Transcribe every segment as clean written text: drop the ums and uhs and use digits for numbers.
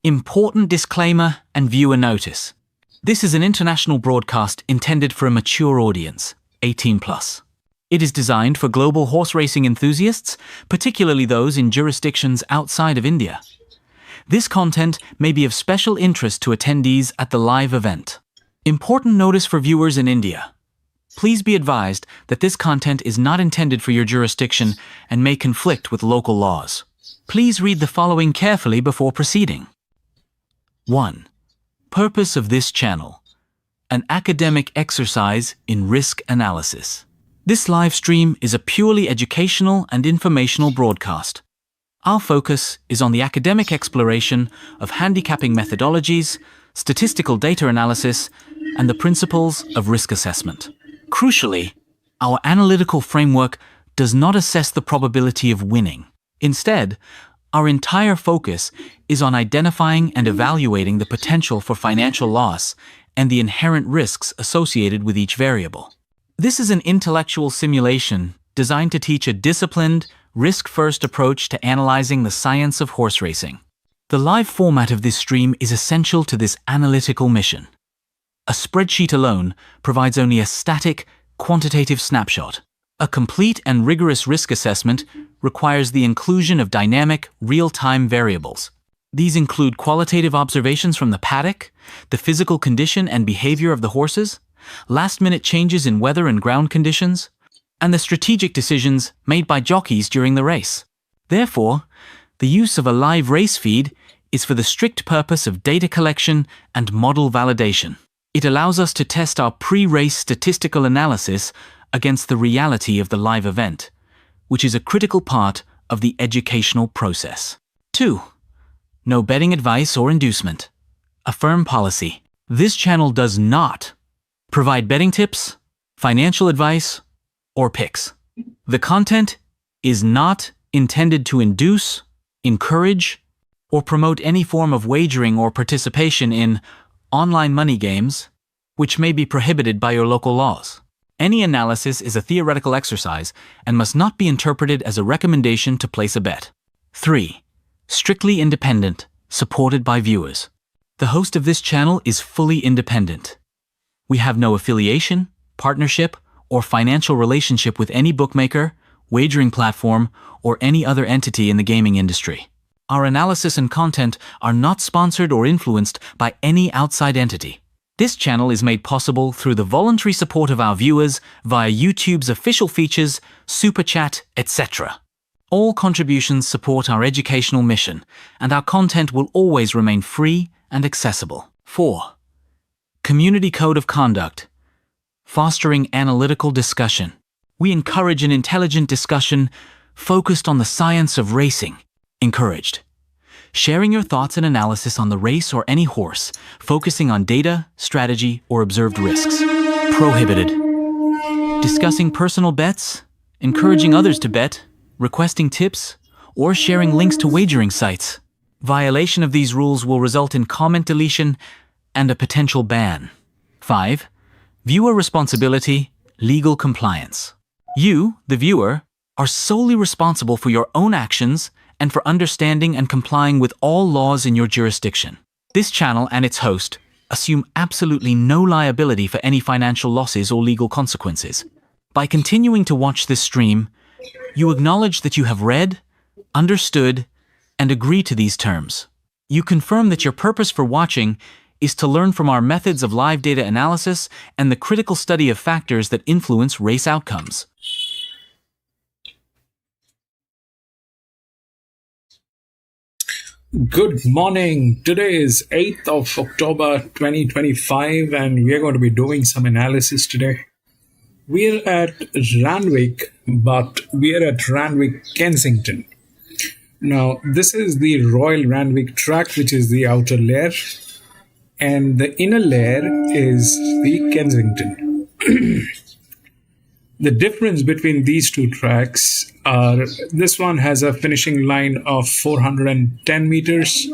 Important disclaimer and viewer notice. This is an international broadcast intended for a mature audience, 18+. It is designed for global horse racing enthusiasts, particularly those in jurisdictions outside of India. This content may be of special interest to attendees at the live event. Important notice for viewers in India. Please be advised that this content is not intended for your jurisdiction and may conflict with local laws. Please read the following carefully before proceeding. 1. Purpose of this channel: an academic exercise in risk analysis. This live stream is a purely educational and informational broadcast. Our focus is on the academic exploration of handicapping methodologies, statistical data analysis, and the principles of risk assessment. Crucially, our analytical framework does not assess the probability of winning. Instead, our entire focus is on identifying and evaluating the potential for financial loss and the inherent risks associated with each variable. This is an intellectual simulation designed to teach a disciplined, risk-first approach to analyzing the science of horse racing. The live format of this stream is essential to this analytical mission. A spreadsheet alone provides only a static, quantitative snapshot. A complete and rigorous risk assessment requires the inclusion of dynamic, real-time variables. These include qualitative observations from the paddock, the physical condition and behavior of the horses, last-minute changes in weather and ground conditions, and the strategic decisions made by jockeys during the race. Therefore, the use of a live race feed is for the strict purpose of data collection and model validation. It allows us to test our pre-race statistical analysis against the reality of the live event, which is a critical part of the educational process. 2. No betting advice or inducement. A firm policy. This channel does not provide betting tips, financial advice, or picks. The content is not intended to induce, encourage, or promote any form of wagering or participation in online money games, which may be prohibited by your local laws. Any analysis is a theoretical exercise and must not be interpreted as a recommendation to place a bet. 3. Strictly independent, supported by viewers. The host of this channel is fully independent. We have no affiliation, partnership, or financial relationship with any bookmaker, wagering platform, or any other entity in the gaming industry. Our analysis and content are not sponsored or influenced by any outside entity. This channel is made possible through the voluntary support of our viewers via YouTube's official features, Super Chat, etc. All contributions support our educational mission, and our content will always remain free and accessible. 4. Community Code of Conduct. Fostering analytical discussion. We encourage an intelligent discussion focused on the science of racing. Encouraged. Sharing your thoughts and analysis on the race or any horse, focusing on data, strategy, or observed risks. Prohibited. Discussing personal bets, encouraging others to bet, requesting tips, or sharing links to wagering sites. Violation of these rules will result in comment deletion and a potential ban. 5. Viewer responsibility, legal compliance. You, the viewer, are solely responsible for your own actions and for understanding and complying with all laws in your jurisdiction. This channel and its host assume absolutely no liability for any financial losses or legal consequences. By continuing to watch this stream, you acknowledge that you have read, understood, and agree to these terms. You confirm that your purpose for watching is to learn from our methods of live data analysis and the critical study of factors that influence race outcomes. Good morning. Today is 8th of October 2025 and we are going to be doing some analysis today. We're at Randwick, but we're at Randwick, Kensington. Now, this is the Royal Randwick track, which is the outer layer, and the inner layer is the Kensington. The difference between these two tracks are this one has a finishing line of 410 meters.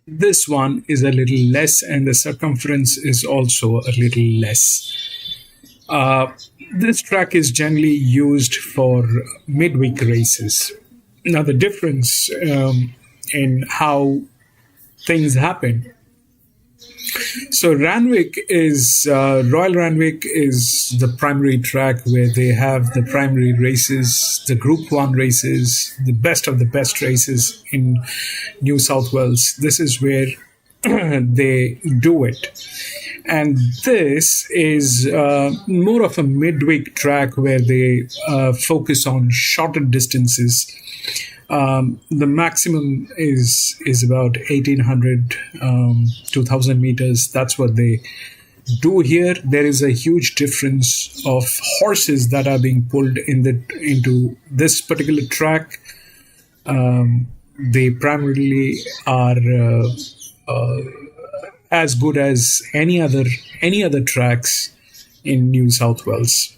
This one is a little less and the circumference is also a little less. This track is generally used for midweek races. Now the difference in how things happen. So Randwick is Royal Randwick is the primary track where they have the primary races, the Group 1 races, the best of the best races in New South Wales. This is where they do it. And this is more of a midweek track where they focus on shorter distances. The maximum is about 1,800 to 1,000 meters. That's what they do here. There is a huge difference of horses that are being pulled into this particular track. They primarily are as good as any other tracks in New South Wales.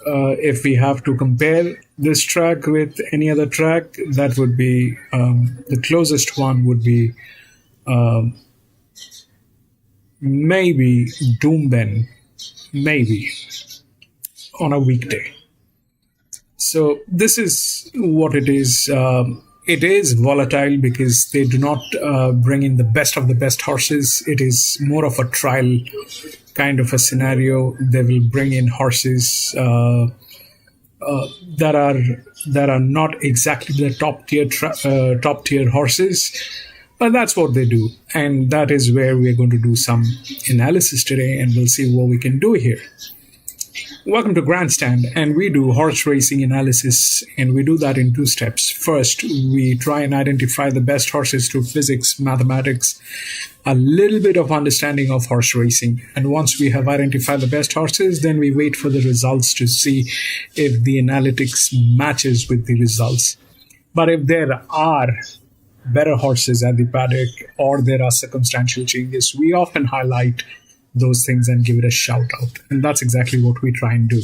If we have to compare this track with any other track, that would be the closest one would be maybe Doomben, maybe on a weekday. So this is what it is. It is volatile because they do not bring in the best of the best horses. It is more of a trial kind of a scenario. They will bring in horses that are not exactly the top tier horses, but that's what they do, and that is where we're going to do some analysis today, and we'll see what we can do here. Welcome to Grandstand, and we do horse racing analysis, and we do that in two steps. First, we try and identify the best horses through physics, mathematics, a little bit of understanding of horse racing. And once we have identified the best horses, then we wait for the results to see if the analytics matches with the results. But if there are better horses at the paddock or there are circumstantial changes, we often highlight those things and give it a shout out. And that's exactly what we try and do.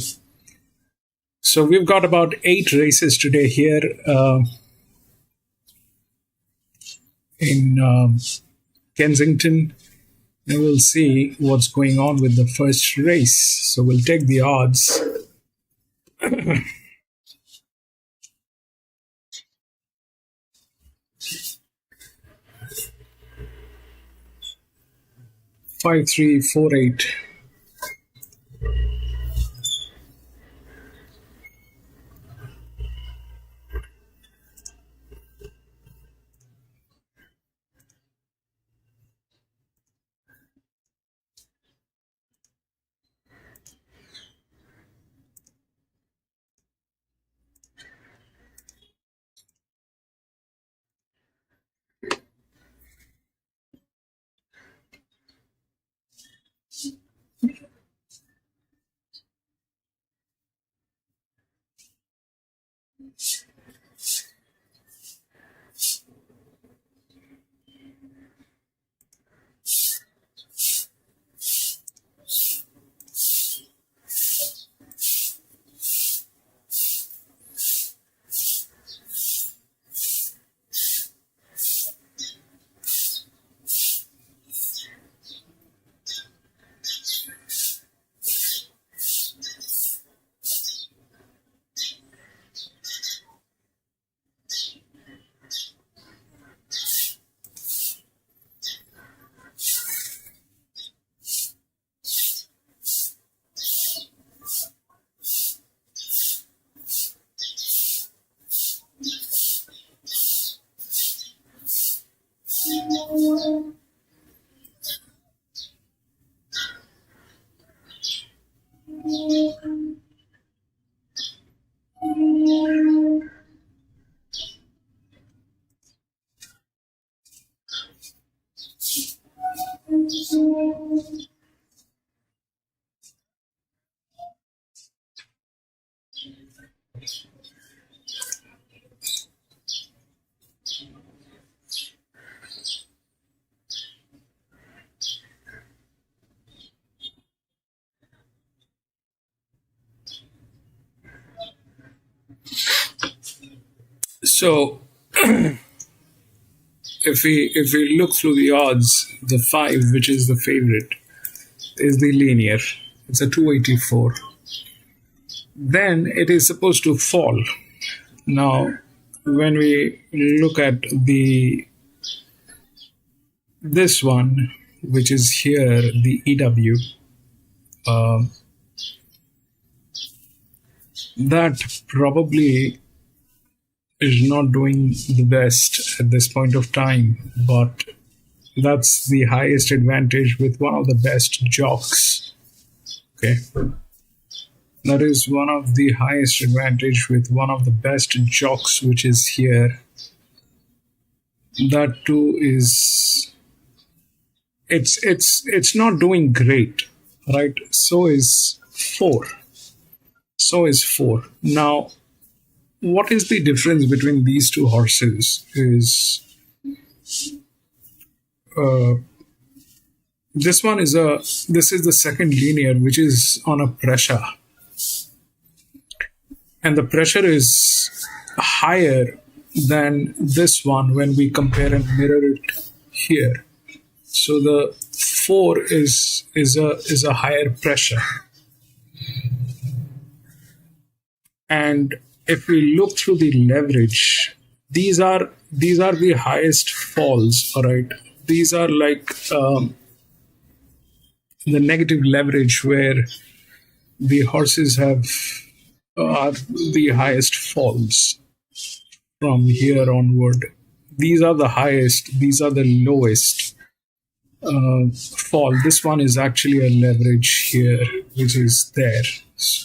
So we've got about 8 races today here in Kensington. And we'll see what's going on with the first race. So we'll take the odds. 5348. So if we look through the odds, the 5, which is the favorite, is the linear. It's a 284. Then it is supposed to fall. Now, when we look at the this one, which is here, the EW, that probably is not doing the best at this point of time, but that's the highest advantage with one of the best jocks. Okay. That is one of the highest advantage with one of the best jocks, which is here. That too is, it's not doing great, right? So is 4. Now, what is the difference between these two horses is this is the second linear, which is on a pressure, and the pressure is higher than this one when we compare and mirror it here. So the 4 is a higher pressure. And if we look through the leverage, these are the highest falls, all right? These are like the negative leverage where the horses have the highest falls from here onward. These are the highest, these are the lowest fall. This one is actually a leverage here, which is there,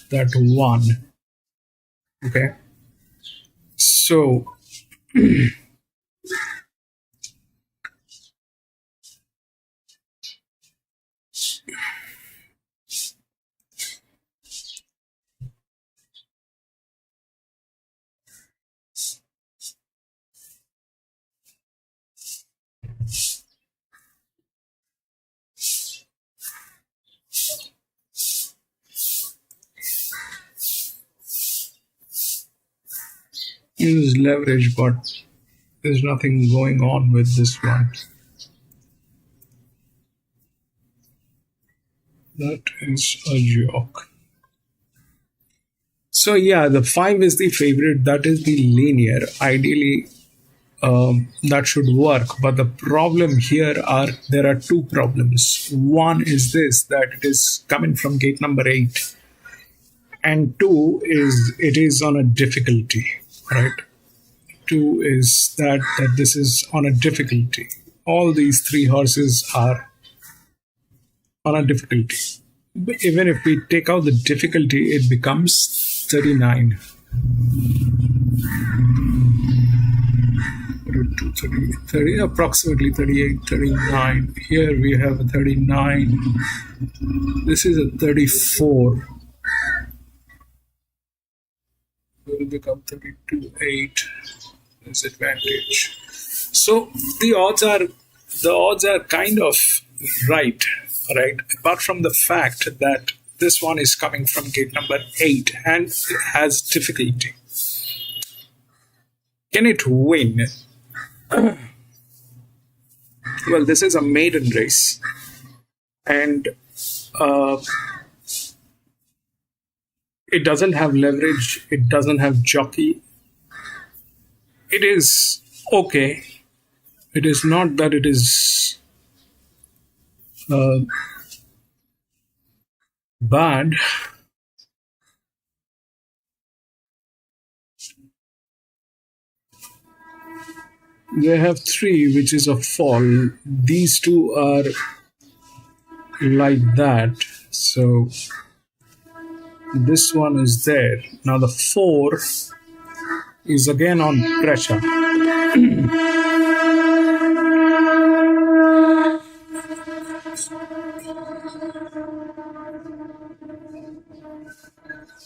that 1. Okay, so use leverage, but there's nothing going on with this one. That is a joke. So yeah, the 5 is the favorite. That is the linear. Ideally, that should work. But the problem here there are 2 problems. One is this, that it is coming from gate number 8. And 2 is it is on a difficulty, right? 2 is that this is on a difficulty. All these 3 horses are on a difficulty. But even if we take out the difficulty, it becomes 39. 30, approximately 38, 39. Here we have a 39. This is a 34. Will become 32, 8. Disadvantage. So the odds are kind of right? Apart from the fact that this one is coming from gate number 8 and it has difficulty. Can it win? Well, this is a maiden race, and it doesn't have leverage. It doesn't have jockey. It is okay. It is not that it is bad. They have 3, which is a fall. These 2 are like that. So this one is there. Now the 4 is again on pressure.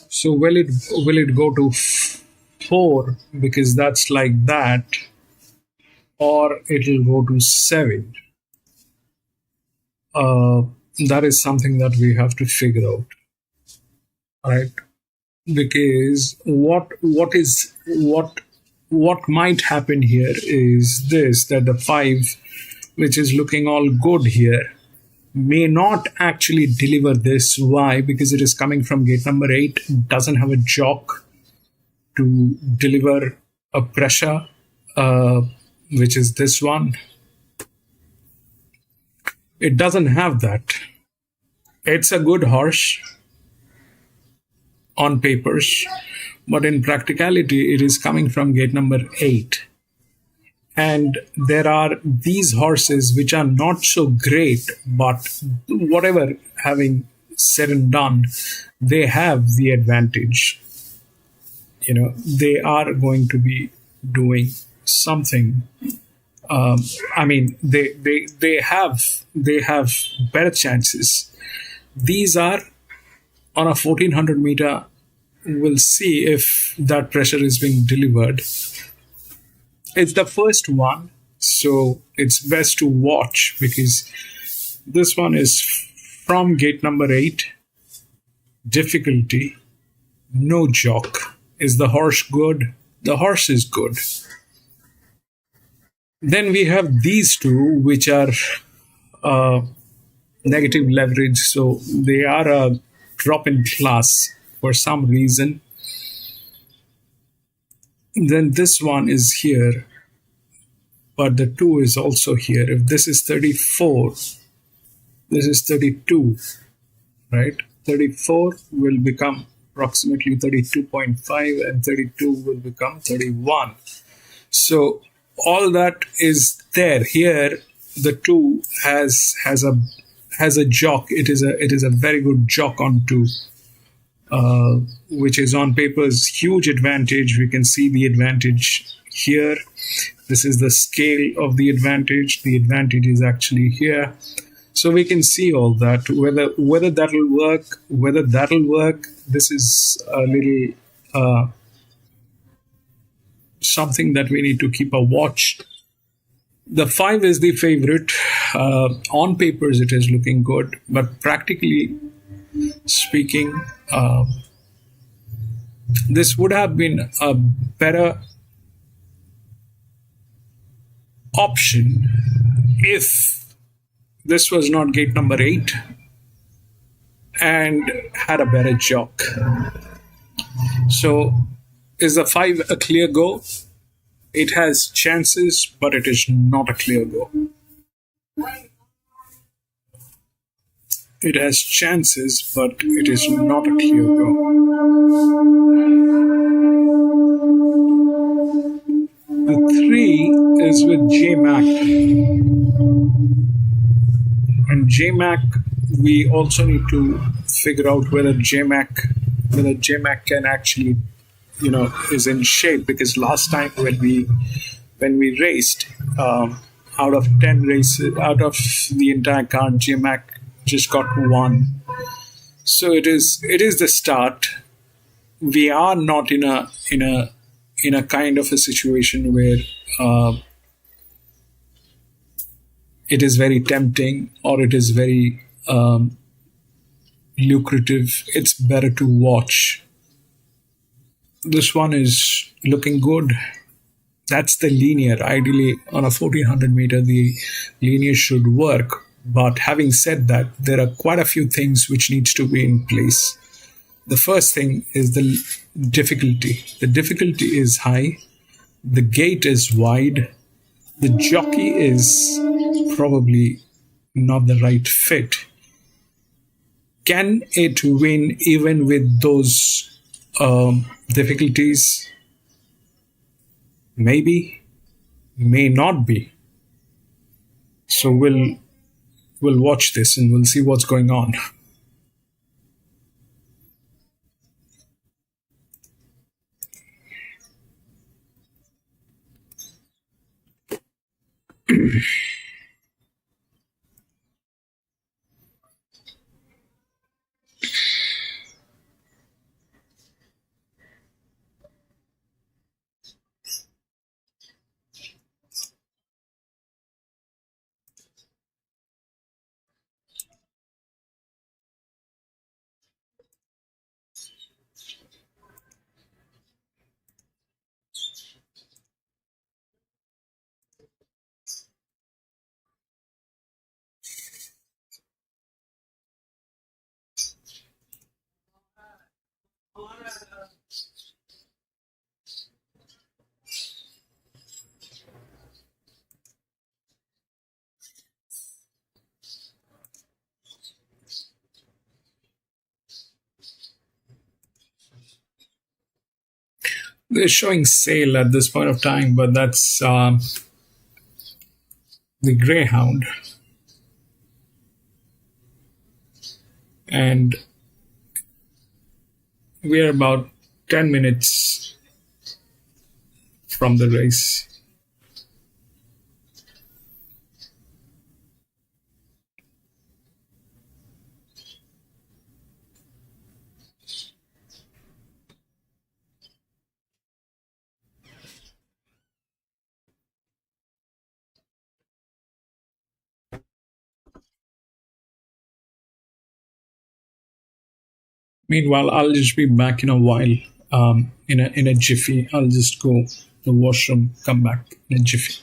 So will it go to 4 because that's like that, or it'll go to 7? That is something that we have to figure out, right? Because what might happen here is this, that the 5, which is looking all good here, may not actually deliver this. Why? Because it is coming from gate number 8, doesn't have a jock to deliver a pressure, which is this one. It doesn't have that. It's a good horse on papers, but in practicality, it is coming from gate number 8. And there are these horses which are not so great, but whatever having said and done, they have the advantage. They are going to be doing something. I mean, they have better chances. These are on a 1400 meter. We'll see if that pressure is being delivered. It's the first one, so it's best to watch because this one is from gate number 8. Difficulty, no jock. Is the horse good? The horse is good. Then we have these two, which are negative leverage, so they are a drop in class for some reason. Then this one is here, but the 2 is also here. If this is 34, this is 32, right? 34 will become approximately 32.5 and 32 will become 31. So all that is there. Here the 2 has a jock. It is a very good jock on 2, which is on paper's huge advantage. We can see the advantage here. This is the scale of the advantage. The advantage is actually here. So we can see all that. Whether that'll work, this is a little something that we need to keep a watch. The 5 is the favorite. On papers, it is looking good, but practically speaking, this would have been a better option if this was not gate number 8 and had a better jock. So is the 5 a clear go? It has chances, but it is not a clear go. It has chances, but it is not a clear go. The 3 is with J-Mac. And J-Mac, we also need to figure out whether J-Mac can actually, is in shape, because last time when we raced, out of 10 races, out of the entire card, J-Mac just got 1. So it is the start. We are not in a kind of a situation where it is very tempting or it is very lucrative. It's better to watch. This one is looking good. That's the linear. Ideally, on a 1400 meter, the linear should work. But having said that, there are quite a few things which needs to be in place. The first thing is the difficulty. The difficulty is high. The gate is wide. The jockey is probably not the right fit. Can it win even with those difficulties? Maybe, may not be. So we'll watch this and we'll see what's going on. They're showing sale at this point of time, but that's the Greyhound. And we're about 10 minutes from the race. Meanwhile, I'll just be back in a while. In a jiffy. I'll just go to the washroom, come back in a jiffy.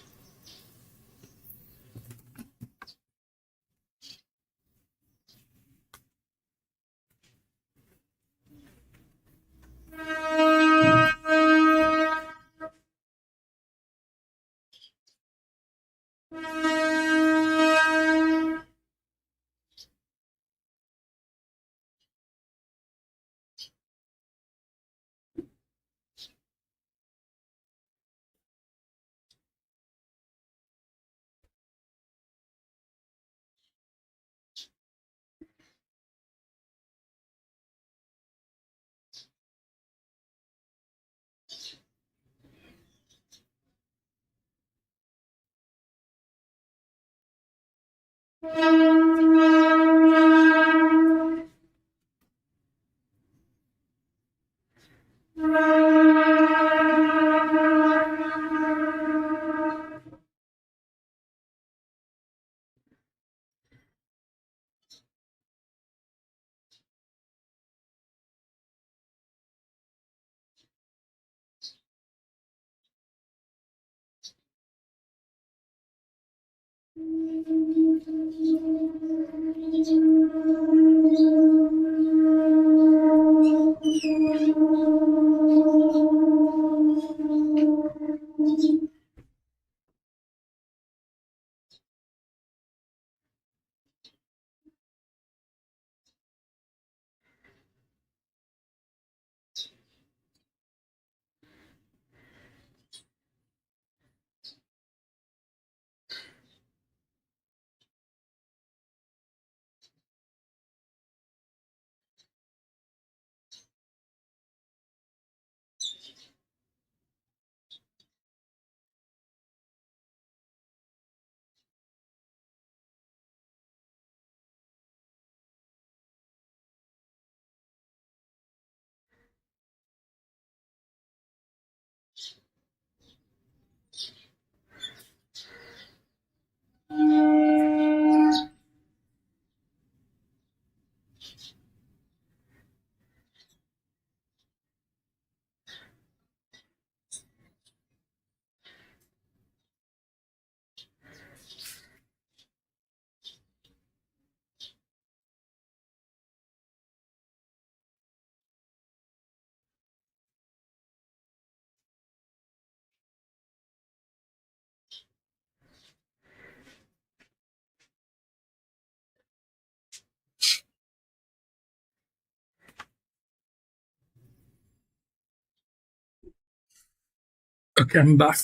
Okay, I'm back.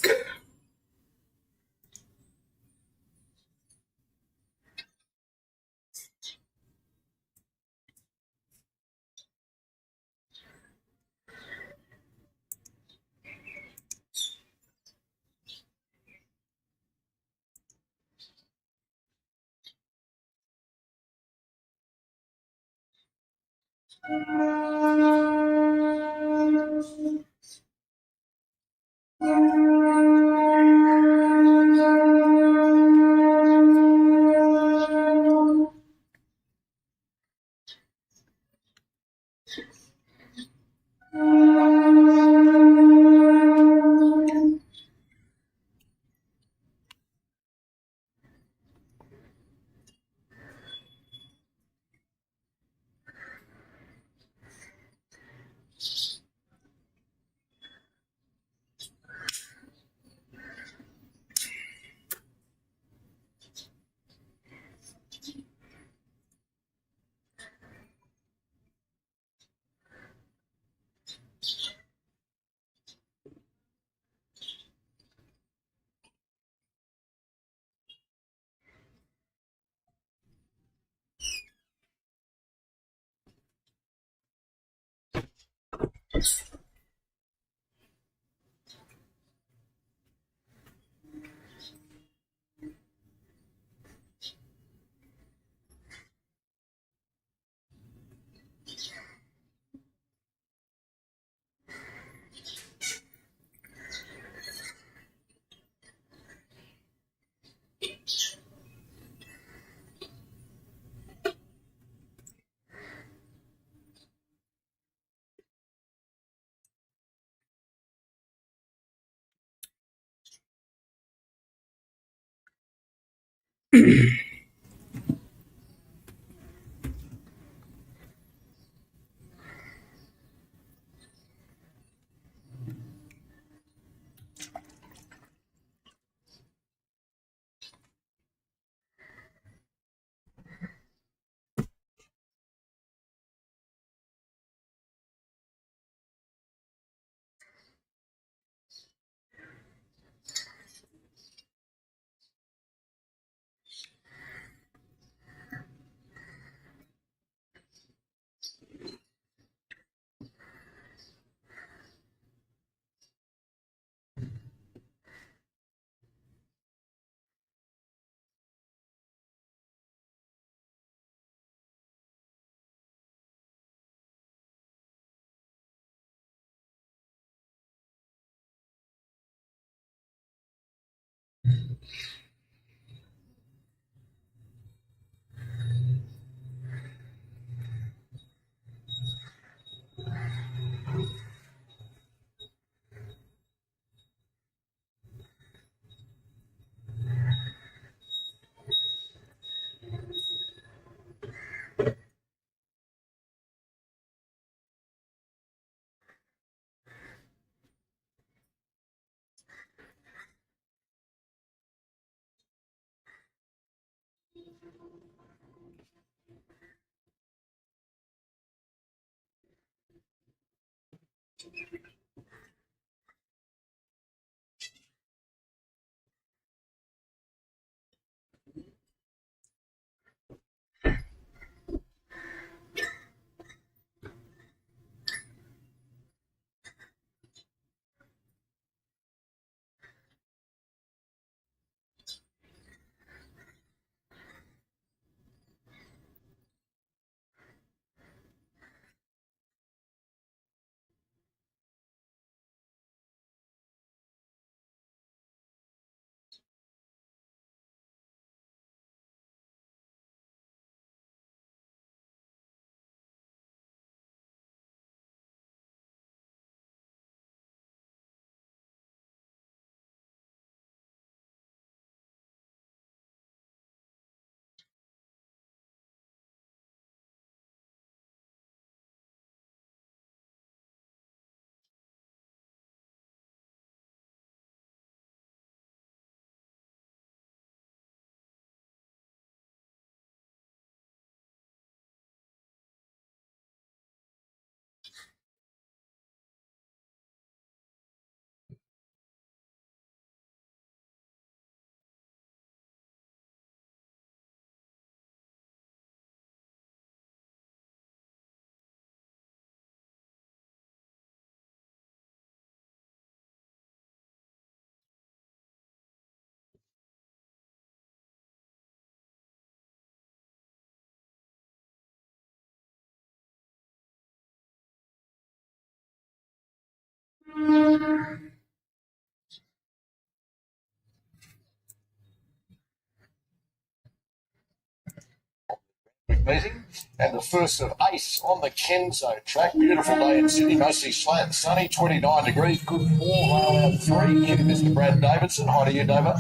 Meeting and the first of ace on the Kensington track. Beautiful day in Sydney, mostly slant, sunny, 29 degrees, good four, rail out three. Mr. Brad Davidson. Hi to you, David.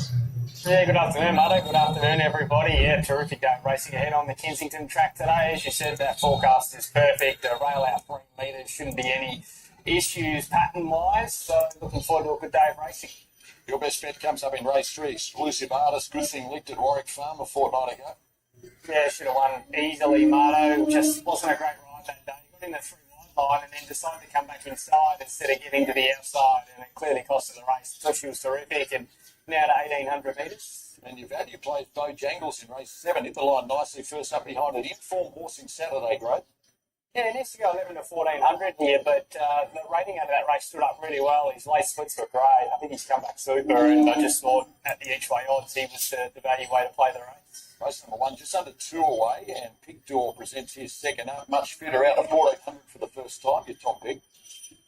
Yeah, good afternoon, Marto. Good afternoon, everybody. Yeah, terrific day racing ahead on the Kensington track today. As you said, that forecast is perfect. The rail out 3 metres, shouldn't be any issues pattern-wise. So looking forward to a good day of racing. Your best bet comes up in race 3. Exclusive Artist, good thing licked at Warwick Farm a fortnight ago. Yeah, should have won easily, Marto. Just wasn't a great ride that day. Got in the 3 wide line and then decided to come back inside instead of getting to the outside, and it clearly costed the race. So she was terrific, and now to 1,800 metres. And your value plays Bojangles in race 7. Hit the line nicely first up behind it. Informed horse in Saturday, great. Yeah, he needs to go 11 to 1400 here, but the rating out of that race stood up really well. His late splits were great. I think he's come back super, and I just thought at the each way odds he was the value way to play the race. Race number 1, just under 2 away, and Pictor presents his second up, much fitter out of 1400 for the first time. Your top pick.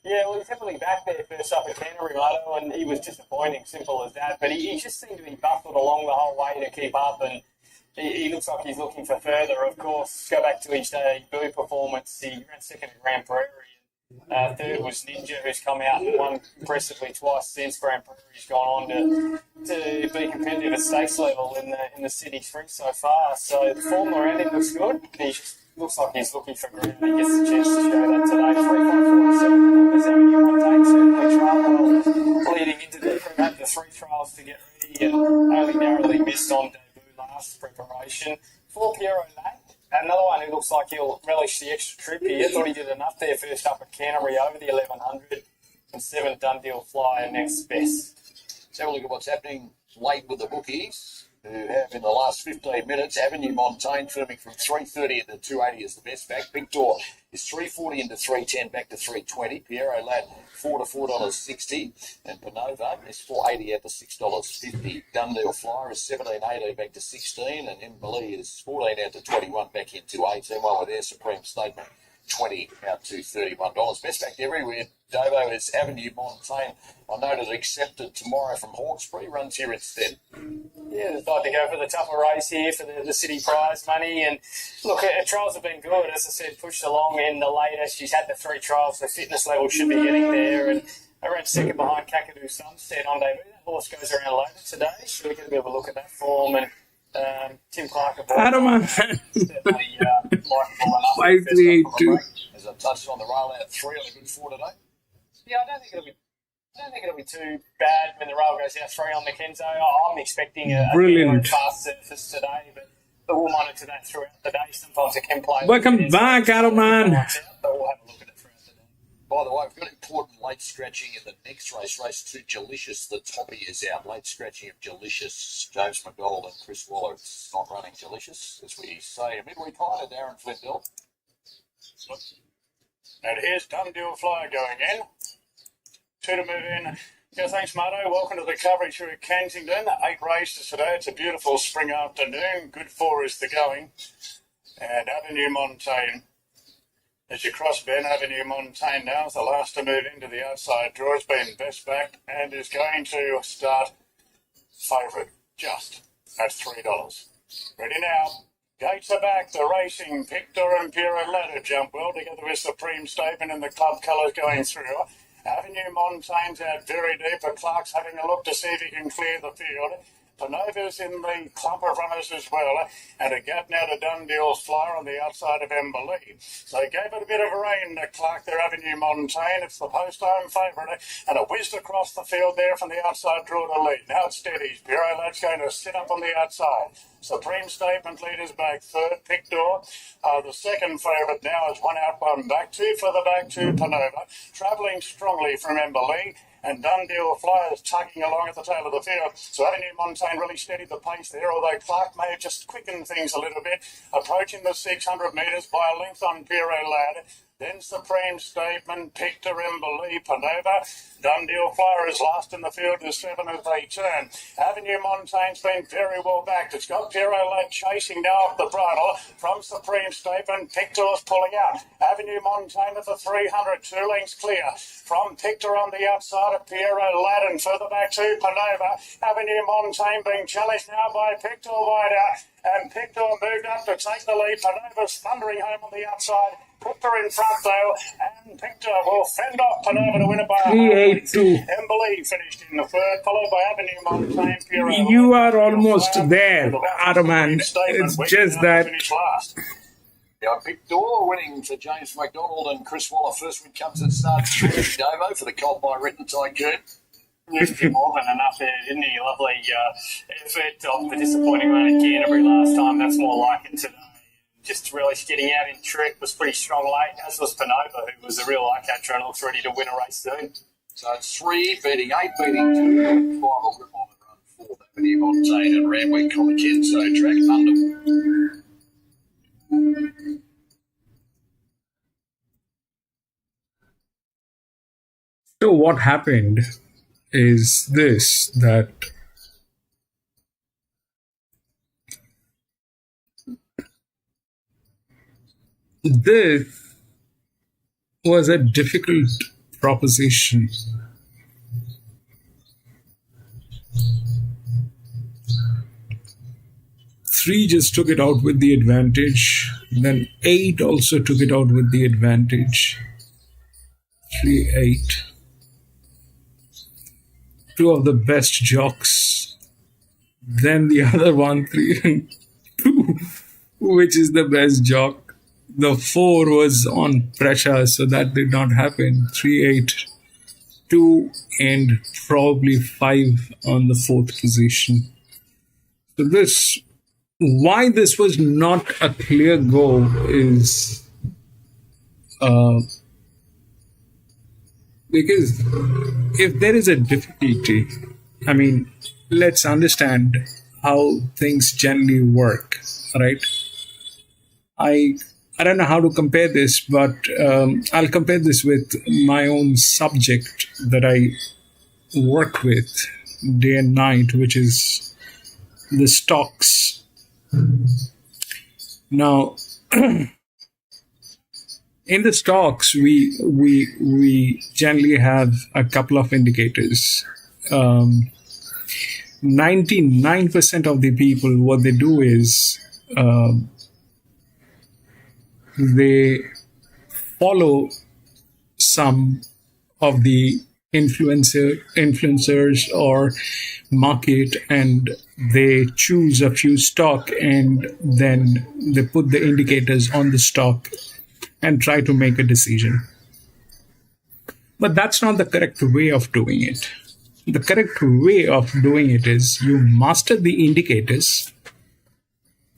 Yeah, well, he's heavily back there first up at Canterbury, Motto, and he was disappointing, simple as that. But he just seemed to be buffeted along the whole way to keep up, and he looks like he's looking for further. Of course, go back to his debut performance. He ran second at Grand Prairie. Third was Ninja, who's come out and won impressively twice since Grand Prairie. He's gone on to be competitive at stakes level in the City Sprint so far. So the form around him looks good. He just looks like he's looking for ground. He gets the chance to show that today. 3.47 numbers. Avenue Montaigne certainly trial well leading into the had the 3 trials to get ready and only narrowly missed on debut last preparation. 4 Piero Lane. Another one who looks like he'll relish the extra trip here. Thought he did enough there first up at Canterbury over the 1100. And 7 Done Deal Flyer next best. Let's have a look at what's happening late with the bookies, who have in the last 15 minutes Avenue Montaigne firming from 330 into 280 as the best back. Victor is 340 into 310 back to 320. Piero Lad $4 to $4.60, and Panova is $4.80 out to $6.50. Dundee Flyer is 17.80 back to 16, and Mbali is 14 out to 21 back into 18. While with their supreme statement, 20 out to $31. Best back everywhere, Davo, is Avenue Montaigne. I noted accepted tomorrow from Hawkesbury, runs here instead. Yeah, decided to go for the tougher race here for the City prize money. And look, her trials have been good. As I said, pushed along in the latest. She's had the 3 trials. The fitness level should be getting there. And I ran second behind Kakadu Sunset on debut. That horse goes around later today. Should we get a bit of a look at that form? And Tim Clark Adam, certainly likeable enough. 5382. As I touched on the rail out 3 on a good 4 today. Yeah, I don't think it'll be too bad when the rail goes out 3 on the Kenzo. I'm expecting a Brilliant. fast surface today, but we'll monitor that throughout the day. Sometimes it can play. Welcome back, Adam, man. But we'll have a look at it throughout the day. By the way, we've got important late scratching in the next race, race 2, Jalicious. The toppy is out. Late scratching of Jalicious. James McDonald and Chris Waller. It's not running Jalicious, as we say. A midweek high to Darren Flindell. And here's Done Deal Flyer going in. 2 to move in. Yeah, thanks, Marto. Welcome to the coverage here at Kensington. 8 races today. It's a beautiful spring afternoon. Good 4 is the going. And Avenue Montaigne. As you cross Ben, Avenue Montaigne now is the last to move into the outside draw. It's been best back and is going to start favourite just at $3. Ready now. Gates are back. The racing Pictor and Piero Ladder jump well together with Supreme Statement and the club colours going through. Avenue Montaigne's out very deep, but Clark's having a look to see if he can clear the field. Panova's in the clump of runners as well, and a gap now to Dundeal's Flyer on the outside of Emberley. So he gave it a bit of rain to Clark there, Avenue Montaigne. It's the post-home favourite, and a whizzed across the field there from the outside draw to lead. Now it steadies. Piero Lad's going to sit up on the outside. Supreme Statement leaders back. Third, Pictor. The second favourite now is 1 out, 1 back. 2 for the back, 2 Panova. Travelling strongly from Emberley. And Dundee Flyers tugging along at the tail of the field. So Avenue Montaigne really steadied the pace there, although Clark may have just quickened things a little bit, approaching the 600 metres by a length on Piero Lad. Then Supreme Statement, Pictor, Emberley, Panova. Dundee Flyer is last in the field to 7 as they turn. Avenue Montaigne's been very well backed. It's got Piero Lad chasing now off the bridle from Supreme Statement. Pictor's pulling out. Avenue Montaigne at the 300, 2 lengths clear. From Pictor on the outside of Piero Lad and further back to Panova. Avenue Montaigne being challenged now by Pictor wide out. And Pictor moved up to take the lead. Panova's thundering home on the outside. Pictor in front though, and Pictor will fend off Panova to win it by 382. Emberley finished in the third, followed by Avenue Montaigne. Piero You are almost there, Ottoman. It's just that. Last. Yeah, Pictor winning for James McDonald and Chris Waller. First win comes at start 3 Davo for the Colt by Written Tycoon. Yeah, he did more than enough there, didn't he? Lovely effort off the disappointing run at Canterbury last time. That's more like it today. Just really getting out in trick, was pretty strong late, as was Panova, who was a real eye-catcher and looks ready to win a race soon. So it's 3 beating 8 beating 2. 5 will grip on the run 4. Avenue Montaigne and Randwick on the Kensington track. Under. So what happened is this, that this was a difficult proposition. Three just took it out with the advantage. Then 8 also took it out with the advantage. 3, 8. Two of the best jocks. Then the other one, 3 and 2, which is the best jock. The 4 was on pressure, so that did not happen. 3, 8, 2, and probably 5 on the 4th position. So why this was not a clear go is because if there is a difficulty, I mean, let's understand how things generally work, right? I don't know how to compare this, but I'll compare this with my own subject that I work with day and night, which is the stocks. Now, in the stocks, we generally have a couple of indicators. 99% of the people, what they do is they follow some of the influencers or market, and they choose a few stock, and then they put the indicators on the stock and try to make a decision. But that's not the correct way of doing it. The correct way of doing it is you master the indicators,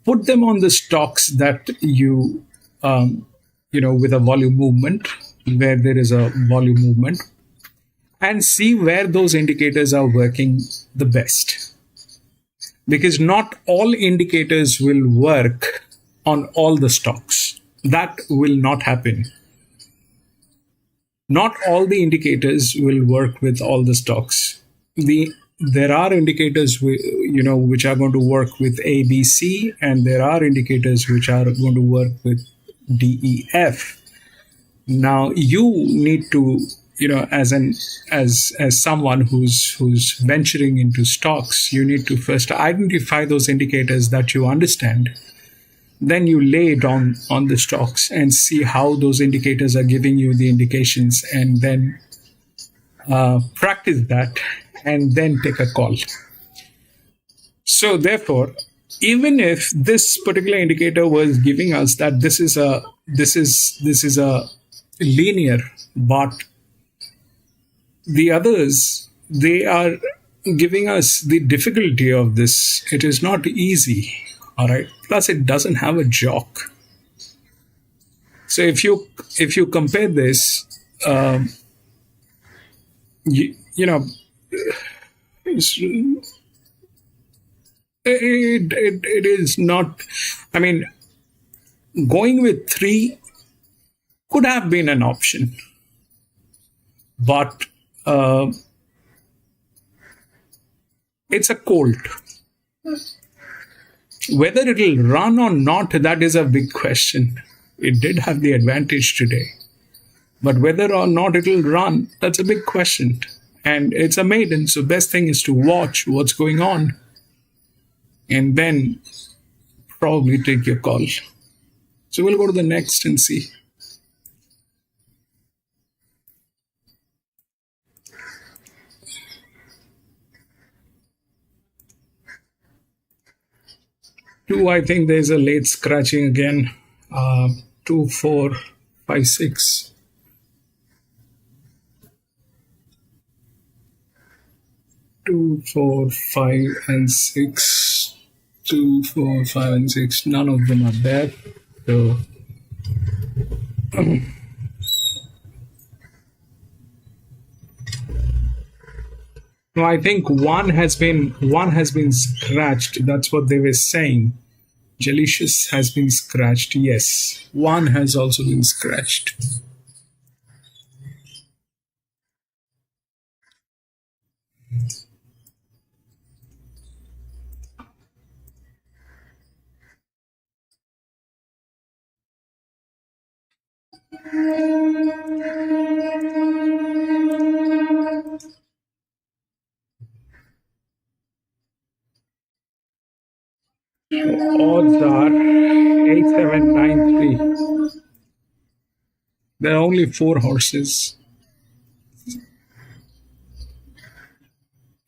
put them on the stocks that you with a volume movement, where there is a volume movement, and see where those indicators are working the best. Because not all indicators will work on all the stocks. That will not happen. Not all the indicators will work with all the stocks. There are indicators which are going to work with A, B, C, and there are indicators which are going to work with D, E, F. Now you need to, as someone who's venturing into stocks, you need to first identify those indicators that you understand. Then you lay it on the stocks and see how those indicators are giving you the indications, and then practice that and then take a call. So therefore, even if this particular indicator was giving us that this is a linear, but the others, they are giving us the difficulty of this. It is not easy. All right. Plus, it doesn't have a jock. So if you compare this, it is not. I mean, going with 3 could have been an option, but it's a colt. Whether it'll run or not, that is a big question. It did have the advantage today, but whether or not it'll run, that's a big question. And it's a maiden, so best thing is to watch what's going on and then probably take your call. So we'll go to the next and see. Two, I think there's a late scratching again. 2, 4, 5, 6. Two, 4, 5, and 6. 2, 4, 5, and 6. None of them are there. So no, I think one has been scratched. That's what they were saying. Jalicious has been scratched. Yes, 1 has also been scratched. Odds are 8793. There are only 4 horses.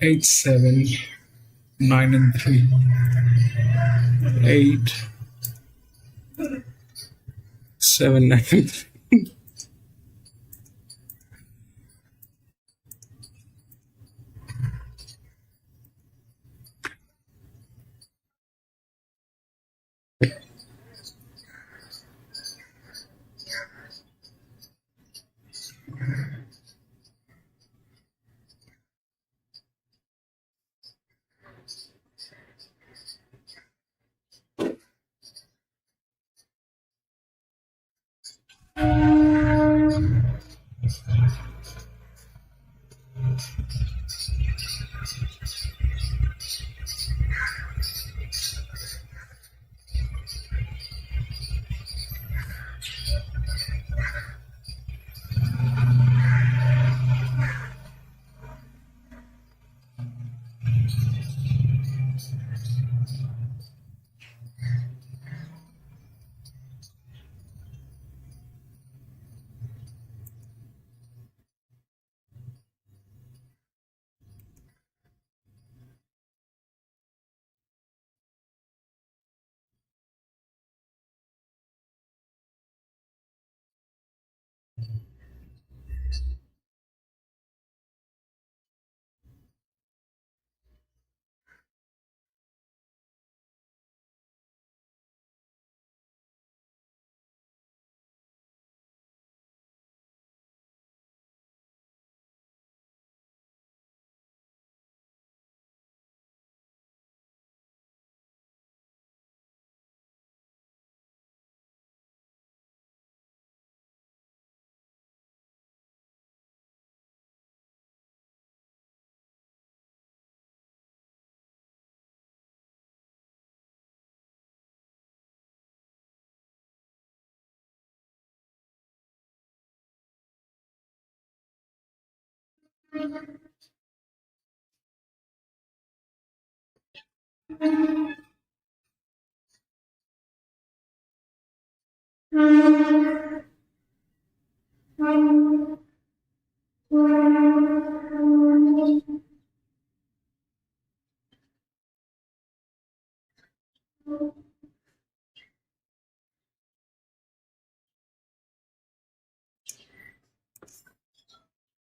8, 7, 9, and 3. 8, 7, 9, and 3.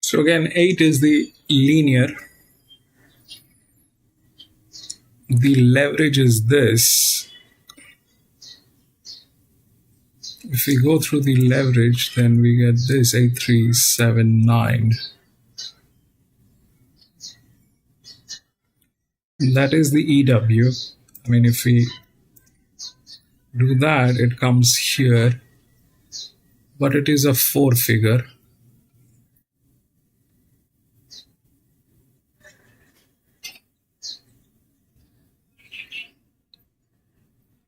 So again, 8 is the linear. The leverage is this. If we go through the leverage, then we get this 8, 3, 7, 9. That is the EW. I mean, if we do that, it comes here, but it is a 4 figure.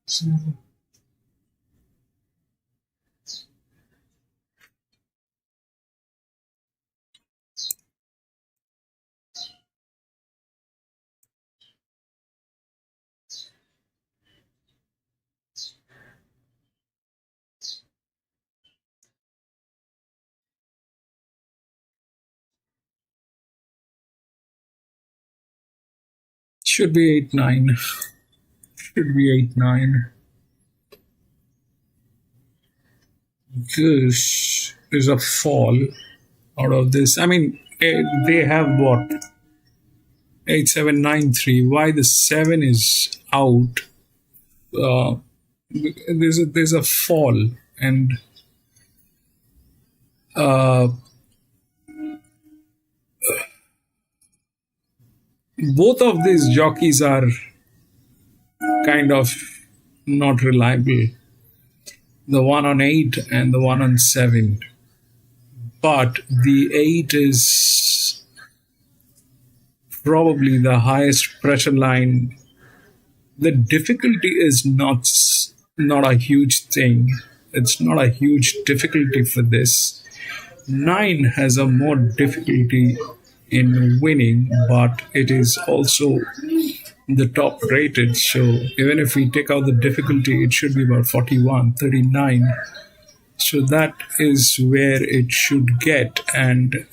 So, should be 8, 9. Should be 8, 9. This is a fall out of this. I mean, they have what? 8, 7, 9, 3. Why the 7 is out? There's a fall, and both of these jockeys are kind of not reliable. The one on 8 and the one on 7. But the 8 is probably the highest pressure line. The difficulty is not a huge thing. It's not a huge difficulty for this. 9 has a more difficulty in winning, but it is also the top rated. So even if we take out the difficulty, it should be about 41, 39. So that is where it should get. And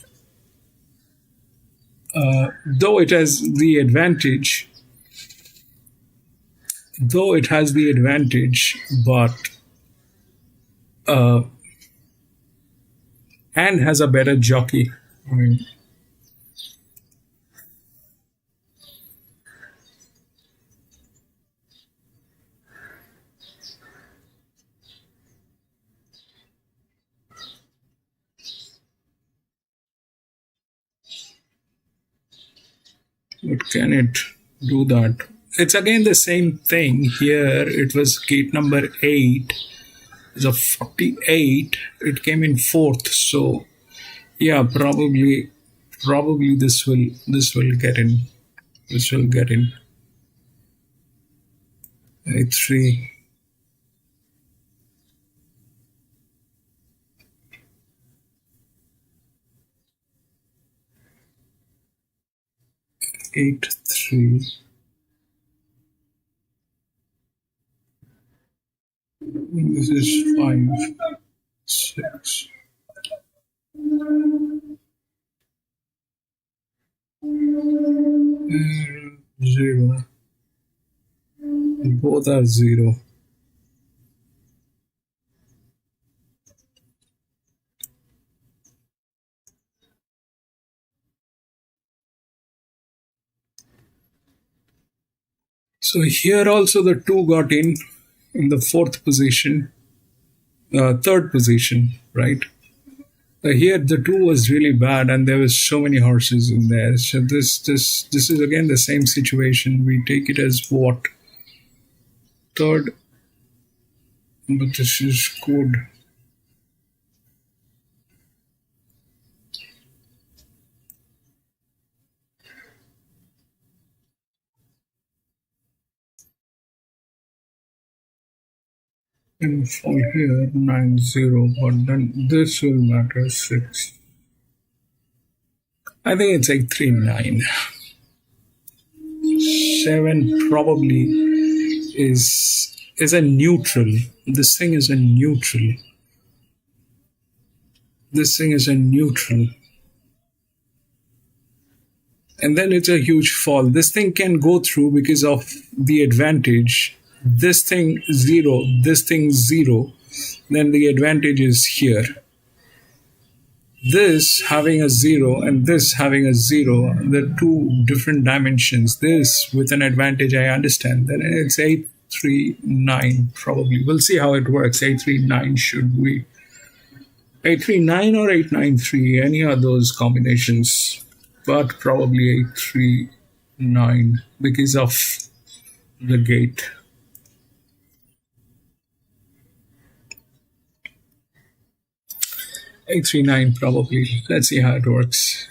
though it has the advantage, but and has a better jockey. I mean, but can it do that? It's again the same thing here. It was gate number 8. It's a 48. It came in 4th. So yeah, probably this will get in. This will get in. A3. Eight, 3. This is 5, 6. 0. Both are 0. So here also the 2 got in the 4th position, 3rd position, right? Here the 2 was really bad, and there was so many horses in there. So this is again the same situation. We take it as what? 3rd, but this is good. And for here 9-0, but then this will matter 6. I think it's 8-3-9. 7 probably is a neutral. This thing is a neutral. This thing is a neutral. And then it's a huge fall. This thing can go through because of the advantage. This thing 0, this thing 0, then the advantage is here. This having a 0 and this having a 0, the 2 different dimensions. This with an advantage, I understand. Then it's 8-3-9 probably. We'll see how it works. 8-3-9 should we? 8-3-9 or 8-9-3, any of those combinations. But probably 8-3-9 because of the gate. 8-3-9 probably. Let's see how it works.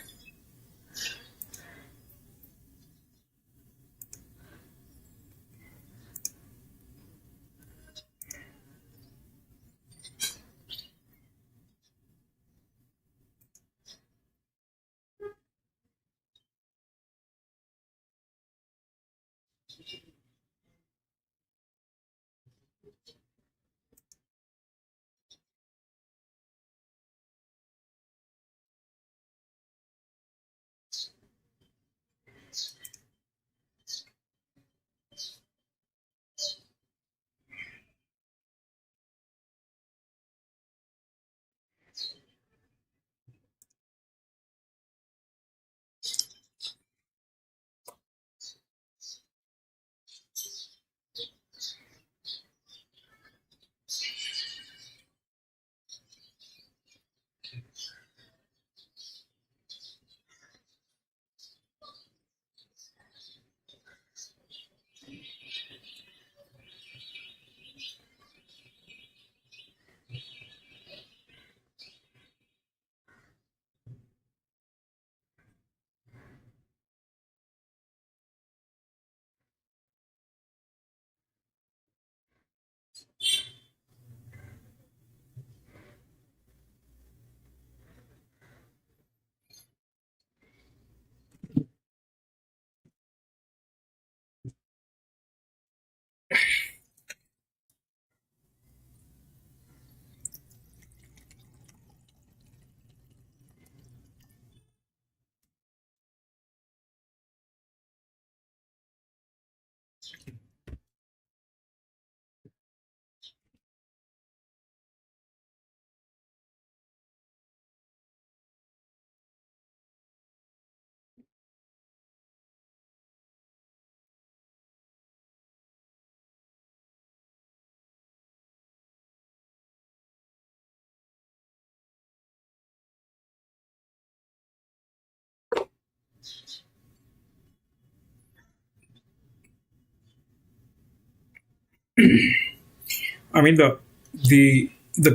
I mean, the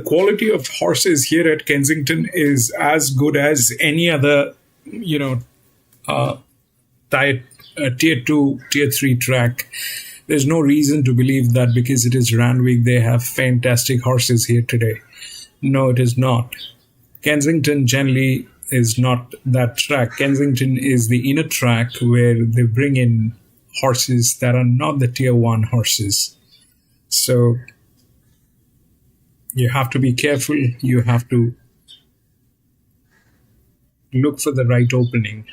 quality of horses here at Kensington is as good as any other, you know, tier, tier two, tier three track. There's no reason to believe that because it is Randwick, they have fantastic horses here today. No, it is not. Kensington generally is not that track. Kensington is the inner track where they bring in horses that are not the tier one horses. So you have to be careful. You have to look for the right opening.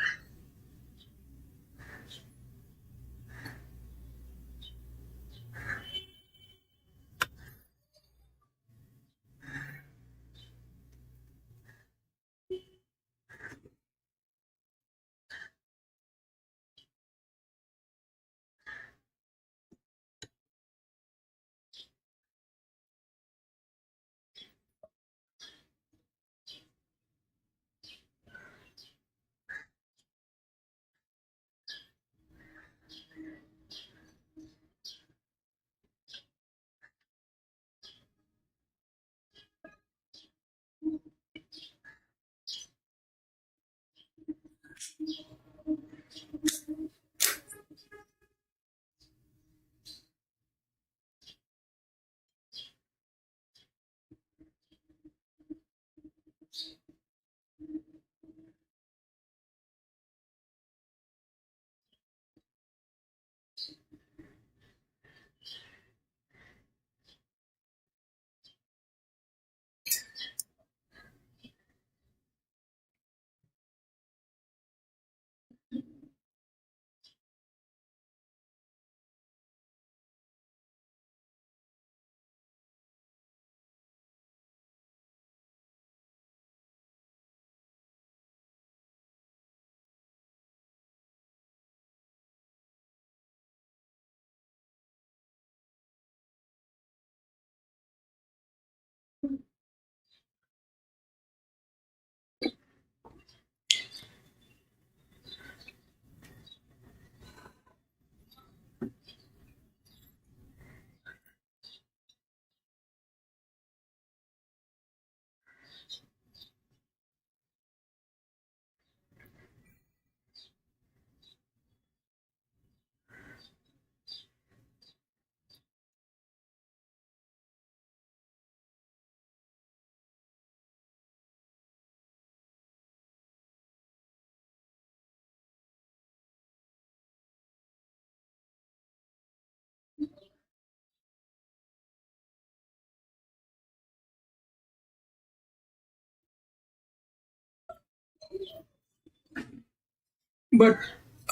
But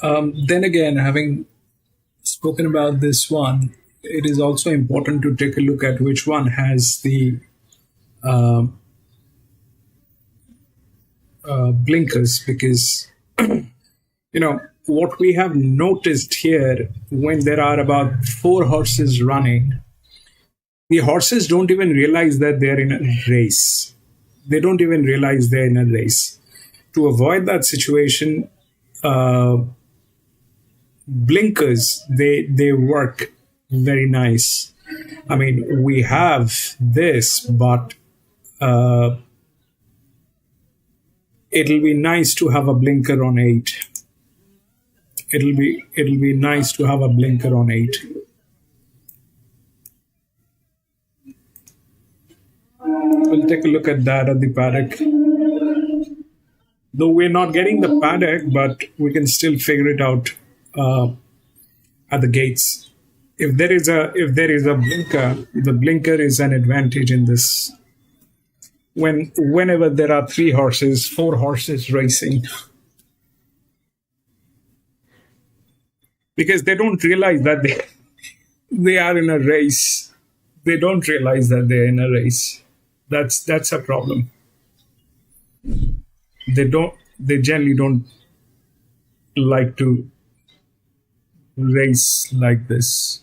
then again, having spoken about this one, it is also important to take a look at which one has the blinkers, because what we have noticed here, when there are about four horses running, the horses don't even realize that they're in a race. They don't even realize they're in a race. To avoid that situation, blinkers, they work very nice. I mean, we have this, but it'll be nice to have a blinker on 8. It'll be nice to have a blinker on 8. We'll take a look at that at the paddock. Though we're not getting the paddock, but we can still figure it out at the gates. If there is a blinker, the blinker is an advantage in this. Whenever there are 4 horses racing, because they don't realize that they are in a race. They don't realize that they're in a race. That's a problem. They generally don't like to race like this.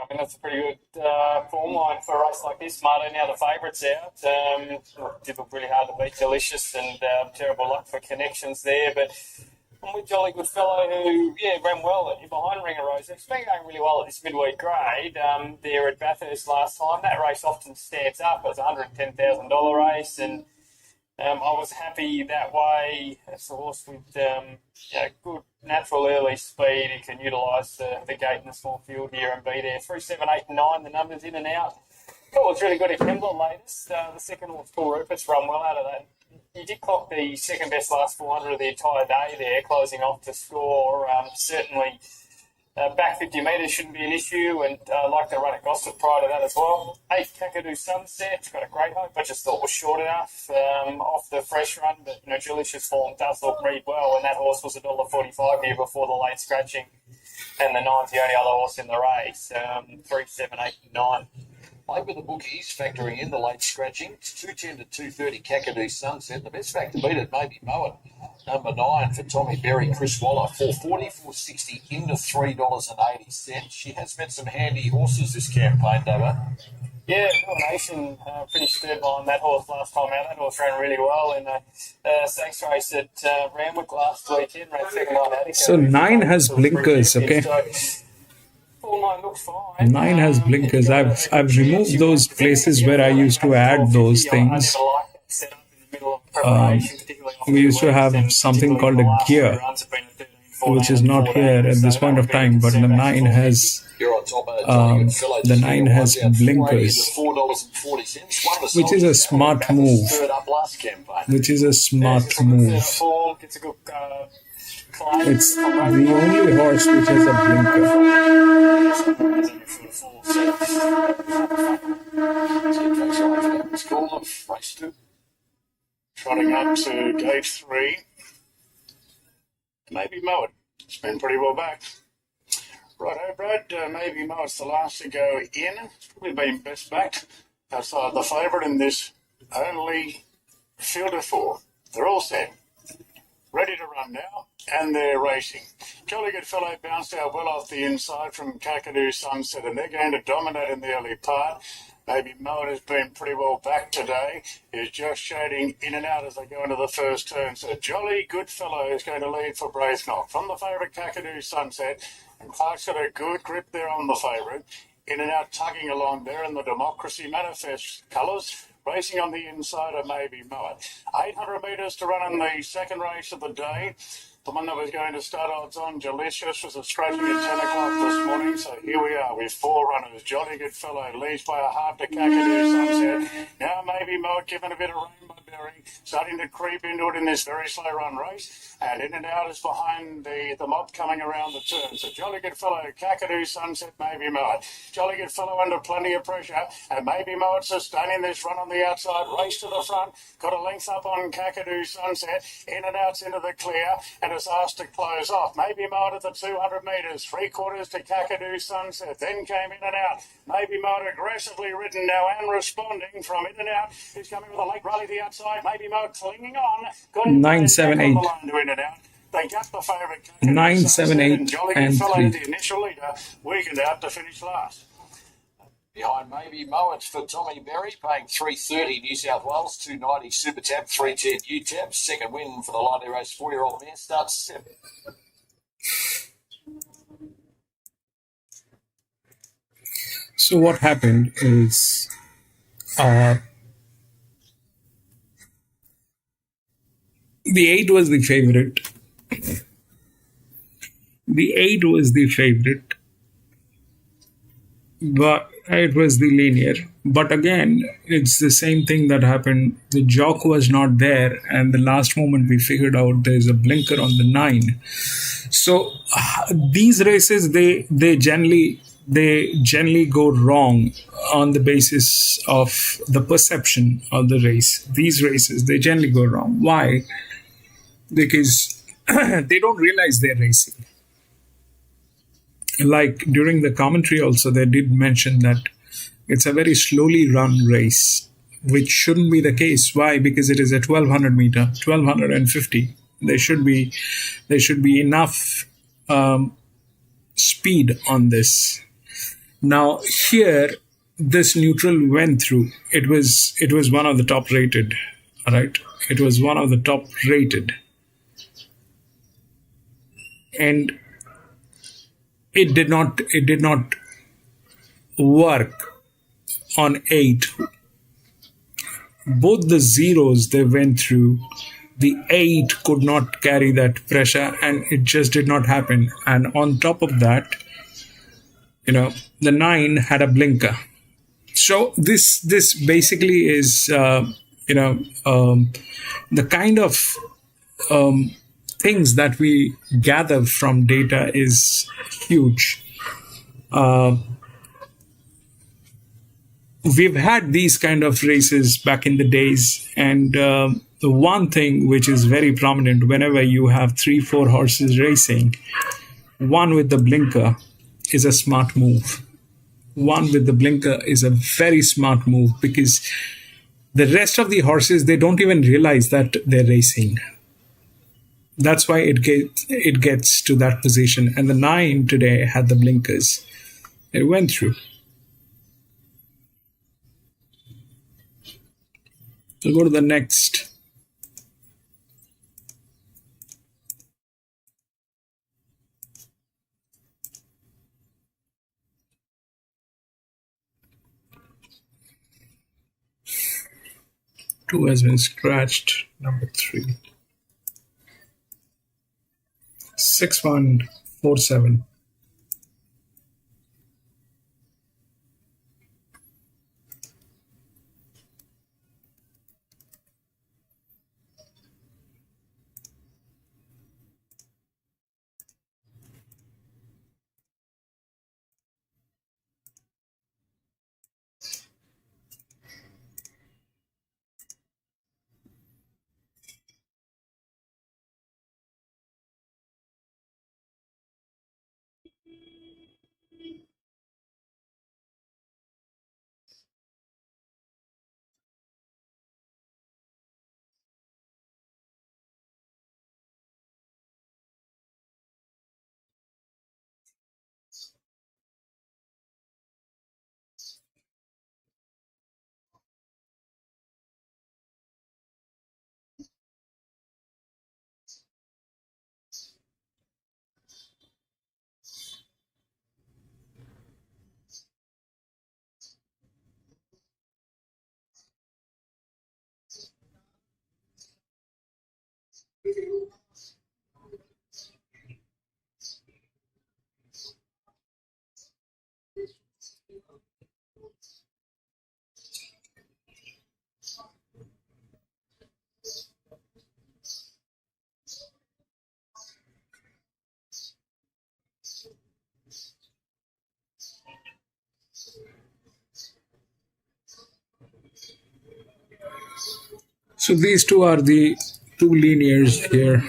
I mean, that's a pretty good form line for a race like this, Marto. Now the favourite's out. Did look really hard to beat, Delicious, and terrible luck for connections there. But I'm with Jolly Good Fellow, who, ran well behind Ring of Roses. It's been going really well at this midweek grade. There at Bathurst last time. That race often stands up. It was a $110,000 race, and I was happy that way. It's a horse with good natural early speed. He can utilise the gate in the small field here and be there. 3, 7, 8, 9, the numbers in and out. Thought it was really good at Kembla latest. The second horse, Paul Rupert's run well out of that. He did clock the second best last 400 of the entire day there, closing off to score. Certainly back 50 metres shouldn't be an issue, and I like to run at Gossip prior to that as well. 8 Kakadu Sunset, got a great hope. I just thought it was short enough off the fresh run, but Delicious form does look really well, and that horse was $1.45 here before the late scratching, and the 9's the only other horse in the race. 3, 7, 8, 9. Played with the bookies, factoring in the late scratching. It's 210 to 230 Kakadu Sunset. The best factor beat it, maybe Moen. Number 9 for Tommy Berry, Chris Waller. 440, 460 into $3.80. She has met some handy horses this campaign, Dubber. Yeah, Nomination finished third behind that horse last time out. That horse ran really well in a stakes race at Randwick last weekend. Ran second behind Attica. So 9 has blinkers, okay? So, 9 looks fine. 9 has blinkers. I've removed those places where I used to add those things. We used to have something called a gear, which is not here at this point of time, but the 9 has blinkers, which is a smart move. It's the only horse which has a blinker. Trotting up to gate 3. Maybe Mow It. It's been pretty well backed. Righto, Brad. Maybe Mow It's the last to go in. It's probably been best backed outside the favourite in this only field of 4. They're all set. Ready to run now, and they're racing. Jolly Good Fellow bounced out well off the inside from Kakadu Sunset, and they're going to dominate in the early part. Maybe Mow It has been pretty well back today. He's just shading in and out as they go into the first turn. So Jolly Good Fellow is going to lead for Braithnock. From the favourite Kakadu Sunset, and Clark's got a good grip there on the favourite. In and out tugging along there in the Democracy Manifest colours. Racing on the inside of Maybe Mow It. 800 metres to run in the second race of the day. The one that was going to start odds on, Delicious, was a scratching at 10 o'clock this morning. So here we are with 4 runners. Jolly Good Fellow leads by a half to Kakadu Sunset. Now Maybe Mow It given a bit of rainbow berry, starting to creep into it in this very slow run race. And in and out is behind the mob coming around the turn. So Jolly Good Fellow, Kakadu Sunset, Maybe Mow It. Jolly Good Fellow under plenty of pressure. And Maybe Mow It sustaining this run on the outside. Race to the front. Got a length up on Kakadu Sunset. In and out's into the clear. And is asked to close off. Maybe Mow It at the 200 metres. 3/4 to Kakadu Sunset. Then came in and out. Maybe Mow It aggressively ridden now and responding from in and out. He's coming with a late rally to the outside. Maybe Mow It clinging on. 9, 7, 8. They got the favourite. 9, 7, 8, and 3. The initial leader weakened out to finish last. Behind Maybe Mow It for Tommy Berry, paying $3.30 New South Wales, $2.90 Super Tab, $3.10 UTAB. Second win for the Light Race 4-year-old mare, starts 7. So what happened is the 8 was the favorite. The 8 was the favorite, but it was the linear. But again, it's the same thing that happened. The jock was not there, and the last moment we figured out there's a blinker on the 9. So these races, they generally go wrong on the basis of the perception of the race. These races, they generally go wrong. Why? Because they don't realize they're racing. Like during the commentary also, they did mention that it's a very slowly run race, which shouldn't be the case. Why? Because it is a 1200 meter, 1250. There should be enough speed on this. Now here, this neutral went through. It was one of the top rated. All right, it was one of the top rated, and it did not work on 8. Both the zeros they went through, the 8 could not carry that pressure, and it just did not happen. And on top of that, the 9 had a blinker. So this basically is the kind of things that we gather from data is huge. We've had these kind of races back in the days, and the one thing which is very prominent whenever you have 3-4 horses racing, one with the blinker is a smart move. One with the blinker is a very smart move, because the rest of the horses, they don't even realize that they're racing. That's why it gets to that position. And the 9 today had the blinkers. It went through. We'll go to the next. Two has been scratched. Number 3. 6147. So these two are the two linears here.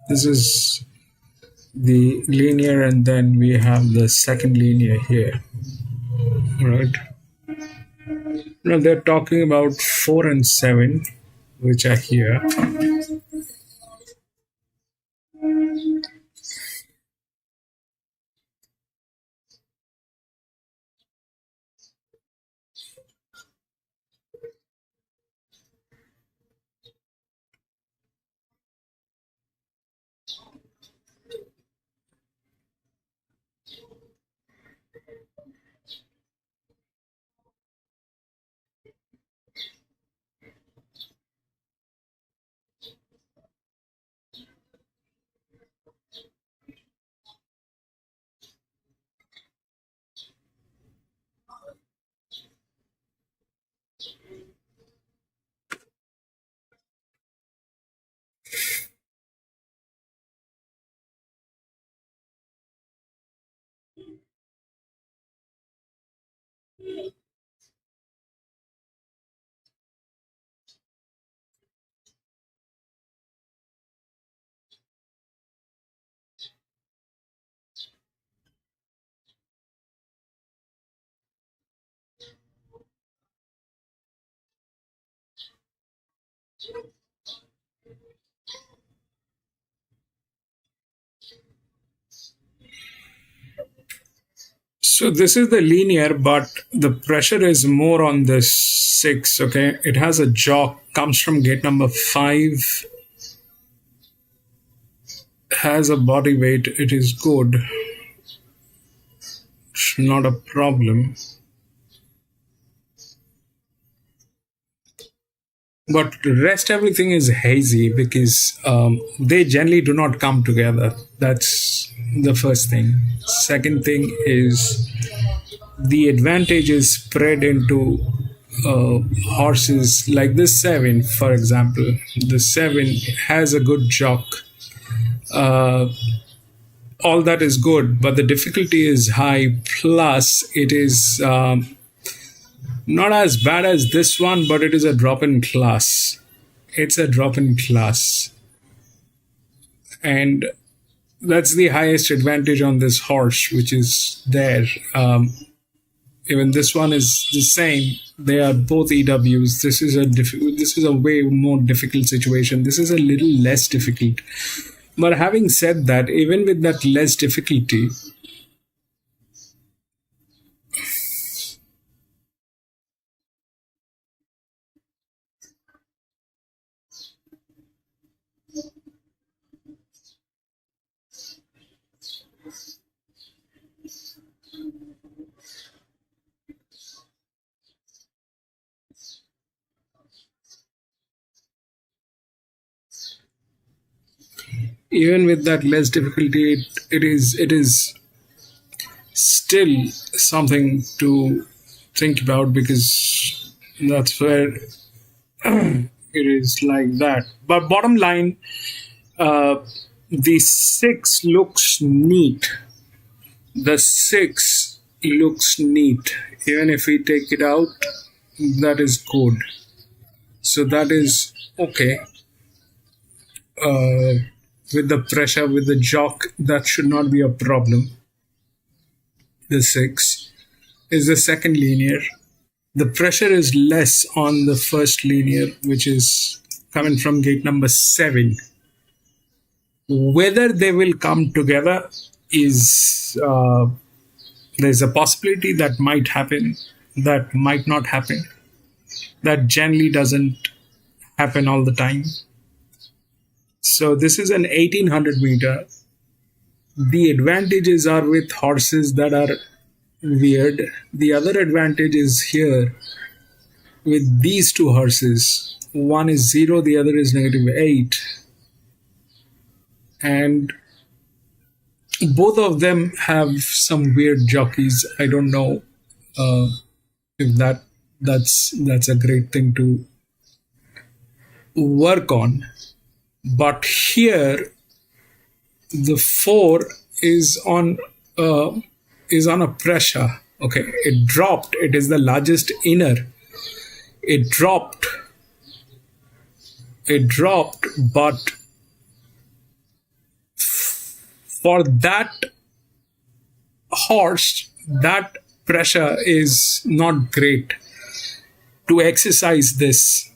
This is the linear, and then we have the second linear here. Right. Now they're talking about 4 and 7, which are here. So this is the linear, but the pressure is more on this 6. Okay, it has a jock, comes from gate number 5, has a body weight. It is good. It's not a problem. But the rest everything is hazy because they generally do not come together. That's the first thing. Second thing is the advantage is spread into horses like this 7, for example. The 7 has a good jock. All that is good, but the difficulty is high. Plus, it is not as bad as this one, but it is a drop in class. It's a drop in class. And that's the highest advantage on this horse, which is there. Even this one is the same. They are both EWs. This is a way more difficult situation. This is a little less difficult. But having said that, even with that less difficulty, even with that less difficulty, it is still something to think about, because that's where it is like that. But bottom line, the 6 looks neat. The 6 looks neat. Even if we take it out, that is good. So that is okay. With the pressure, with the jock, that should not be a problem. The 6 is the second linear. The pressure is less on the first linear, which is coming from gate number 7. Whether they will come together is, there's a possibility that might happen, that might not happen. That generally doesn't happen all the time. So this is an 1800 meter. The advantages are with horses that are weird. The other advantage is here with these 2 horses. One is 0, the other is -8. And both of them have some weird jockeys. I don't know if that's a great thing to work on. But here, the 4 is on a pressure. Okay, it dropped. It is the largest inner. It dropped. But for that horse, that pressure is not great to exercise this.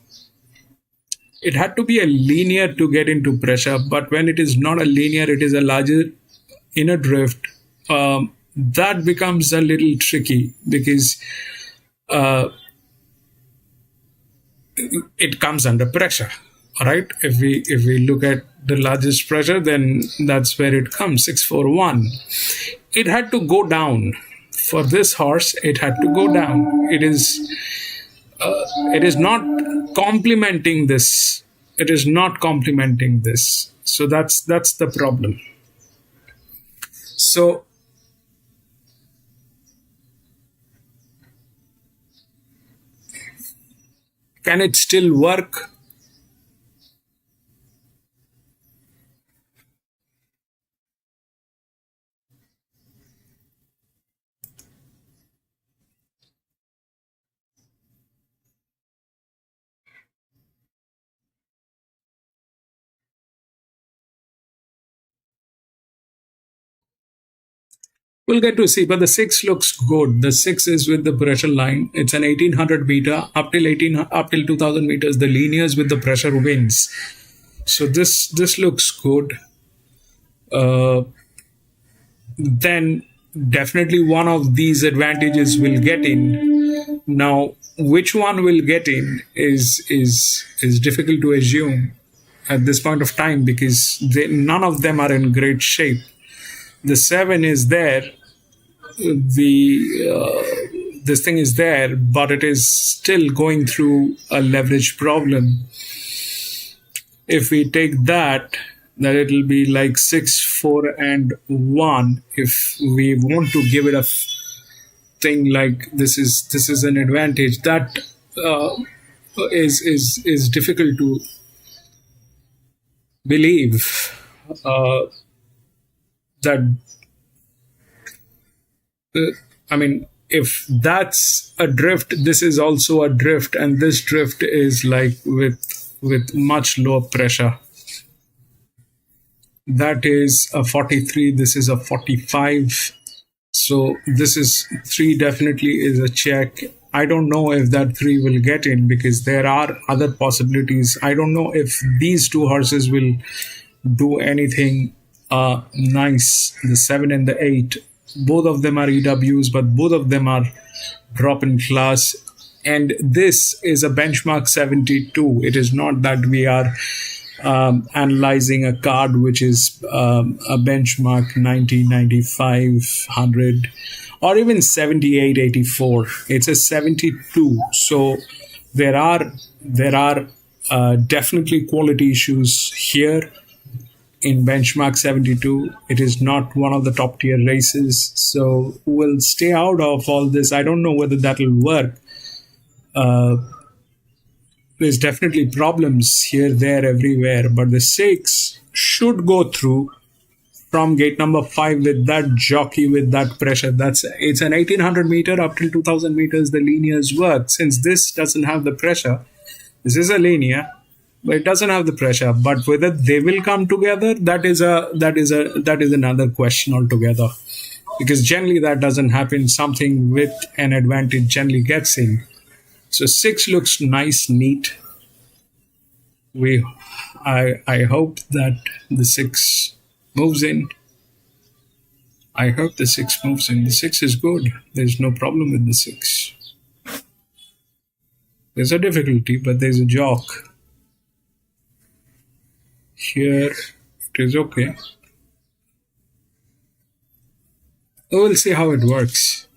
It had to be a linear to get into pressure, but when it is not a linear, it is a larger inner drift. That becomes a little tricky, because it comes under pressure. All right. If we look at the largest pressure, then that's where it comes. 641. It had to go down for this horse. It had to go down. It is not complementing this. It is not complementing this. So that's the problem. So can it still work? We'll get to see, but the 6 looks good. The 6 is with the pressure line. It's an 1800 meter up till 2000 meters. The linears with the pressure wins. So this looks good. Then definitely one of these advantages will get in. Now, which one will get in is difficult to assume at this point of time, because none of them are in great shape. The 7 is there, this thing is there, but it is still going through a leverage problem. If we take that it will be like 6, 4, and 1. If we want to give it a thing like this is an advantage, that is difficult to believe. If that's a drift, this is also a drift, and this drift is like with much lower pressure. That is a 43, this is a 45. So this is 3 definitely is a check. I don't know if that 3 will get in, because there are other possibilities. I don't know if these 2 horses will do anything nice. The 7 and the 8, both of them are EWs, but both of them are drop in class. And this is a benchmark 72. It is not that we are analyzing a card which is a benchmark 90, 95, 100, or even 78, 84. It's a 72. So there are definitely quality issues here. in benchmark 72. It is not one of the top tier races, so we'll stay out of all this. I don't know whether that'll work. There's definitely problems here, there, everywhere, but the 6 should go through from gate number 5 with that jockey, with that pressure. It's an 1800 meter up till 2000 meters. The linears work. Since this doesn't have the pressure, this is a linear, but it doesn't have the pressure. But whether they will come together, that is another question altogether. Because generally that doesn't happen. Something with an advantage generally gets in. So 6 looks nice, neat. I hope that the 6 moves in. I hope the 6 moves in. The 6 is good. There's no problem with the 6. There's a difficulty, but there's a jock. Here, it is okay. We'll see how it works.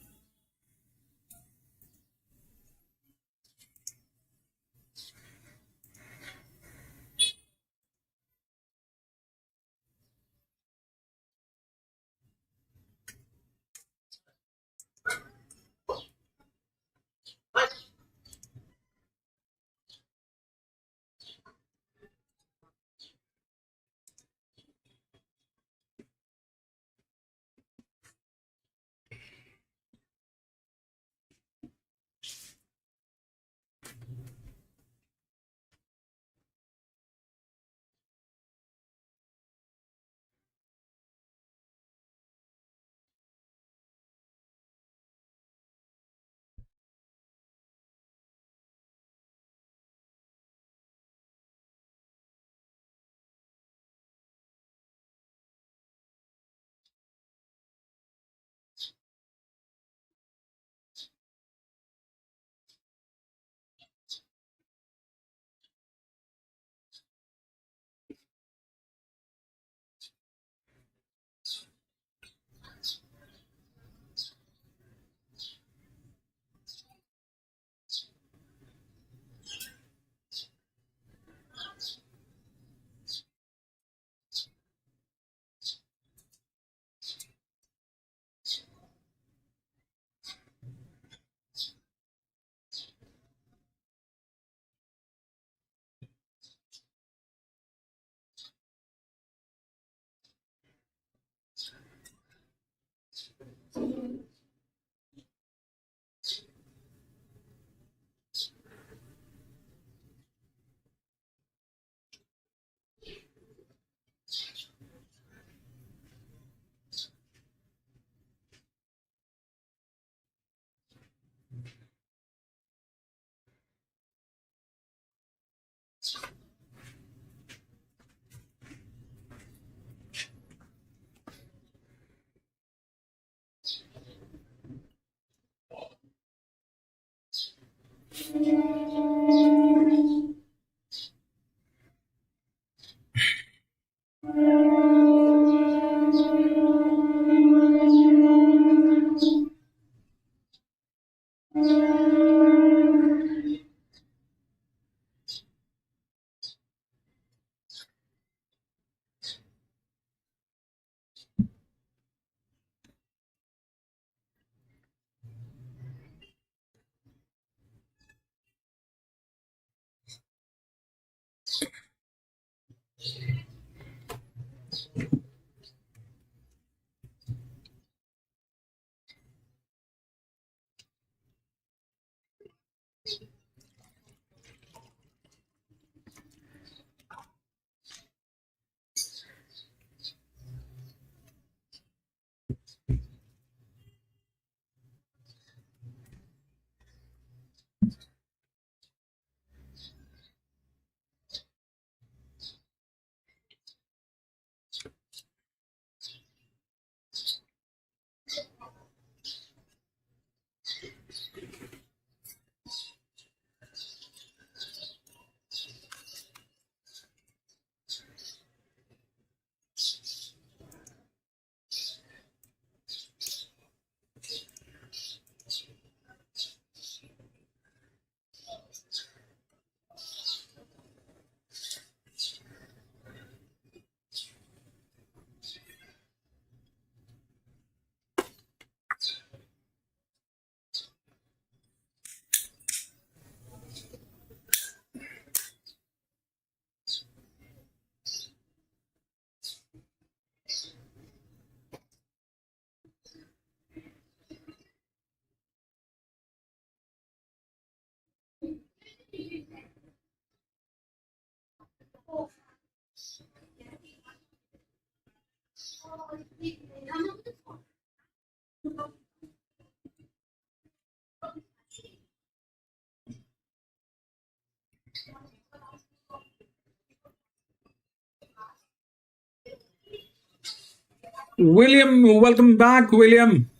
William, welcome back, William.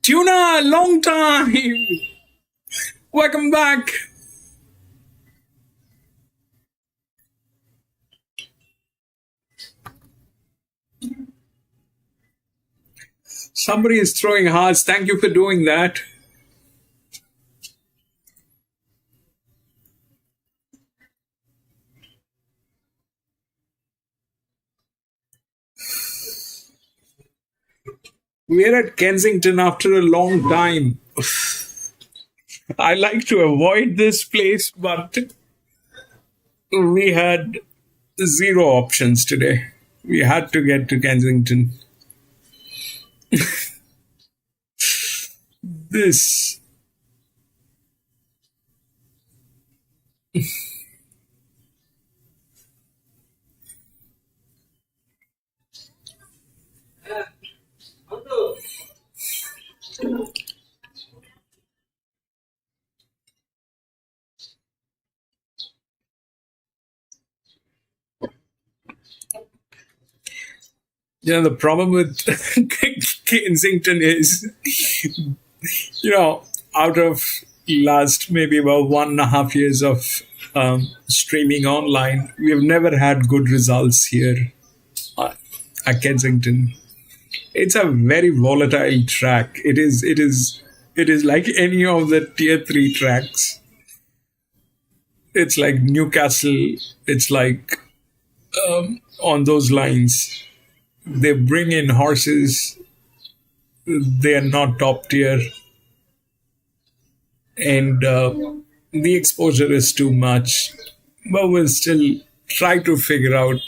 Tuna, long time. Welcome back. Somebody is throwing hearts. Thank you for doing that. We're at Kensington after a long time. I like to avoid this place, but we had zero options today. We had to get to Kensington. This. The problem with Kensington is, out of last maybe about 1.5 years of streaming online, we have never had good results here at Kensington. It's a very volatile track. It is like any of the tier 3 tracks. It's like Newcastle. It's like on those lines. They bring in horses. They are not top tier. And the exposure is too much. But we'll still try to figure out.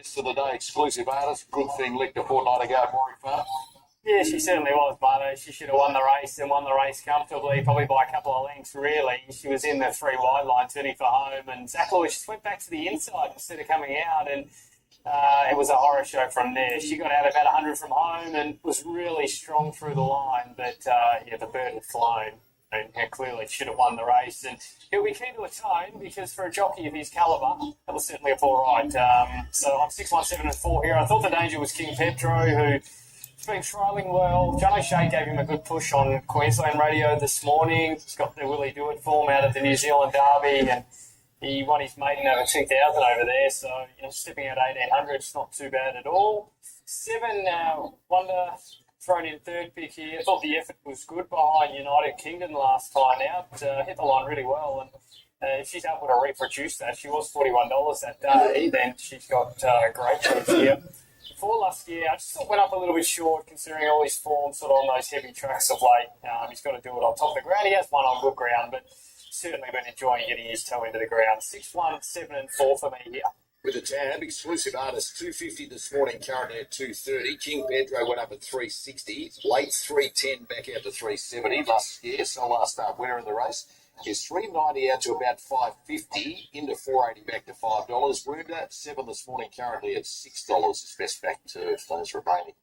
For the day, exclusive artist. Good thing licked a fortnight ago, Maury Farr. Yeah, she certainly was, Marto. She should have won the race and won the race comfortably, probably by a couple of lengths, really. She was in the 3 wide line, turning for home, and Zach Lewis just went back to the inside instead of coming out, and it was a horror show from there. She got out about 100 from home and was really strong through the line, but the bird had flown. And clearly should have won the race, and he'll be keen to atone because for a jockey of his calibre, that was certainly a poor ride. So I'm 6-1-7 and 4 here. I thought the danger was King Petro, who's been trialling well. John O'Shea gave him a good push on Queensland radio this morning. He's got the Willie Do It form out of the New Zealand Derby, and he won his maiden over 2,000 over there. So stepping out 1,800 is not too bad at all. 7 Wonder. thrown in third pick here. I thought the effort was good behind United Kingdom last time out. Hit the line really well, and if she's able to reproduce that, she was $41 that day, then she's got a great chance here. For Lusky, I just thought went up a little bit short considering all his form sort of on those heavy tracks of late. He's got to do it on top of the ground. He has won on good ground, but certainly been enjoying getting his toe into the ground. 6-1, 7 and 4 for me here. With a tab, exclusive artist 250 this morning, currently at 230. King Pedro went up at 360. Late 310 back out to 370. Last year, so last start winner in the race is 390 out to about 550 into 480 back to $5. Wounda 7 this morning, currently at $6. It's best back to those remaining.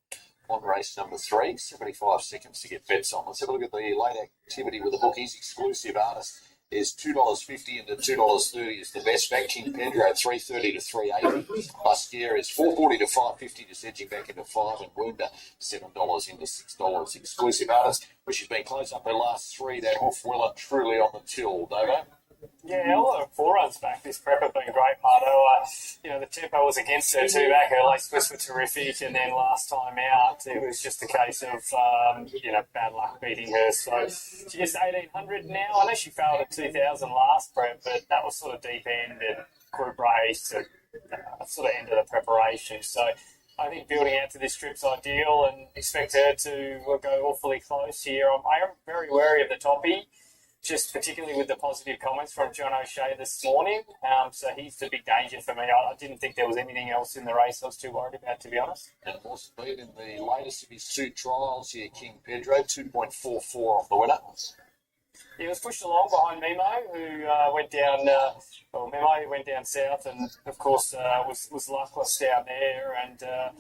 On race number 3, 75 seconds to get bets on. Let's have a look at the late activity with the bookies. Exclusive artist is $2.50 into $2.30 is the best back. King Pedro at $3.30 to $3.80. Busquier is $4.40 to $5.50, just edging back into 5, and Wounda $7 into $6. Exclusive artist, which has been close up her last 3. That hoof well and truly on the till, Dovo. Yeah, all the 4 runs back this prep have been great, Mardo. The tempo was against her too back. Her lace splits were terrific, and then last time out, it was just a case of, bad luck beating her. So she gets 1,800 now. I know she failed at 2,000 last prep, but that was sort of deep end and group race and sort of end of the preparation. So I think building out to this trip's ideal and expect her to go awfully close here. I am very wary of the toppy, just particularly with the positive comments from John O'Shea this morning. So he's the big danger for me. I didn't think there was anything else in the race I was too worried about, to be honest. And more speed in the latest of his 2 trials here, King Pedro, 2.44 off the winner. He was pushed along behind Mimo, who went down, Mimo went down south and, of course, was luckless down there. And a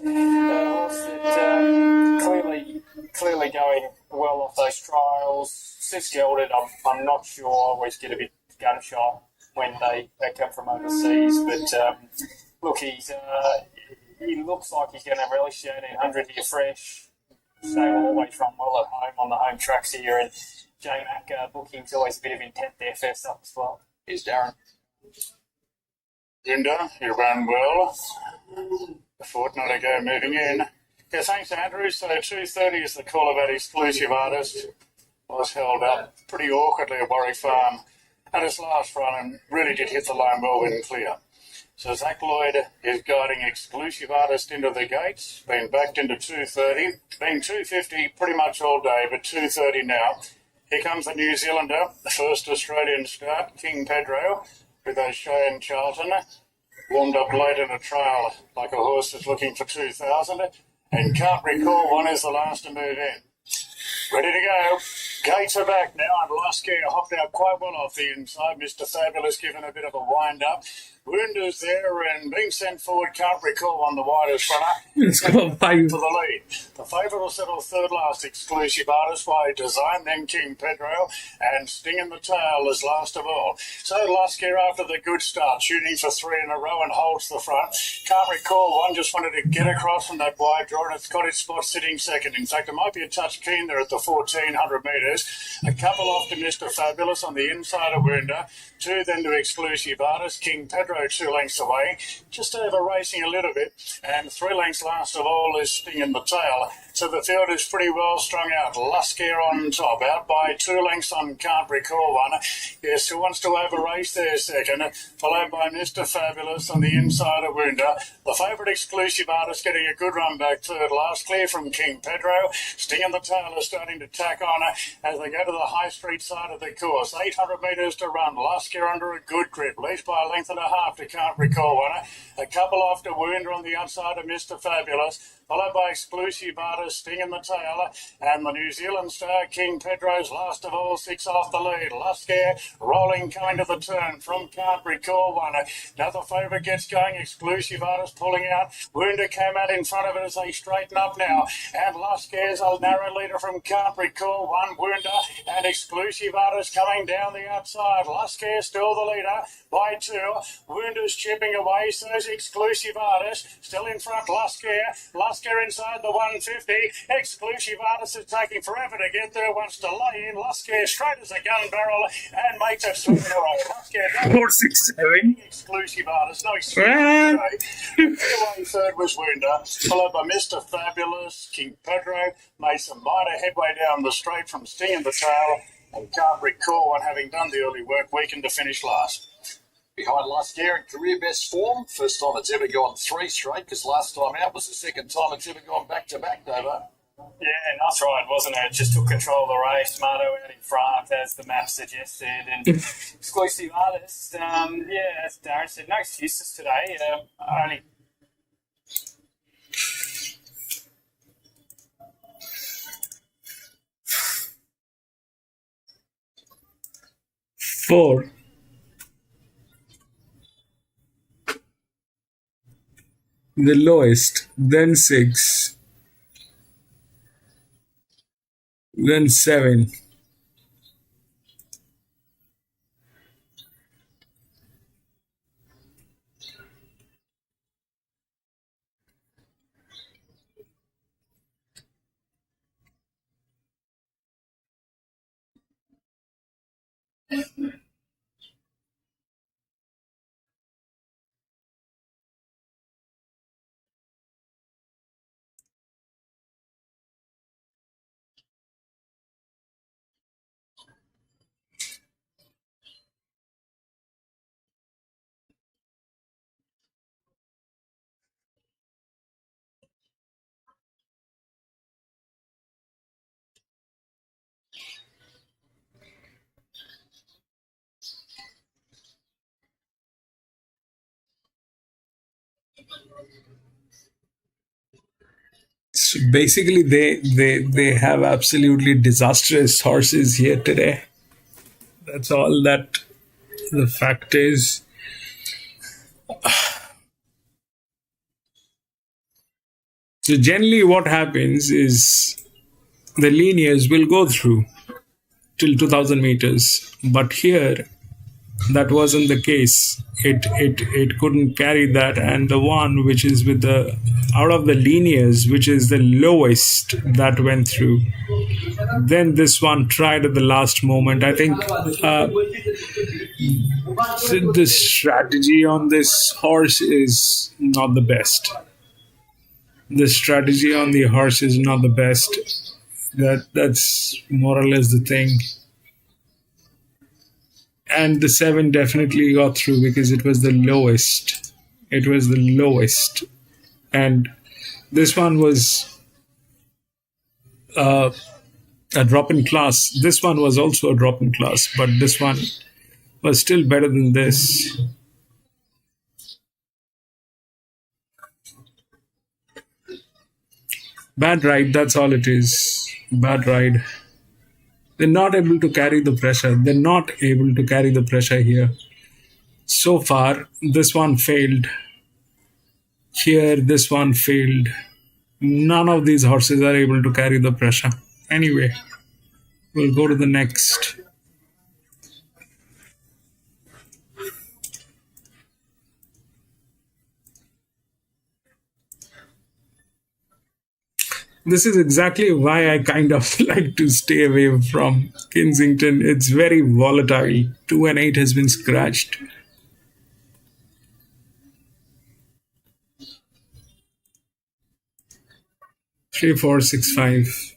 horse that clearly going well off those trials. Six gelded, I'm not sure, always get a bit gunshot when they come from overseas. But, look, he looks like he's going to relish the 1,800 here fresh. So will always run well at home on the home tracks here. And J-Mac booking's always a bit of intent there first up as well. Here's Darren. Linda, you ran well. A fortnight ago moving in. Yeah, thanks, Andrew. So 2:30 is the call of that exclusive artist. Was held up pretty awkwardly at Warwick Farm at his last run and really did hit the line well and clear. So Zach Lloyd is guiding exclusive artist into the gates, been backed into 2:30, been 2:50 pretty much all day, but 2:30 now. Here comes the New Zealander, the first Australian start, King Pedro, with O'Shea and Charlton. Warmed up late in a trial like a horse that's looking for 2,000 and can't recall one is the last to move in. Ready to go. Gates are back now, and Lusky hopped out quite well off the inside. Mr. Fabulous given a bit of a wind-up. Wounda's there and being sent forward, can't recall on the widest runner. Let's go 5. For the lead. The favourite will settle third last, exclusive artist by design, then King Pedro, and Sting in the Tail is last of all. So Lusky after the good start, shooting for 3 in a row and holds the front. Can't recall one, just wanted to get across from that wide draw, and it's got its spot sitting second. In fact, it might be a touch keen there at the 1,400 metres. A couple off to Mr. Fabulous on the inside of Wounda. 2 then to exclusive artist, King Pedro 2 lengths away, just over racing a little bit, and 3 lengths last of all is Sting in the Tail. So the field is pretty well strung out. Lusky on top, out by 2 lengths on Can't Recall One. Yes, who wants to over race there second, followed by Mr. Fabulous on the inside of Wounda. The favourite exclusive artist getting a good run back third last, clear from King Pedro. Sting in the Tail is starting to tack on as they go to the high street side of the course. 800 metres to run. Lusky under a good grip, leads by a length and a half to Can't Recall One. A couple off to Wounda on the outside of Mr. Fabulous, followed by exclusive artist Sting in the Tail, and the New Zealand star King Pedro's last of all, 6 off the lead. Lusky rolling, coming to the turn from Can't Recall One. Now the favourite gets going, exclusive artist pulling out. Wounda came out in front of it as they straighten up now, and Lusky is a narrow leader from Can't Recall One. Wounda and exclusive artist coming down the outside. Lusky is still the leader by 2. Wounda's chipping away, so is exclusive artist still in front. Lusky last gear inside the 150. Exclusive Artist is taking forever to get there. Wants to lay in. Last gear straight as a gun barrel and makes a swing in a row. Last gear 467. Exclusive Artist. No excuse today. Away third was Wounda, followed by Mr. Fabulous. King Pedro made some minor headway down the straight from Sting in the tail and can't recall when having done the early work weekend to finish last. Behind last year in career best form. First time it's ever gone 3 straight, because last time out was the second time it's ever gone back-to-back, Davo. Yeah, that's right, wasn't it? Just took control of the race. Marto out in front, as the map suggested. And exclusive Artist, as Darren said, no excuses today. Only... Four. The lowest, then 6, then 7. So basically, they have absolutely disastrous horses here today. That's all that the fact is. So generally what happens is the linears will go through till 2000 meters, but here that wasn't the case. It couldn't carry that, and the one which is with the out of the linears, which is the lowest, that went through. Then this one tried at the last moment. I think the strategy on this horse is not the best. The strategy on the horse is not the best. That's more or less the thing. And the 7 definitely got through because it was the lowest. It was the lowest. And this one was a drop in class. This one was also a drop in class, but this one was still better than this. Bad ride, that's all it is. Bad ride. They're not able to carry the pressure. They're not able to carry the pressure here. So far, this one failed. Here, this one failed. None of these horses are able to carry the pressure. Anyway, we'll go to the next. This is exactly why I kind of like to stay away from Kensington. It's very volatile. 2 and 8 has been scratched. Three, 4, 6, 5.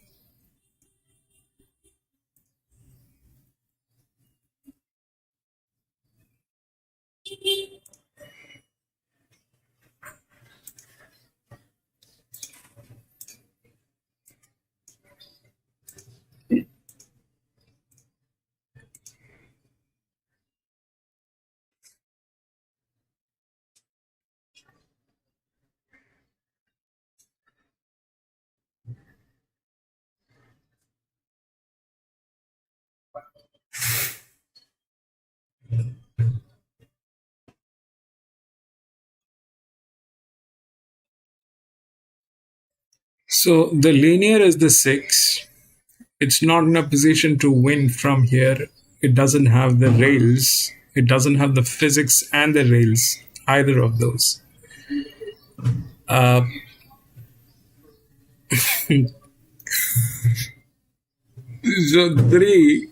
So the linear is the 6. It's not in a position to win from here. It doesn't have the rails. It doesn't have the physics and the rails, either of those. So 3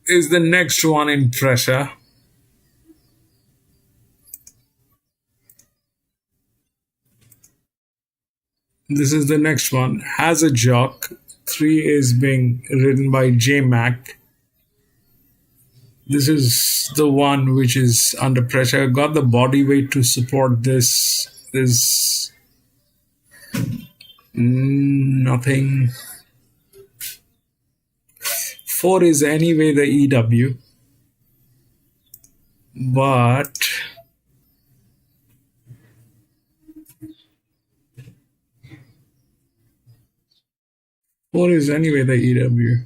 is the next one in pressure. This is the next one. Has a jock. 3 is being ridden by J Mac. This is the one which is under pressure. Got the body weight to support this. There's nothing. 4 is anyway the EW. But the EW.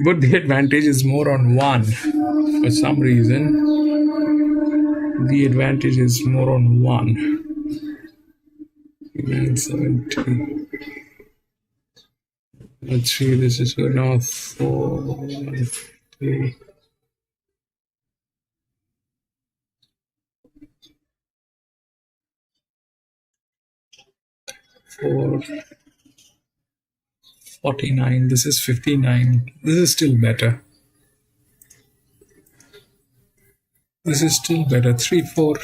But the advantage is more on 1. For some reason, the advantage is more on 1. 970. Let's see, this is good now. 4, 3. 4, 49. This is 59. This is still better. 3, 4,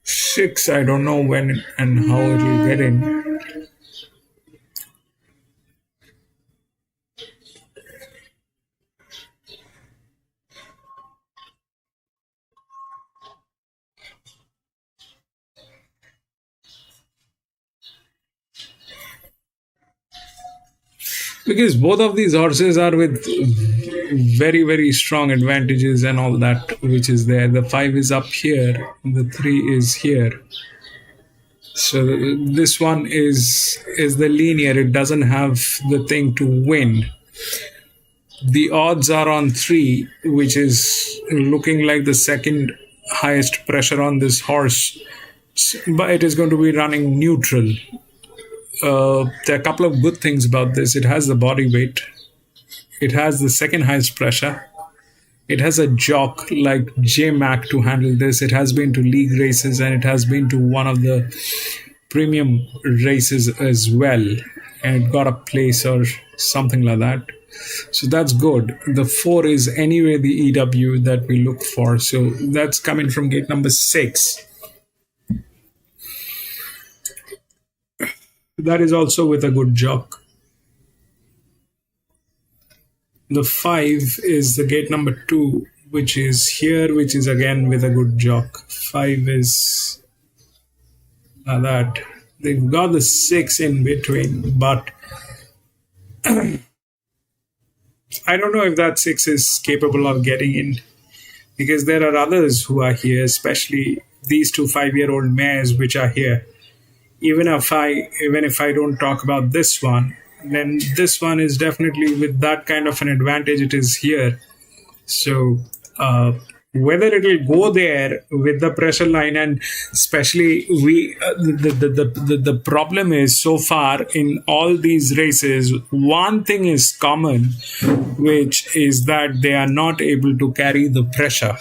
6. I don't know when and how it will get in. Because both of these horses are with very, very strong advantages and all that which is there. The 5 is up here, the 3 is here. So this one is the linear. It doesn't have the thing to win. The odds are on 3, which is looking like the second highest pressure on this horse, but it is going to be running neutral. There are a couple of good things about this. It has the body weight. It has the second highest pressure. It has a jock like J Mac to handle this. It has been to league races and it has been to one of the premium races as well. And it got a place or something like that. So that's good. The 4 is anyway the EW that we look for. So that's coming from gate number 6. That is also with a good jock. The 5 is the gate number 2, which is here, which is again with a good jock. 5 is that. They've got the 6 in between, but I don't know if that 6 is capable of getting in, because there are others who are here, especially these 2 5-year-old mares which are here. Even if I don't talk about this one, then this one is definitely with that kind of an advantage. It is here. So whether it will go there with the pressure line, and especially the problem is so far in all these races, one thing is common, which is that they are not able to carry the pressure.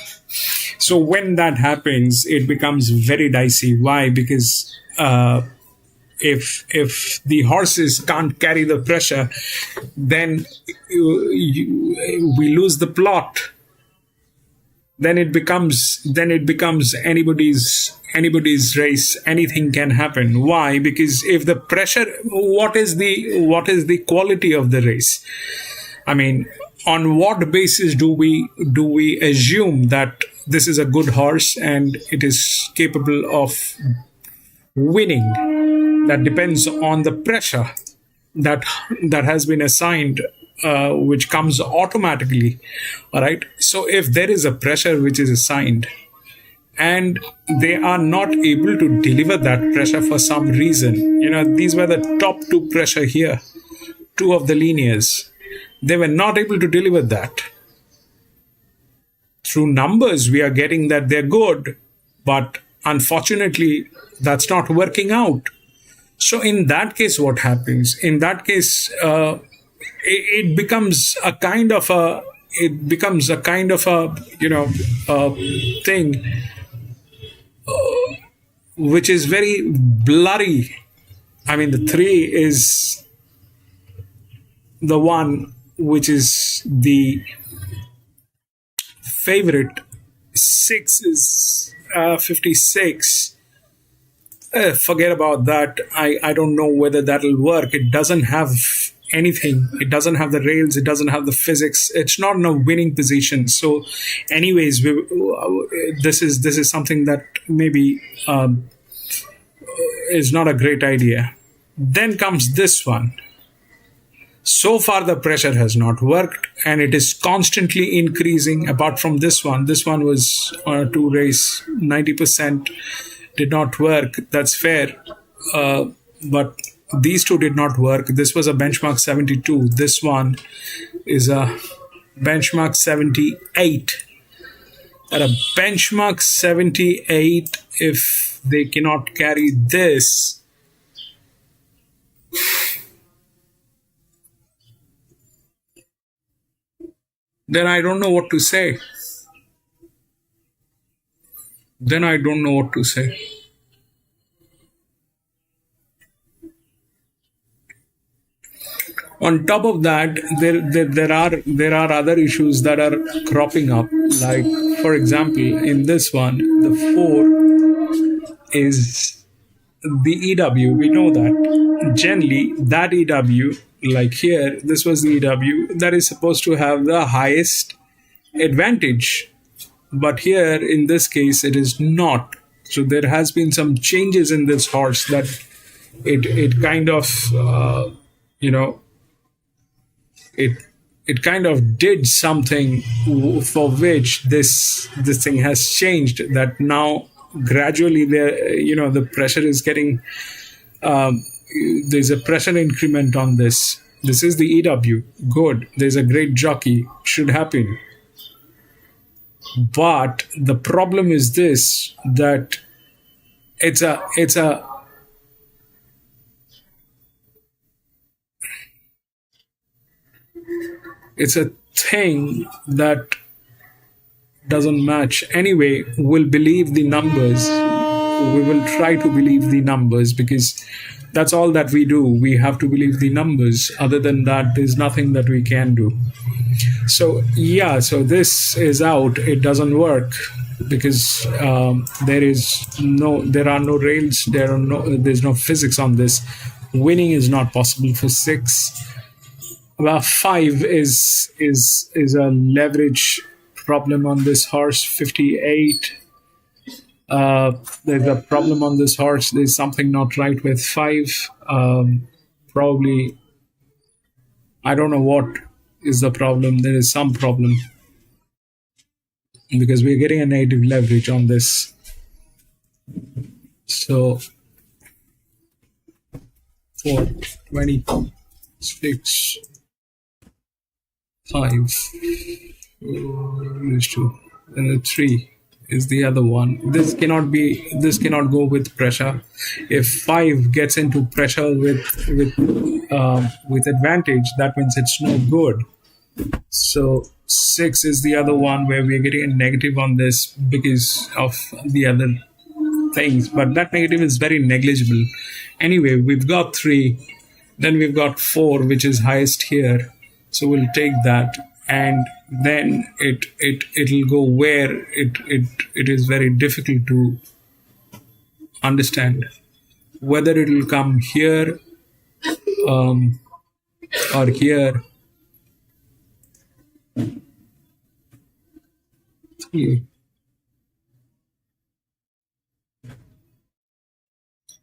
So when that happens, it becomes very dicey. Why? Because if the horses can't carry the pressure, then we lose the plot. Then it becomes anybody's race. Anything can happen. Why? Because if the pressure, what is the quality of the race? I mean, on what basis do we assume that this is a good horse and it is capable of winning? That depends on the pressure that has been assigned, which comes automatically. All right. So if there is a pressure which is assigned, and they are not able to deliver that pressure for some reason. These were the top two pressure here, two of the linears. They were not able to deliver that. Through numbers, we are getting that they're good, but unfortunately, that's not working out. So in that case, what happens? In that case, it becomes a kind of a thing which is very blurry. I mean, the 3 is the one which is the favorite. 6 is 56. Forget about that. I don't know whether that'll work. It doesn't have anything. It doesn't have the rails. It doesn't have the physics. It's not in a winning position. So anyways, this is something that maybe is not a great idea. Then comes this one. So far the pressure has not worked, and it is constantly increasing. Apart from this one was on a 2 race 90%, did not work. That's fair, but these two did not work. This was a benchmark 72. This one is a benchmark 78. At a benchmark 78, if they cannot carry this, then I don't know what to say. On top of that, there are other issues that are cropping up. Like, for example, in this one, the 4 is the EW. We know that. Generally, that EW, like here, this was the EW, that is supposed to have the highest advantage. But here, in this case, it is not. So there has been some changes in this horse that it kind of, it kind of did something for which this thing has changed. That now gradually the pressure is getting. There's a pressure increment on this. This is the EW. Good. There's a great jockey. Should happen. But the problem is this, that it's a thing that doesn't match. Anyway, we'll believe the numbers. We will try to believe the numbers, because that's all that we do. We have to believe the numbers. Other than that, there's nothing that we can do. So this is out. It doesn't work because there are no rails. There's no physics on this. Winning is not possible for 6. About 5 is a leverage problem on this horse. 58. There's a problem on this horse. There's something not right with 5. Probably, I don't know what is the problem. There is some problem because we're getting a negative leverage on this. So 4, 26, 5, 2, and 3 is the other one. This cannot go with pressure. If 5 gets into pressure with advantage, that means it's no good. So 6 is the other one where we're getting a negative on this because of the other things, but that negative is very negligible. Anyway, we've got 3, then we've got 4, which is highest here. So we'll take that, and then it'll go where it is very difficult to understand whether it'll come here or here.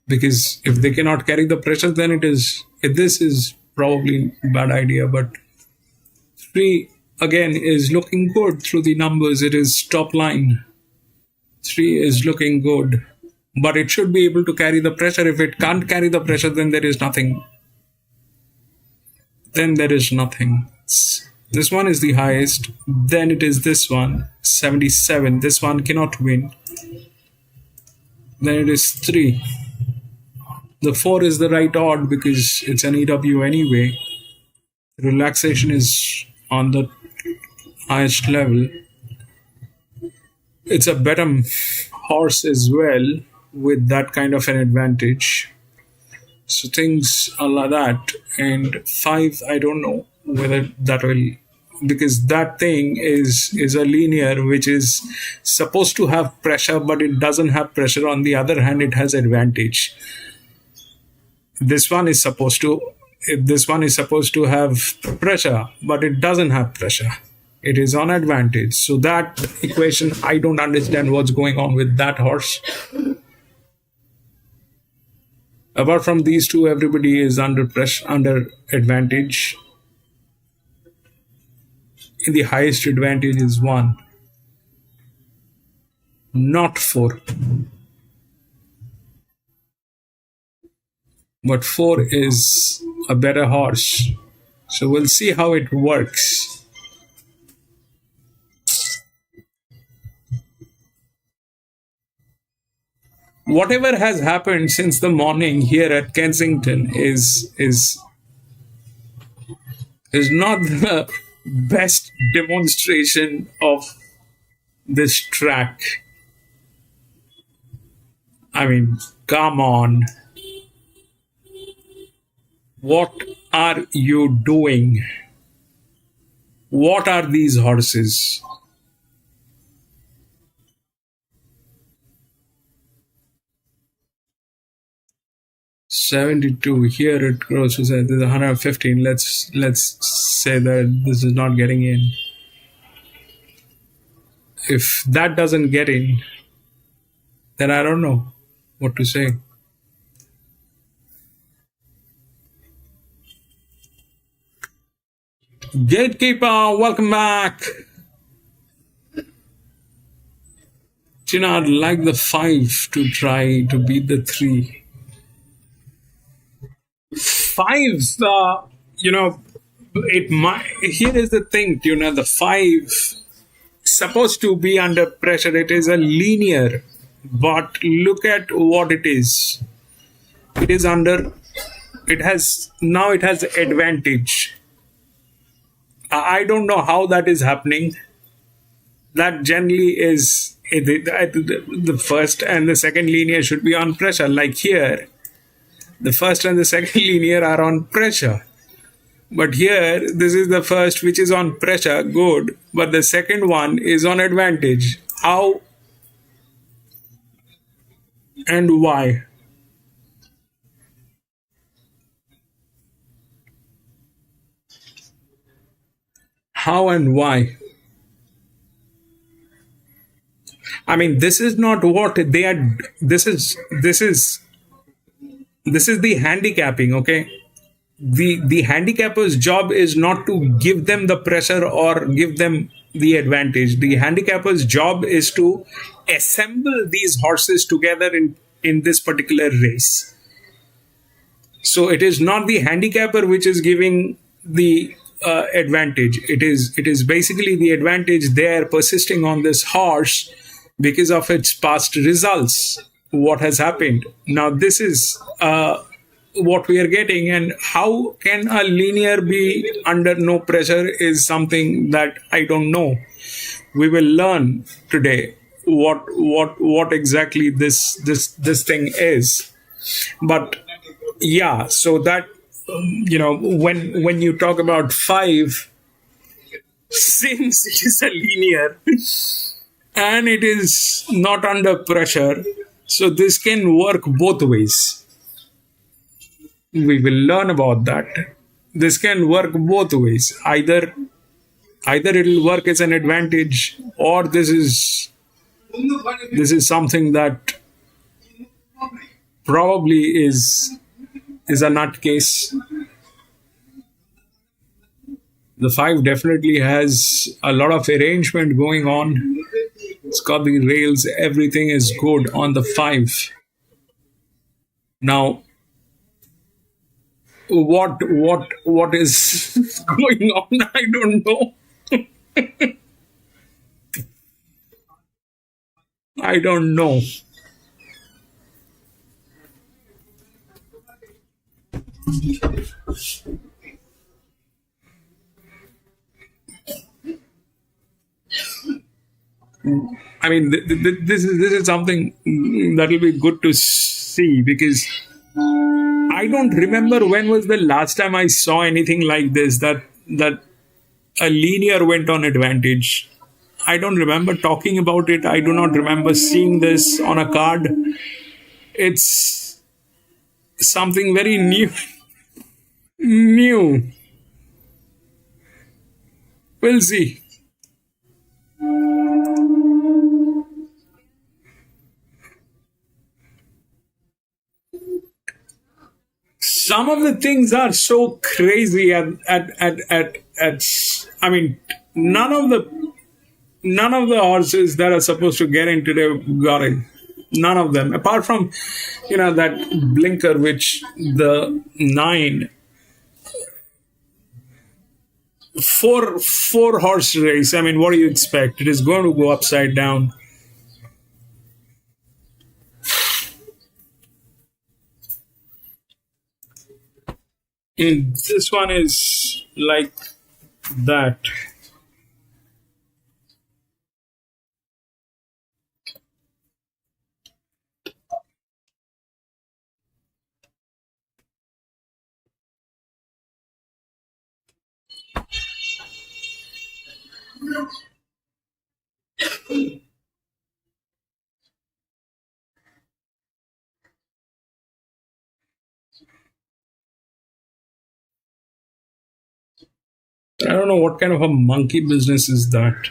Because if they cannot carry the pressure, then this is probably a bad idea. But 3 again is looking good through the numbers. It is top line. 3 is looking good, but it should be able to carry the pressure. If it can't carry the pressure, then there is nothing. This one is the highest. Then it is this one, 77. This one cannot win. Then it is 3. The 4 is the right odd because it's an EW anyway. Relaxation is on the highest level. It's a better horse as well with that kind of an advantage. So things are like that. And 5, I don't know whether that will, because that thing is a linear which is supposed to have pressure, but it doesn't have pressure. On the other hand, it has advantage. This one is supposed to have pressure, but it doesn't have pressure. It is on advantage. So that equation, I don't understand what's going on with that horse. Apart from these two, everybody is under pressure, under advantage. The highest advantage is 1, not 4. But 4 is a better horse. So we'll see how it works. Whatever has happened since the morning here at Kensington is not the best demonstration of this track. I mean, come on. What are you doing? What are these horses? $72. Here it grows to say there's 115. Let's say that this is not getting in. If that doesn't get in, then I don't know what to say. Gatekeeper, welcome back. I'd like the 5 to try to beat the 3. 5s, it might. Here is the thing, the 5 supposed to be under pressure. It is a linear, but look at what it is. It is under. It has advantage. I don't know how that is happening. That generally is the first and the second linear should be on pressure. Like here, the first and the second linear are on pressure. But here, this is the first which is on pressure, good. But the second one is on advantage. How and why? How and why? I mean, this is not what they are. This is the handicapping, okay? The handicapper's job is not to give them the pressure or give them the advantage. The handicapper's job is to assemble these horses together in this particular race. So it is not the handicapper which is giving the advantage. It is basically the advantage there persisting on this horse because of its past results. What has happened now? This is what we are getting, and how can a linear be under no pressure is something that I don't know. We will learn today what exactly this thing is. But yeah, so that when you talk about 5, since it is a linear and it is not under pressure, so this can work both ways. We will learn about that. This can work both ways. Either it will work as an advantage, or this is something that probably is a nutcase. The 5 definitely has a lot of arrangement going on. It's got the rails. Everything is good on the 5. Now, what is going on? I don't know. I don't know. I mean, this is something that will be good to see, because I don't remember when was the last time I saw anything like this, that a linear went on advantage. I don't remember talking about it. I do not remember seeing this on a card. It's something very new. New. We'll see. Some of the things are so crazy at I mean, none of the horses that are supposed to get in today got in. None of them, apart from that blinker, which the 9 four horse race. I mean, what do you expect? It is going to go upside down. And this one is like that. I don't know what kind of a monkey business is that.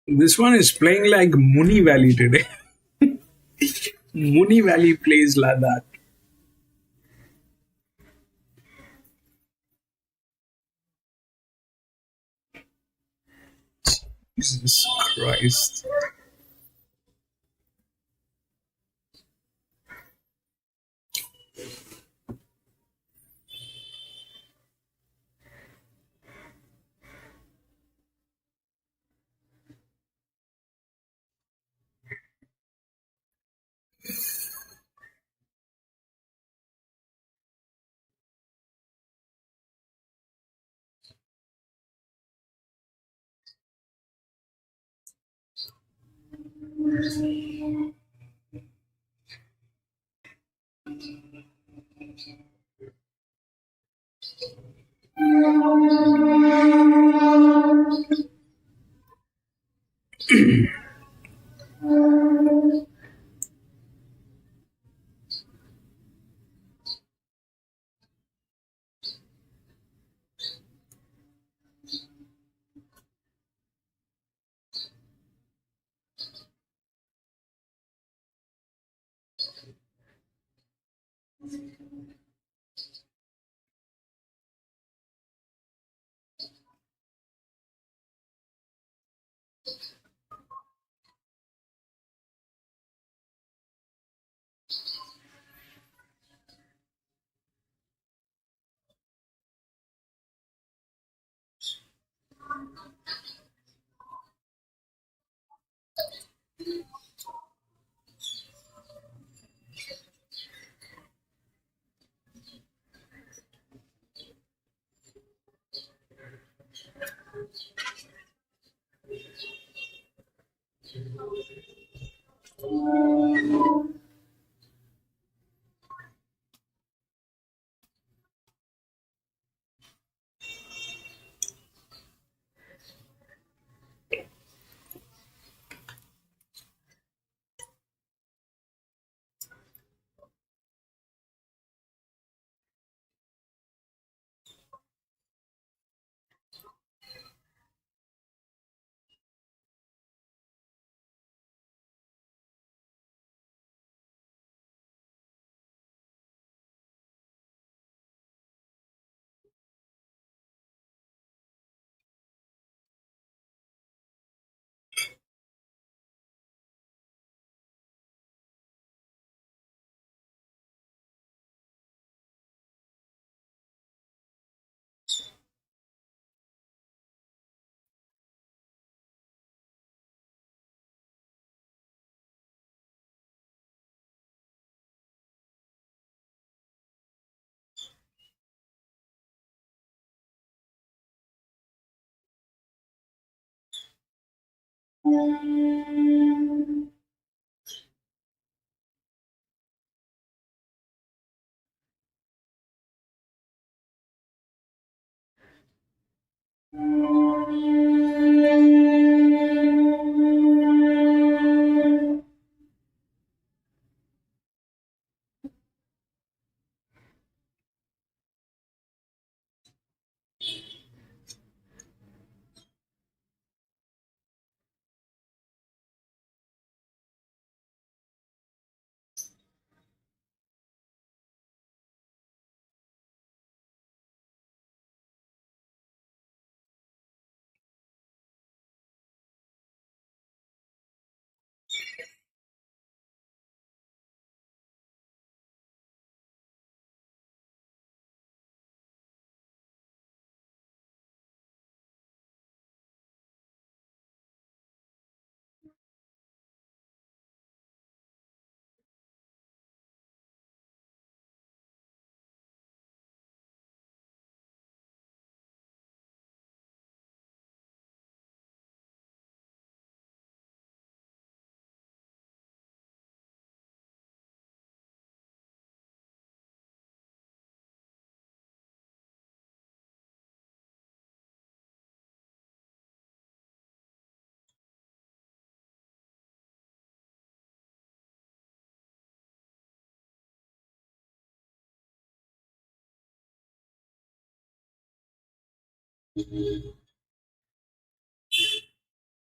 This one is playing like Muni Valley today. Muni Valley plays like that. Jesus Christ.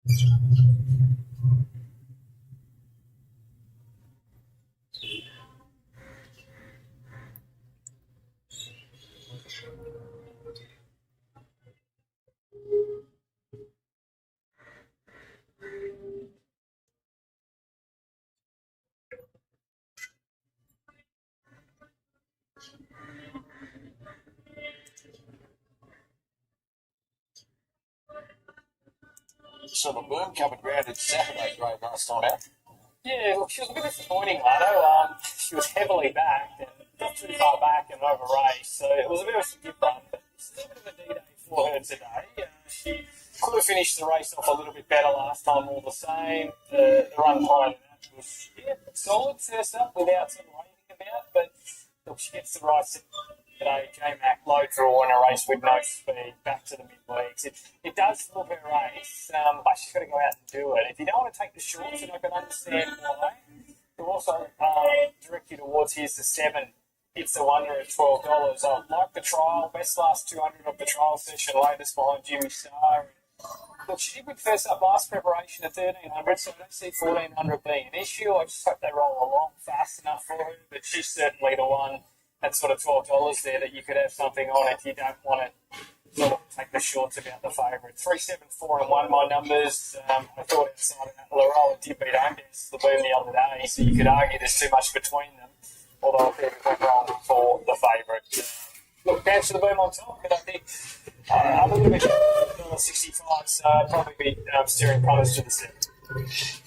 So the boom coming round in Saturday grade last time out. Yeah, look, she was a bit disappointing, Lado. She was heavily backed and not too far back and over race, so it was a bit of a skip run, but it's a bit of a D-day for her today. She could have finished the race off a little bit better last time, all the same. The run prior to that was solid first up without sort of raving about, but look, she gets the right set today. J-Mac low draw in a race with no speed, back to the mid-leagues. It does flip her race, but she's got to go out and do it. If you don't want to take the shorts, and I can understand why, we'll also direct you towards here's the 7. It's a wonder at $12. I like the trial, best last 200 of the trial session, latest behind Jimmy Starr. Look, she did with first up last preparation at 1300, so I don't see 1400 being an issue. I just hope they roll along fast enough for her, but she's certainly the one at sort of $12 there that you could have something on if you don't want to sort of take the shorts about the favourite. 3, 7, 4 and 1, my numbers. I thought outside of that, Larola did beat Home Dance the boom the other day, so you could argue there's too much between them, although I think it went wrong for the favourite. Look, Dance to the Boom on top, but I think I'm a little bit $65, so I'd probably be steering punters to the 7.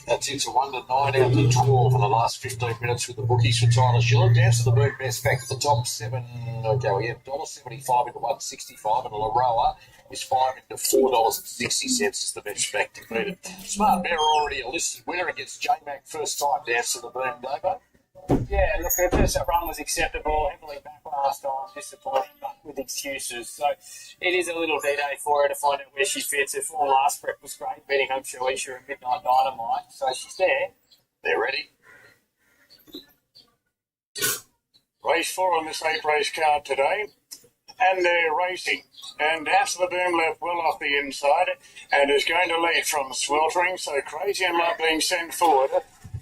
That's It's a Wonder, 9 out of 12 in the last 15 minutes with the bookies for Tyler Schiller. Dance to the Boom, best back at the top, 7, $1.75 into 165, and Laroa is 5 into $4.60 is the best back to beat it. Smart Bear already a listed winner against J-Mac first time. Dance to the Boom, Davo. Yeah, look, her first run was acceptable, heavily back last time, disappointing, but with excuses. So it is a little D-Day for her to find out where she fits. Her form last prep was great, beating Home Shoisha and Midnight Dynamite. So she's there. They're ready. Race 4 on this 8-race card today. And they're racing. And Dance to the Boom left well off the inside and is going to lead from Sweltering, so Crazy and Love being sent forward.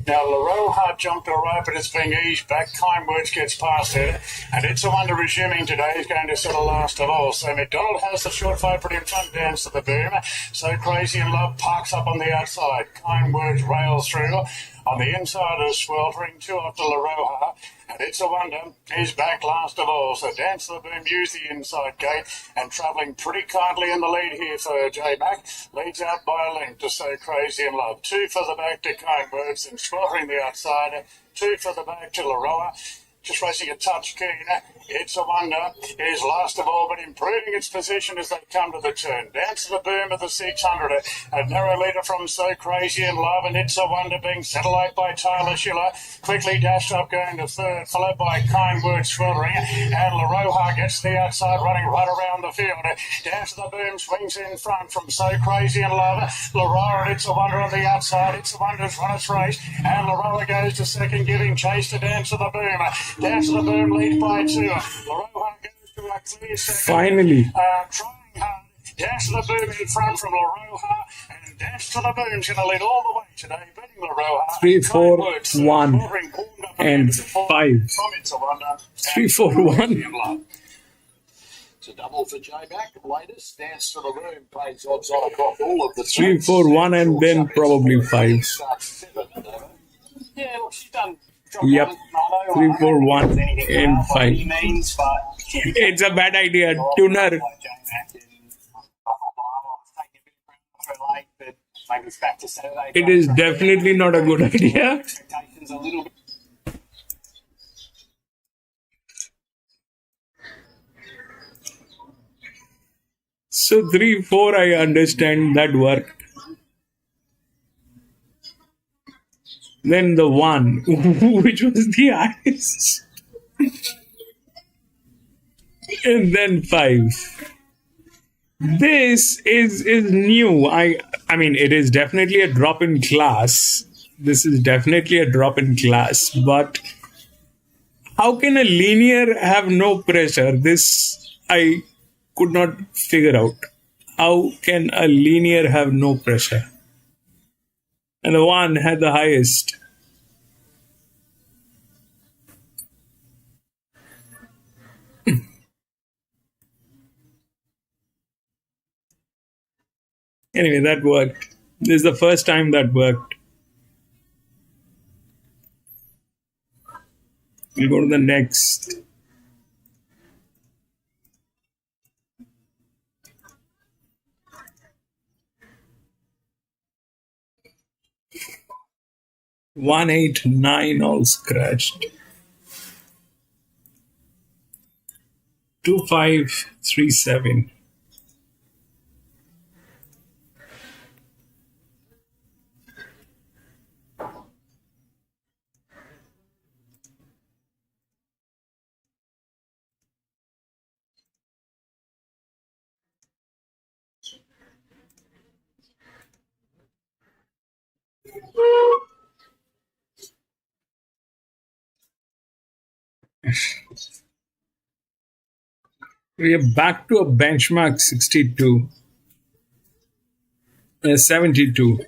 Now, Laroha jumped all right, but it's being eased back. Kind Words gets past it. And It's a Wonder resuming today is going to settle last of all. So McDonald has the short favourite in front, Dance to the Boom. So Crazy and Love parks up on the outside. Kind Words rails through. On the inside is Sweltering, 2 off to Laroha. And It's a Wonder is back last of all. So Dance to the Boom use the inside gate and travelling pretty kindly in the lead here for J-Mac. Leads out by a length to So Crazy and Love. 2 for the back to Kind Words and Sweltering the outside. 2 for the back to Laroa. Just racing a touch keen. It's a Wonder is last of all, but improving its position as they come to the turn. Dance to the Boom of the 600. A narrow leader from So Crazy in Love, and It's a Wonder being satellite by Tyler Schiller. Quickly dashed up going to third, followed by Kind Words Sweltering. And Laroha gets the outside, running right around the field. Dance to the Boom swings in front from So Crazy in Love. Laroha and It's a Wonder on the outside. It's a Wonder's run its race. And Laroha goes to second, giving chase to Dance to the Boom. Dance to the Boom lead by 2. Laroha goes to a clear second. Finally. Trying hard. Dance to the Boom in front from Laroha. And Dance to the Boom's going to lead all the way today, beating Laroha. 3, 4, 1, and 5. 3, 4, 1. It's a double for J-Mac. Latest, Dance to the Boom pays odds on across all of the 3, 4, 1, and then probably 5. Yeah, look, she's done. Yep. 3, 4, 1, and 5. It's a bad idea. Tuner. It is definitely not a good idea. So 3, 4, I understand that worked. Then the 1, which was the highest. And then 5. This is new. I mean, it is definitely a drop in class. This is definitely a drop in class. But how can a linear have no pressure? This I could not figure out. How can a linear have no pressure? And the one had the highest. Anyway, that worked. This is the first time that worked. We'll go to the next. One 189 all scratched. 2537. We are back to a benchmark 62. 72.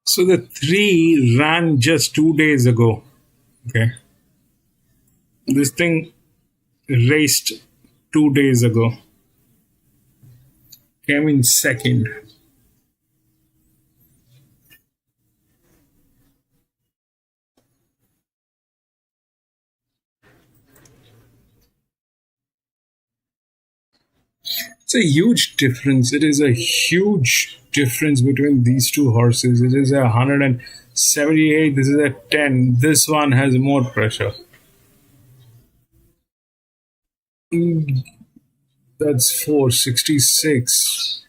So the 3 ran just 2 days ago. Okay. This thing raced 2 days ago. Came in second. It's a huge difference. It is a huge difference between these two horses. It is a 178. This is a 10. This one has more pressure. That's 466.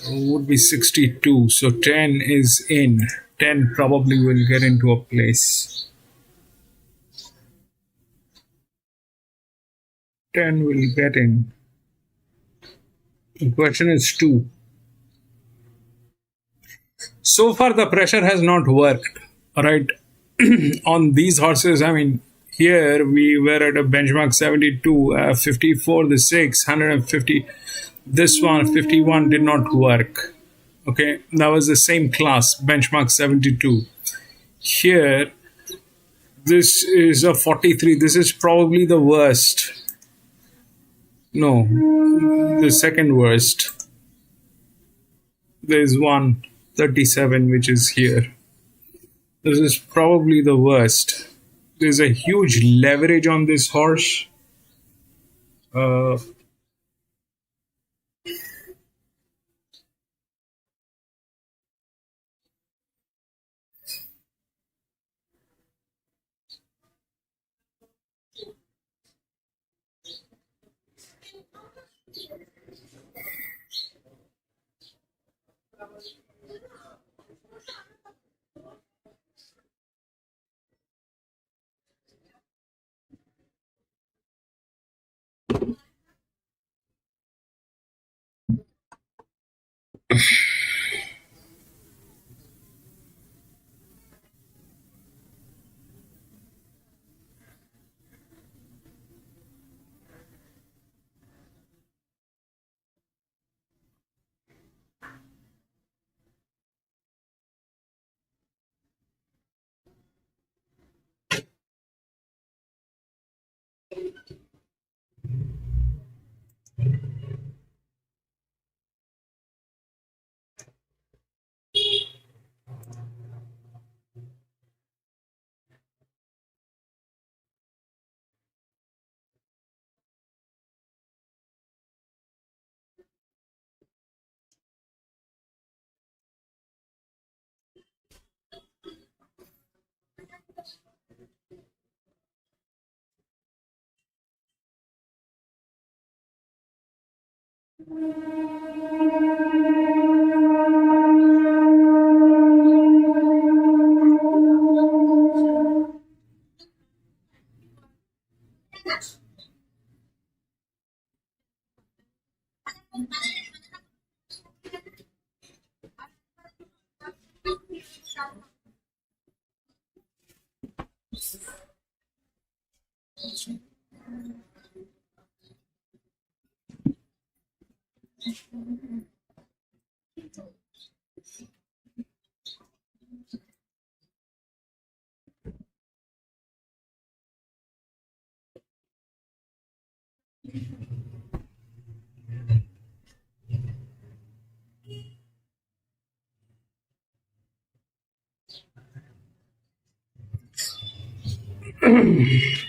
Would be 62. So 10 is in. 10 probably will get into a place. 10 will get in. The question is 2. So far, the pressure has not worked. All right. On these horses, I mean, here we were at a benchmark 72, 54, the 6, 150. This one, 51, did not work. Okay. That was the same class, benchmark 72. Here, this is a 43. This is probably the worst. No, the second worst. There's 137, which is here. This is probably the worst. There's a huge leverage on this horse.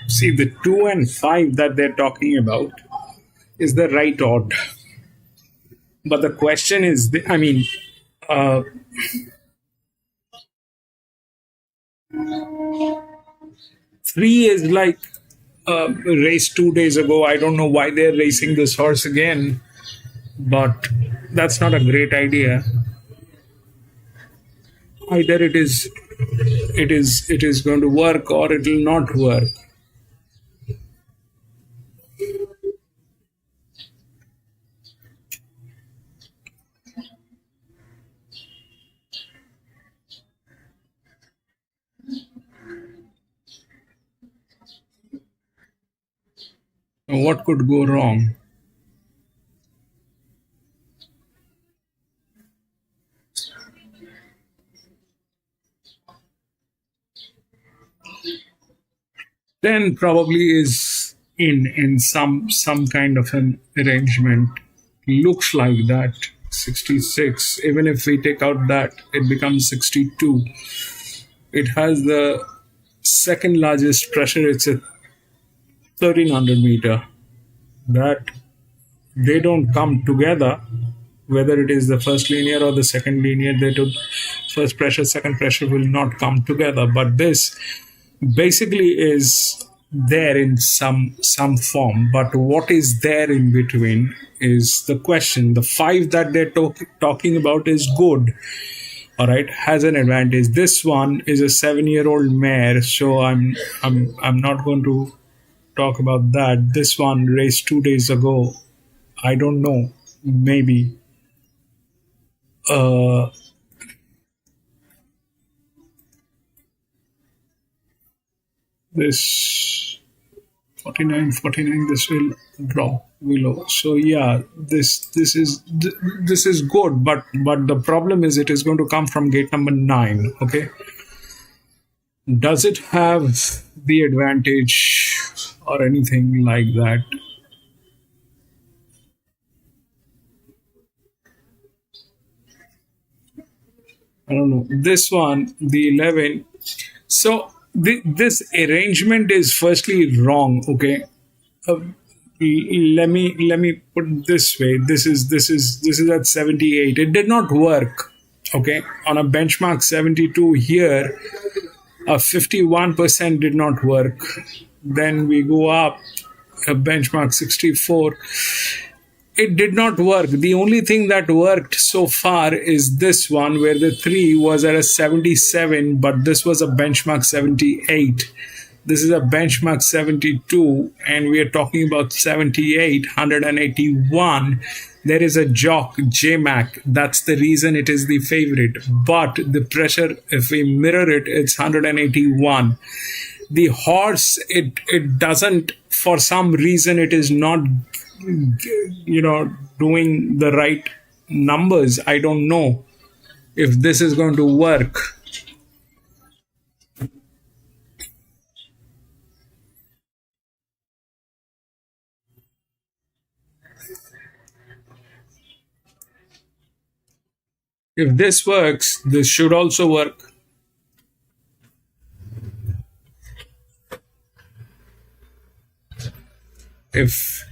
See, the 2 and 5 that they're talking about is the right odd. But the question is, uh, 3 is like race 2 days ago. I don't know why they're racing this horse again, but that's not a great idea. Either it is going to work or it will not work. What could go wrong? Then probably is in some kind of an arrangement. Looks like that. 66. Even if we take out that, it becomes 62. It has the second largest pressure. It's a 1300 meter. That they don't come together. Whether it is the first linear or the second linear, they do first pressure, second pressure will not come together. But this basically is there in some form, but what is there in between is the question. The 5 that they're talking about is good, all right, has an advantage. This one is a 7-year-old mare, so I'm not going to talk about that. This one raced 2 days ago. I don't know, maybe this 49, this will drop below. So yeah, this is good, but the problem is it is going to come from gate number 9. Okay, does it have the advantage or anything like that? I don't know. This one, the 11. So this arrangement is firstly wrong. Okay, uh, let me put it this way. This is at 78. It did not work. Okay, on a benchmark 72 here, a 51% did not work. Then we go up a benchmark 64. It did not work. The only thing that worked so far is this one, where the 3 was at a 77, but this was a benchmark 78. This is a benchmark 72, and we are talking about 78, 181. There is a jock, JMac. That's the reason it is the favorite. But the pressure, if we mirror it, it's 181. The horse, it doesn't, for some reason, it is not, doing the right numbers. I don't know if this is going to work. If this works, this should also work. If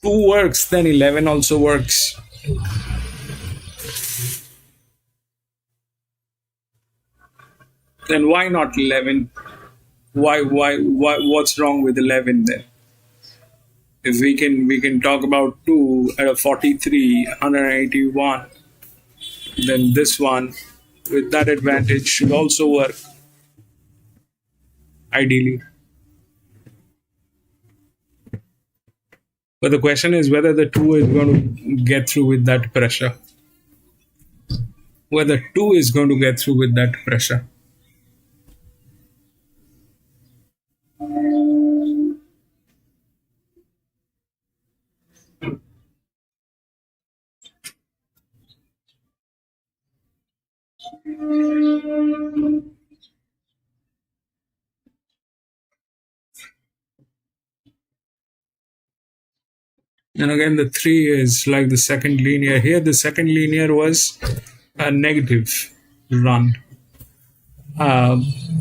2 works, then 11 also works. Then why not 11? Why, what's wrong with 11 then? If we can talk about 2 at a 43, 181, then this one with that advantage should also work, ideally. But the question is whether the 2 is going to get through with that pressure. Whether 2 is going to get through with that pressure. And again, the 3 is like the second linear. Here, the second linear was a negative run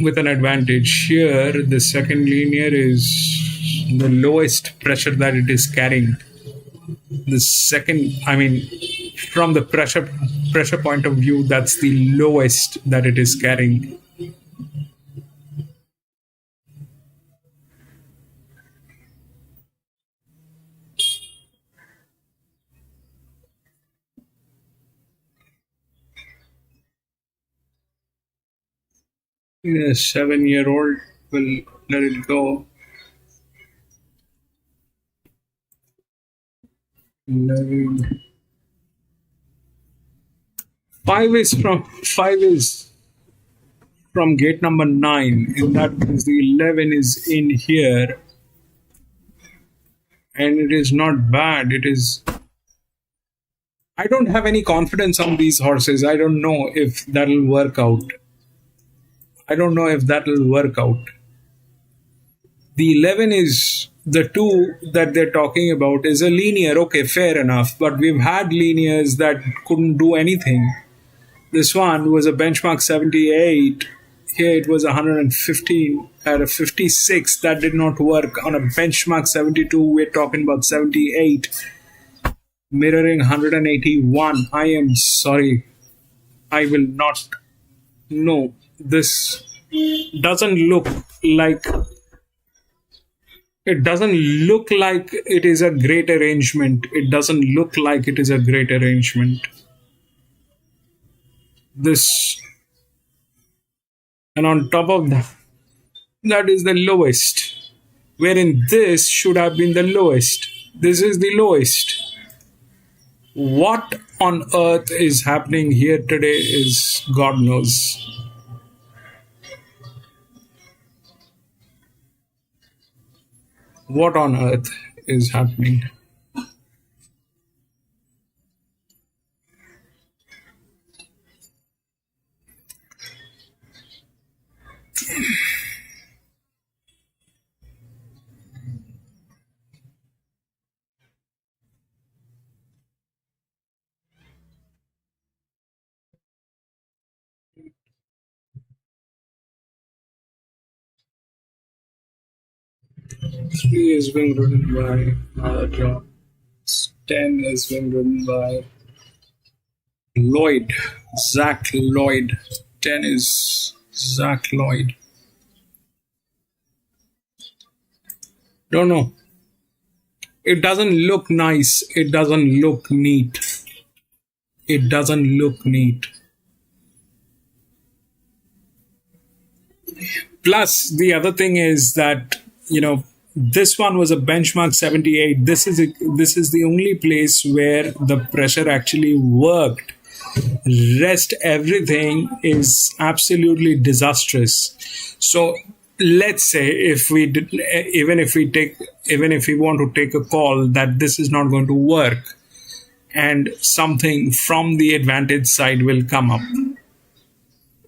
with an advantage. Here, the second linear is the lowest pressure that it is carrying. The second, from the pressure point of view, that's the lowest that it is carrying. A 7-year-old will let it go. 11. 5 is from gate number 9. In that means the 11 is in here, and it is not bad. It is. I don't have any confidence on these horses. I don't know if that'll work out. The 11 is the 2 that they're talking about is a linear. Okay, fair enough. But we've had linears that couldn't do anything. This one was a benchmark 78. Here it was 115 at a 56. That did not work. On a benchmark 72, we're talking about 78. Mirroring 181. I am sorry. I will not. No. This doesn't look like it is a great arrangement. This, and on top of that is the lowest, wherein this should have been the lowest. This is the lowest. What on earth is happening here today is God knows. What on earth is happening? Three is being written by John. 10 is being written by Lloyd, Zach Lloyd. 10 is Zach Lloyd. Don't know. It doesn't look nice. It doesn't look neat. Plus, the other thing is that, this one was a benchmark 78. This is the only place where the pressure actually worked. Rest everything is absolutely disastrous. So let's say even if we want to take a call that this is not going to work, and something from the advantage side will come up.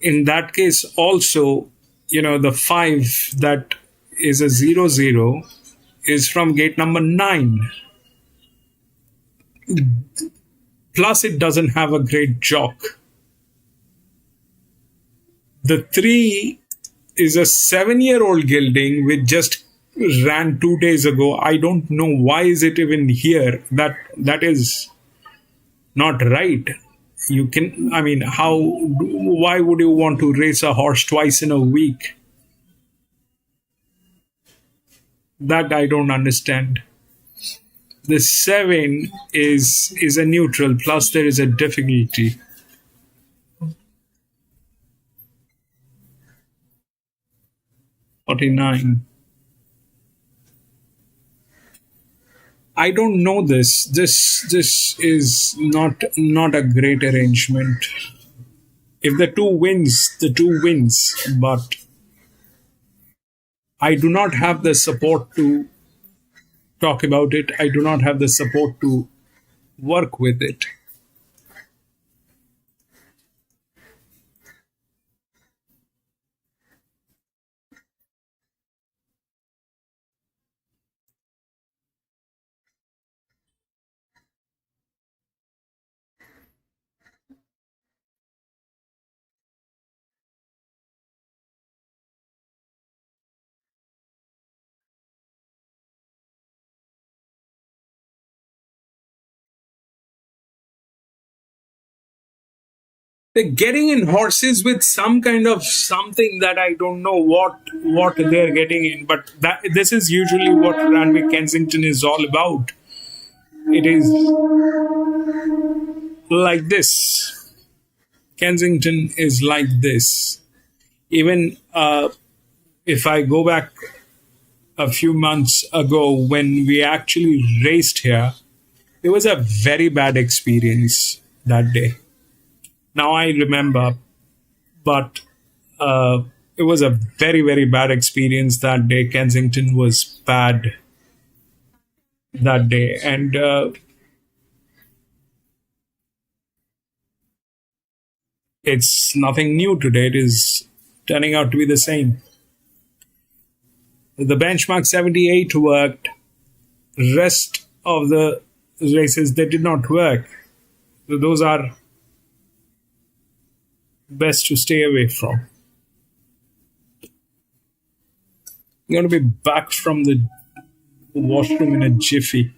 In that case, also, the 5 that is a 0-0 is from gate number 9. Plus, it doesn't have a great jock. The 3 is a 7-year-old gelding which just ran 2 days ago. I don't know why is it even here. That is not right. You can, I mean, why would you want to race a horse twice in a week? That I don't understand. The 7 is a neutral, plus there is a difficulty. $49. I don't know this. This is not a great arrangement. If the 2 wins, the 2 wins. But I do not have the support to talk about it. I do not have the support to work with it. They're getting in horses with some kind of something that I don't know what they're getting in, but this is usually what Randwick Kensington is all about. It is like this. Kensington is like this. Even if I go back a few months ago when we actually raced here, it was a very bad experience that day. Now I remember, but it was a very, very bad experience that day. Kensington was bad that day. And it's nothing new today. It is turning out to be the same. The benchmark 78 worked. Rest of the races, they did not work. So those are best to stay away from. I'm going to be back from the washroom in a jiffy.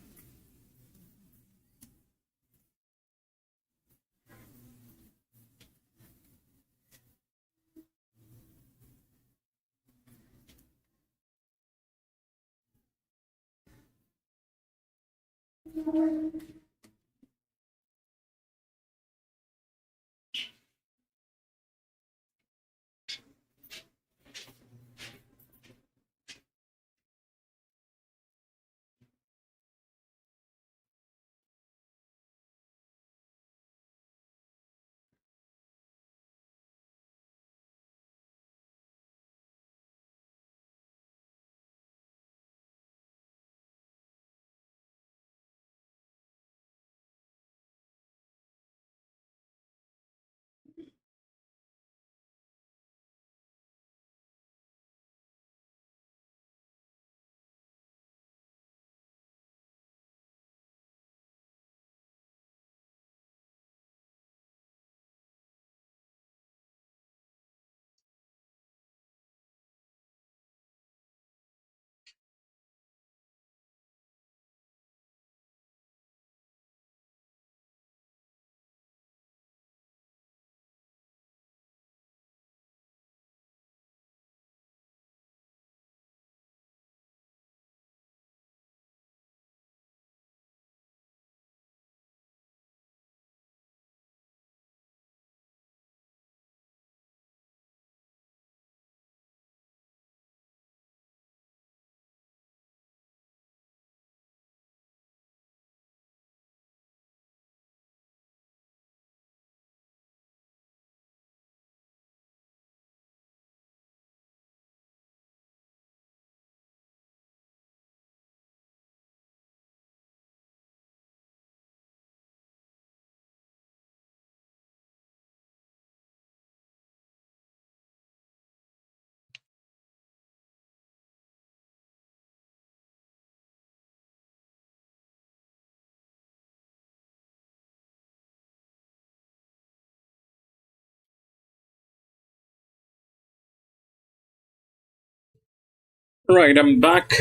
Right, I'm back.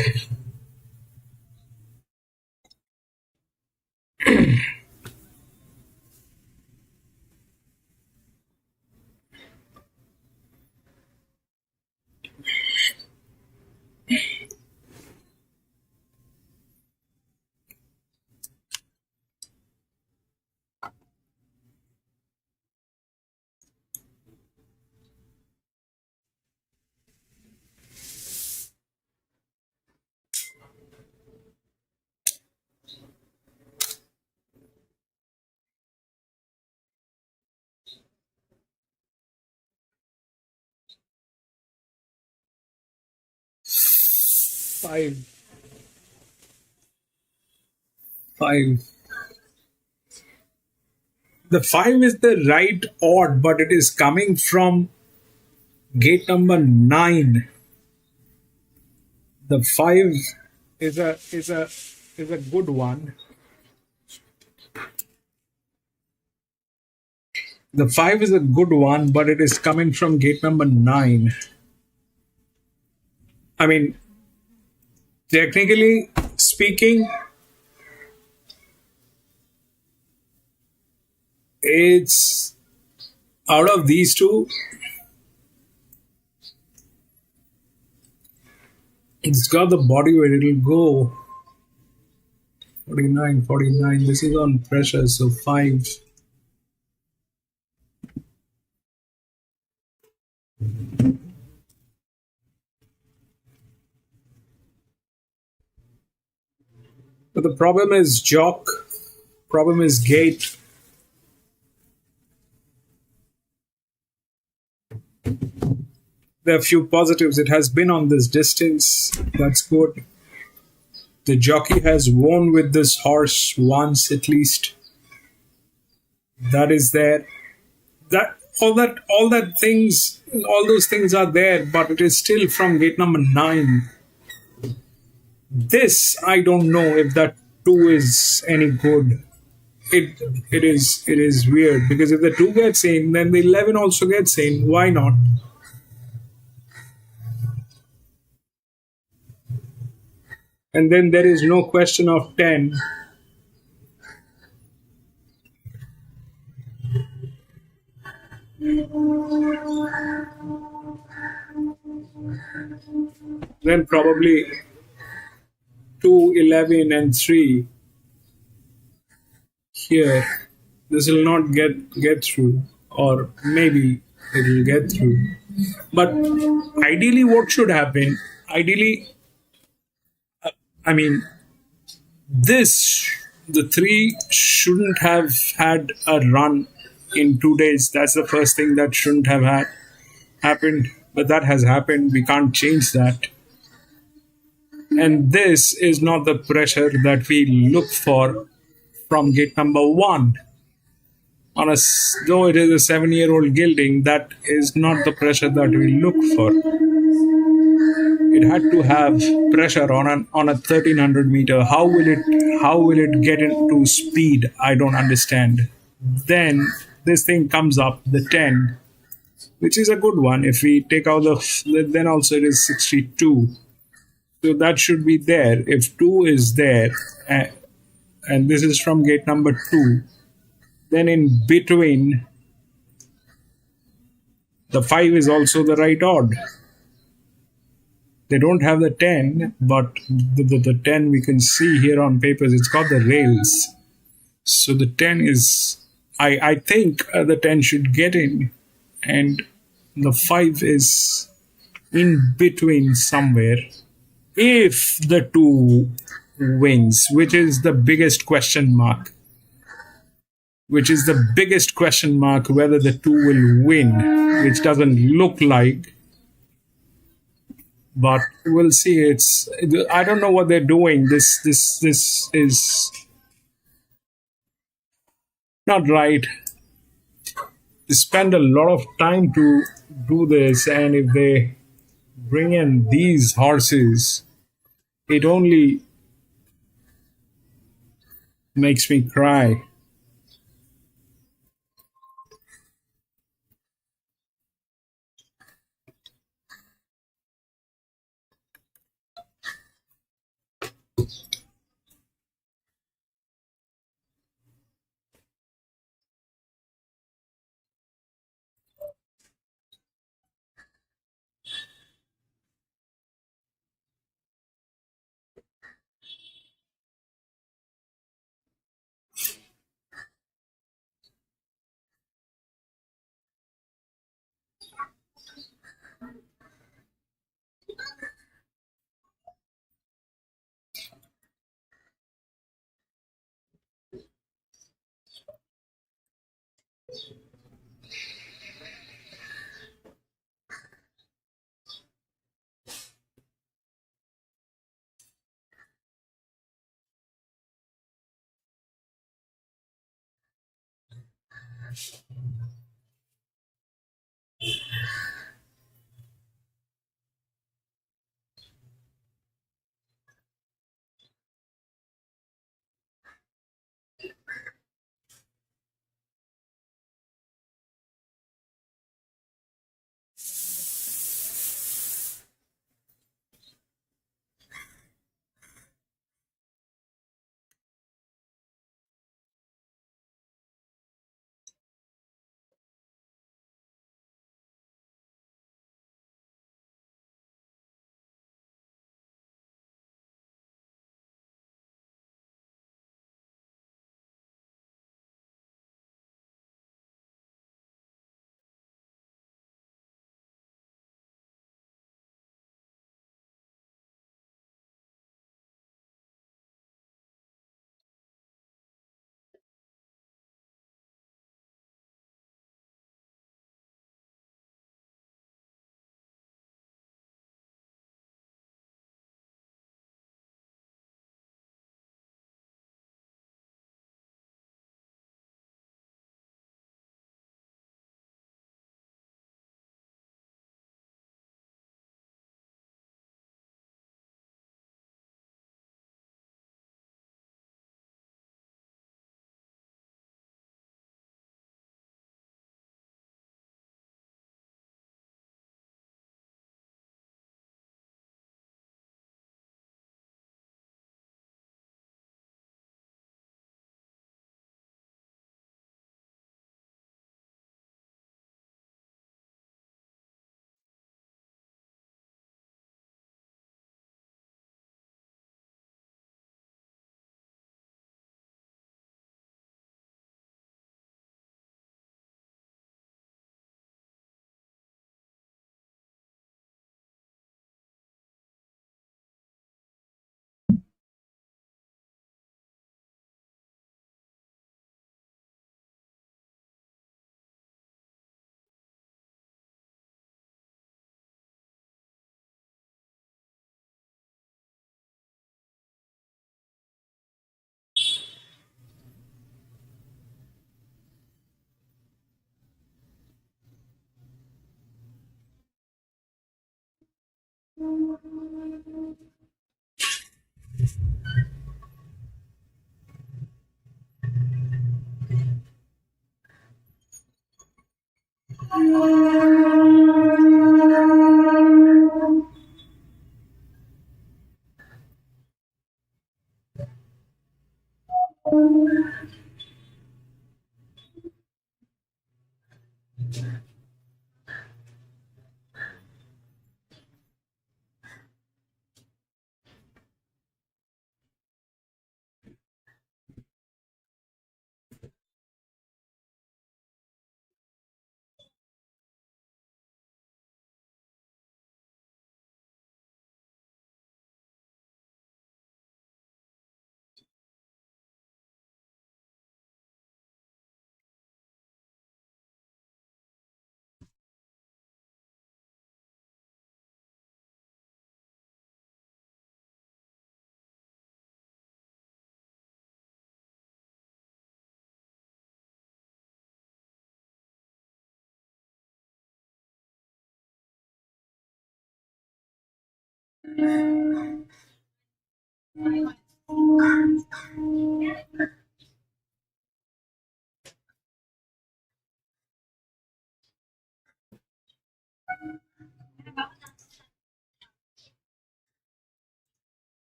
Five. Five. The 5 is the right odd, but it is coming from gate number 9. The 5 is a good one. The 5 is a good one, but it is coming from gate number 9. I mean, technically speaking, it's out of these two, it's got the body where it'll go. 49, 49. This is on pressure, so 5. But the problem is jock, problem is gate. There are a few positives. It has been on this distance. That's good. The jockey has won with this horse once at least. That is there. All those things are there, but it is still from gate number 9. This I don't know if that 2 is any good. It is weird because if the 2 gets in, then the 11 also gets in. Why not? And then there is no question of 10. Then probably 2, 11 and 3 here. This will not get through, or maybe it will get through. But ideally what should happen? Ideally, I mean, the 3 shouldn't have had a run in 2 days. That's the first thing that shouldn't have happened, but that has happened. We can't change that. And this is not the pressure that we look for from gate number 1. Though it is a 7-year-old gelding, that is not the pressure that we look for. It had to have pressure on a 1300 meter. How will it get into speed? I don't understand. Then this thing comes up, the 10, which is a good one. If we take out then also it is 62. So that should be there. If 2 is there, and this is from gate number 2, then in between, the 5 is also the right odd. They don't have the 10, but the 10 we can see here on papers, it's got the rails. So the 10 is, I think the 10 should get in, and the 5 is in between somewhere. If the 2 wins, which is the biggest question mark, whether the 2 will win, which doesn't look like, but we'll see. I don't know what they're doing. This is not right. They spend a lot of time to do this, and if they bring in these horses, it only makes me cry.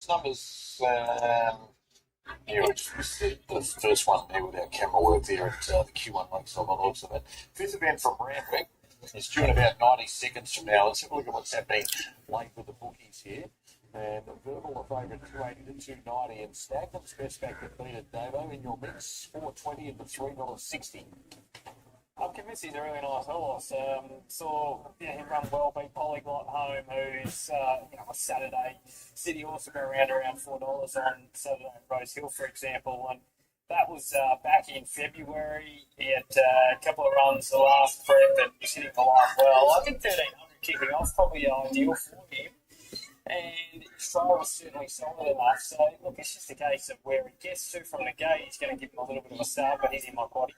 Numbers, here it's the first one there with our camera work there at the Q1 Lakes on the looks of it. Fifth event from Randwick is due in about 90 seconds from now. Let's have a look at what's happening late with the bookies here. And Verbal a favourite 280 to 290, and Stagnum's best back to beat at Davo in your mix, 420 and the $3.60. I'm convinced he's a really nice horse. Saw him run well, beat Polyglot home, who's a Saturday city horse to go around $4 on Saturday at Rose Hill, for example. And that was back in February. He had a couple of runs the last prep and he's hitting the line well. I think 1300 kicking off probably ideal for him. And his trial was certainly solid enough. So, look, it's just a case of where he gets to from the gate. He's going to give him a little bit of a start, but he's in my body.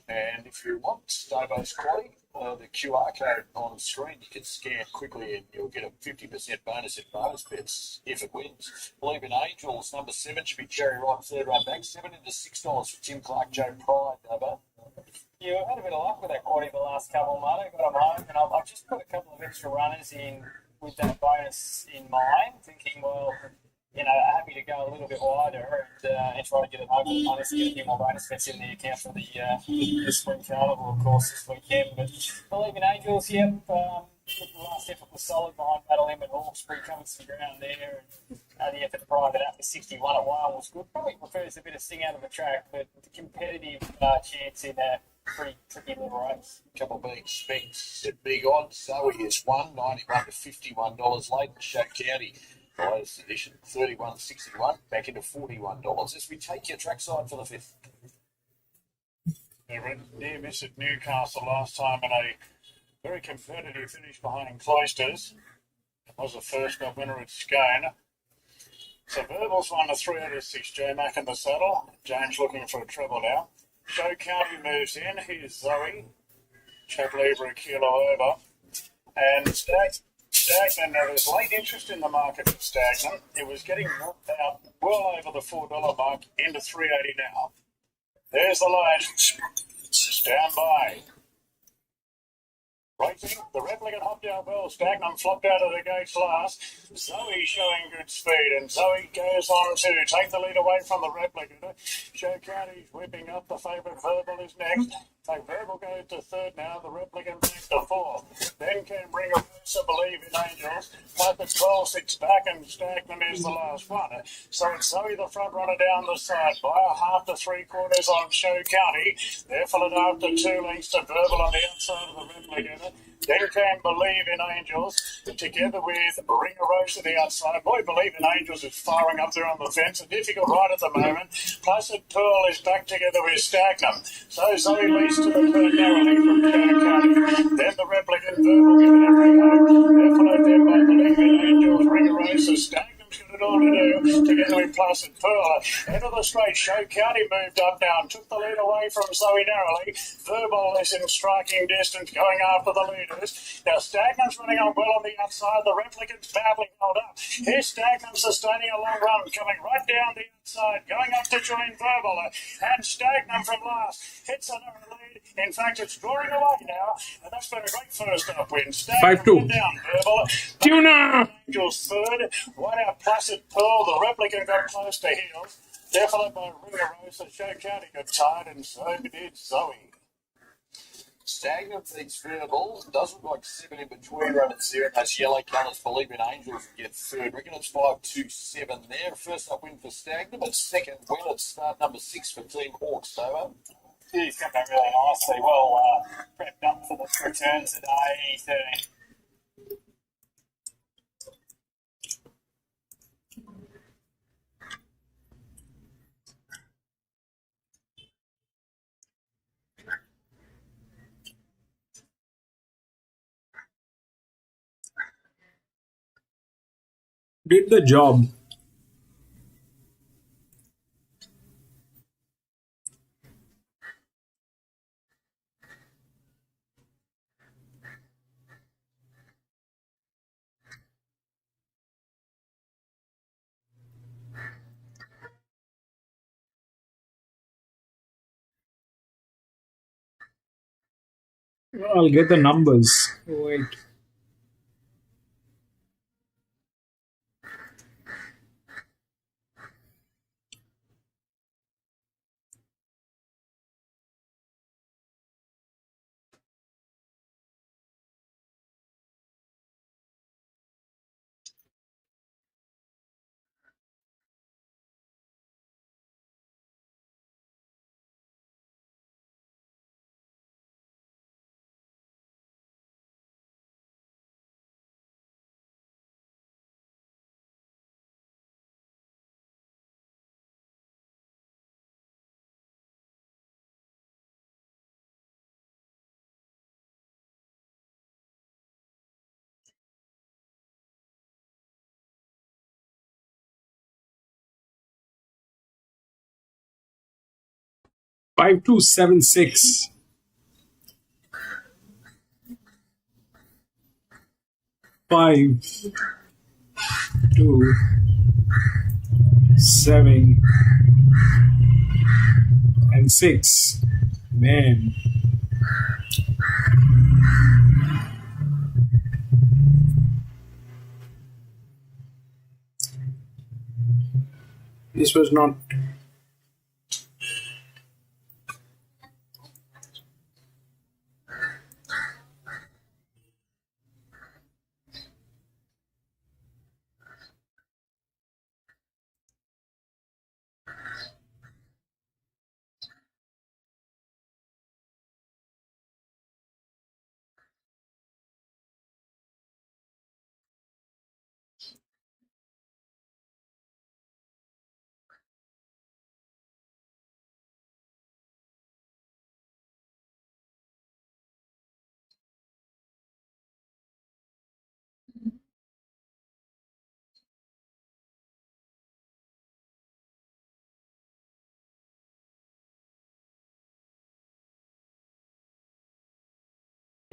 And if you want Stobo's quality, the QR code on the screen you can scan quickly and you'll get a 50% bonus in bonus bets if it wins. Believe in Angels, number 7 should be Cherry Ripe, third run back, 7 into $6 for Tim Clark, Joe Pride, Dabo. Yeah, I've had a bit of luck with that quaddy the last couple, Marto. Got them home, and I've just put a couple of extra runners in with that bonus in mind, thinking, well, happy to go a little bit wider and try to get it home with bonus, get a few more bonus bets in the account for the spring carnival, of course, this weekend. But believe in Angels, yep. The last effort was solid behind Battle M and Hawkesbury, coming some ground there. And the effort prior to that was 61 at Wyle was good. Probably prefers a bit of sting out of the track, but the competitive chance in a pretty tricky little race. Couple being specs at big odds. Zoe is $91 to $51 late in Show County. The latest edition, $31.61, back into $41 as we take your trackside for the fifth. They were near miss at Newcastle last time in a very competitive finish behind Cloisters. It was the first cup winner at Scone. So Verbal's won the 3 out of 6. Joe Mack in the saddle. James looking for a treble now. Show County moves in. Here's Zoe. Chap Lever a kilo over. And Stagnant, there was late interest in the market for Stagnant. It was getting knocked out well over the $4 mark into $3.80 now. There's the line. Stand by. Racing, the replicant hopped out well. Stagnant flopped out of the gates last. Zoe showing good speed, and Zoe goes on to take the lead away from the replicant. Show County's whipping up. The favourite Verbal is next. So Verbal goes to third now. The replicant back to fourth. Then can bring a race, I believe, in Angels. But the 12-6 back, and Stagnant is the last one. So it's Zoe the front runner down the side by a half to 3/4 on Show County. They're followed after 2 lengths to Verbal on the outside of the replicant. Then can Believe in Angels, together with Ring a Rose to the outside. Boy, Believe in Angels is firing up there on the fence. A difficult ride at the moment. Placid Pearl is back together with Stagnum. So Zoe leads to the third narrowly from Joe County. Then the replicant Verbal giving every hope. They're followed then by Believe in Angels, Ring a Rose to Stagnum. Got it all to do, together with Placid Pearl. End of the straight, Show County moved up now and took the lead away from Zoe narrowly. Verbal is in striking distance, going after the leaders. Now Stagnum's running on well on the outside. The replicant's badly held up. Here's Stagnum sustaining a long run, coming right down the outside, going up to join Verbal. And Stagnum from last hits a narrow lead. In fact, it's drawing away now, and that's been a great first up win. Stagnum 5-2. down, Verbal. Tuna! Angels third. One out Placid Pearl. The replicant got close to heels. They're followed by Ring a Rose. Show County got tired, and so did Zoe. Stagnant beats Verbal. Does look like 7 in between runners there. And those yellow colours, Believe in Angels, get third. Reckon it's 5-2-7 there. First up win for Stagnant, but second win at start number 6 for Team Hawks. Over. He's got that really nicely. Well, prepped up for the return today. 13. Did the job. I'll get the numbers. Wait. $5,276. 5, 2, 7, and 6. Man. This was not.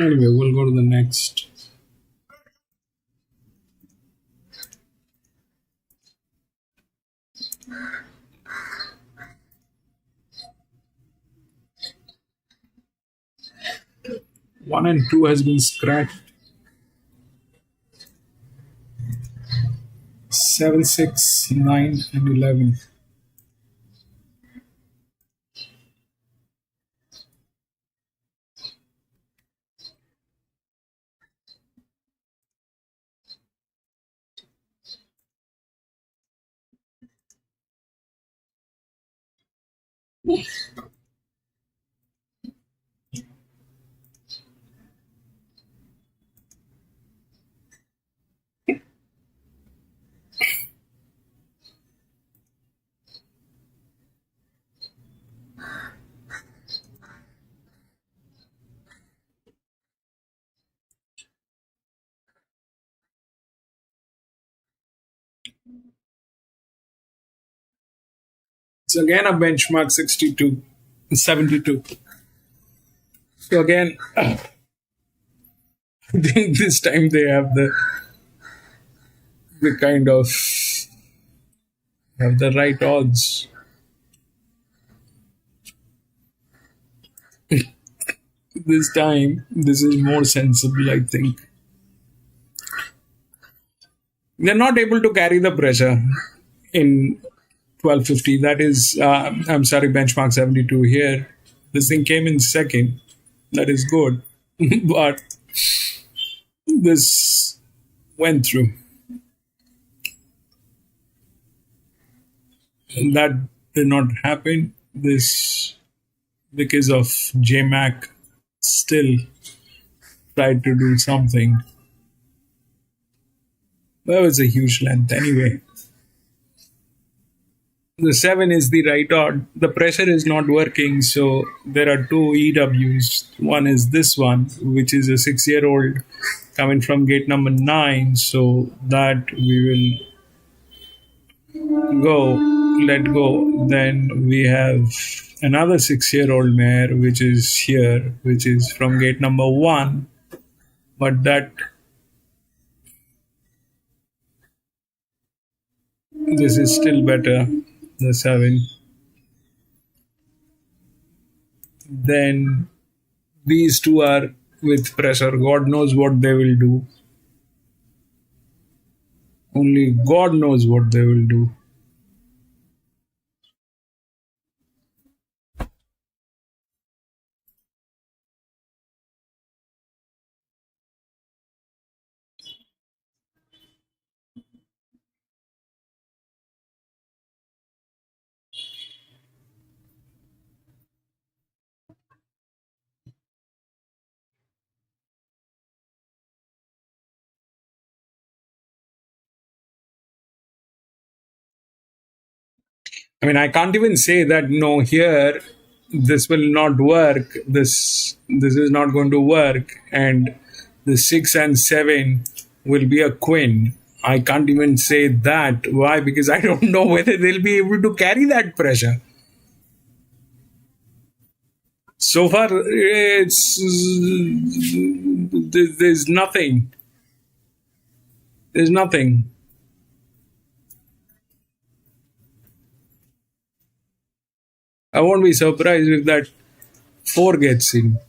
Anyway, we'll go to the next. One and two has been scratched. 7, 6, 9, and 11. It's again a benchmark 72. So again, I think this time they have the kind of have the right odds. This time, this is more sensible, I think. They're not able to carry the pressure in 1250. That is, I'm sorry, benchmark 72 here. This thing came in second. That is good. But this went through. And that did not happen. This, because of JMac, still tried to do something. That was a huge length anyway. The 7 is the right odd. The pressure is not working, so there are two EWs. One is this one, which is a 6-year-old coming from gate number 9. So that we will let go. Then we have another 6-year-old mare, which is here, which is from gate number 1. But that this is still better, the 7. Then these two are with pressure. God knows what they will do. Only God knows what they will do. I mean, I can't even say that no, here this will not work. This is not going to work, and the 6 and 7 will be a queen. I can't even say that. Why? Because I don't know whether they'll be able to carry that pressure. So far, there's nothing. There's nothing. I won't be surprised if that 4 gets in,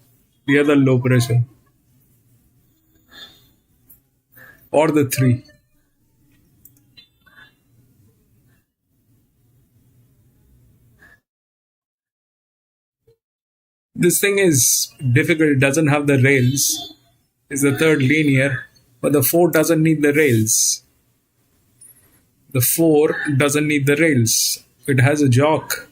the other low pressure, or the 3. This thing is difficult, it doesn't have the rails. It's the third linear, but the 4 doesn't need the rails. The 4 doesn't need the rails. It has a jock.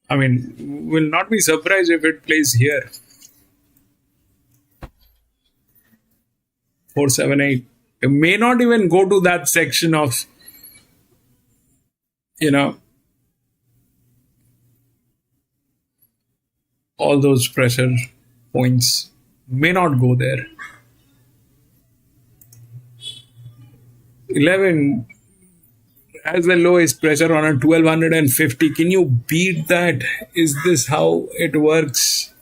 I mean, will not be surprised if it plays here. 478. It may not even go to that section of, all those pressure points. May not go there. 11 has the lowest pressure on a 1250. Can you beat that? Is this how it works?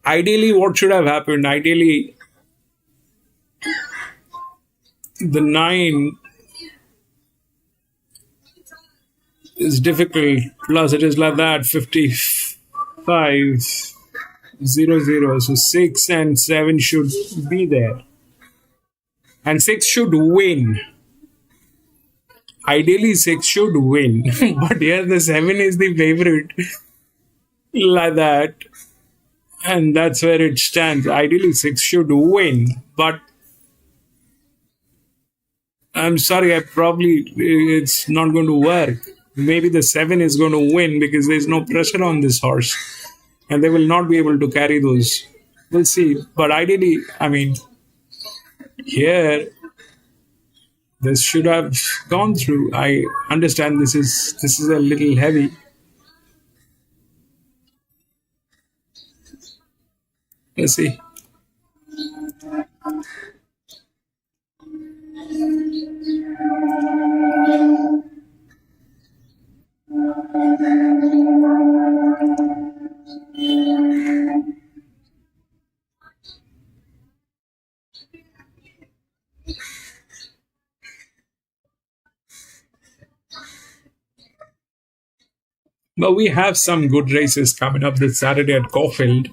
Ideally, what should have happened? Ideally, the 9 is difficult. Plus, it is like that 55, 00. So 6 and 7 should be there. And 6 should win. Ideally, 6 should win. But here the 7 is the favorite. Like that. And that's where it stands. Ideally, 6 should win. But I'm sorry, it's not going to work. Maybe the 7 is going to win because there's no pressure on this horse. And they will not be able to carry those. We'll see. But ideally, here, this should have gone through. I understand this is a little heavy. Let's see. But we have some good races coming up this Saturday at Caulfield.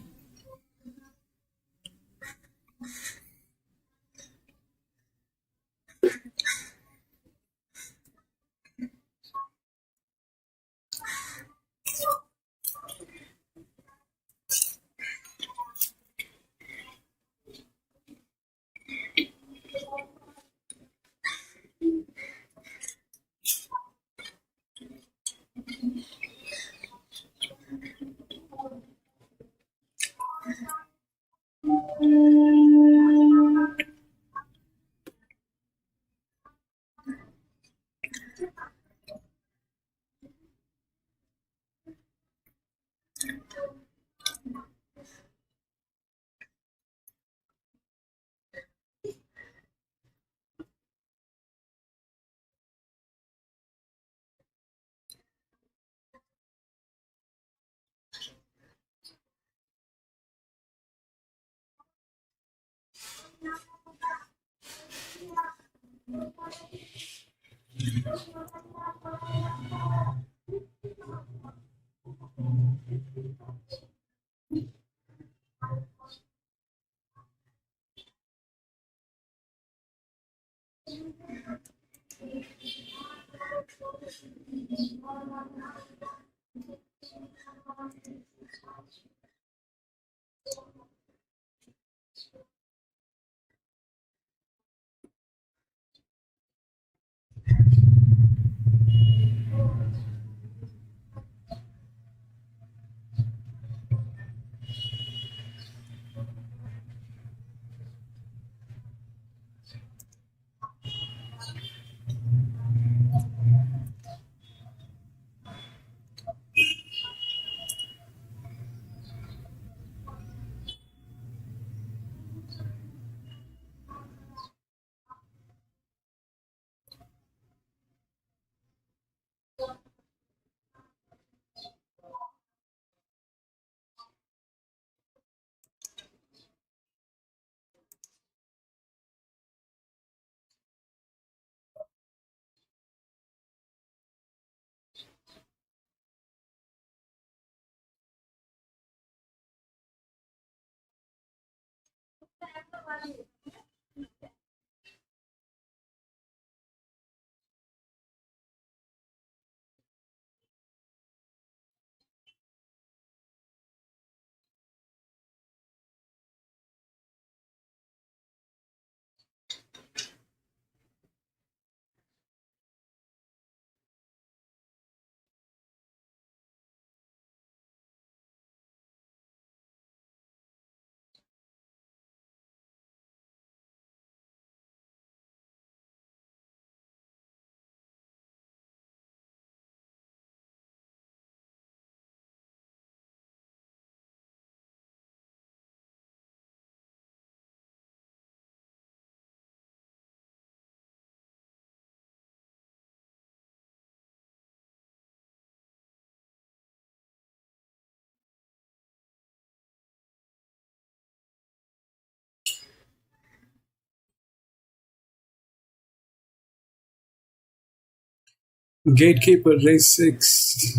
Gatekeeper, race 6.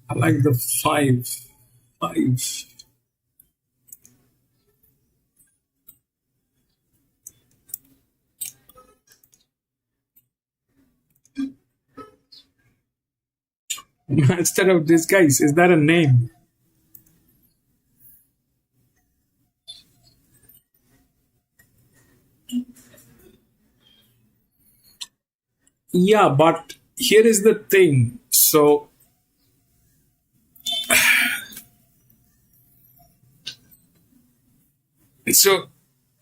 I like the 5. 5. Master of Disguise, is that a name? Yeah, but here is the thing. So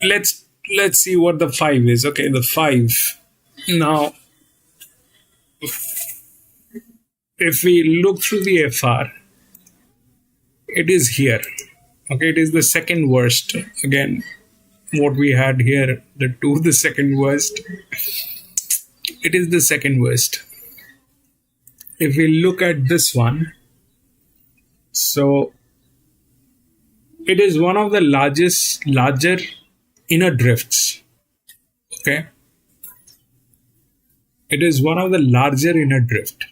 let's see what the 5 is. Okay, the 5. Now, if we look through the FR, it is here. Okay, it is the second worst. Again, what we had here, the 2, the second worst. It is the second worst. If we look at this one, so it is one of the larger inner drifts. Okay, it is one of the larger inner drift.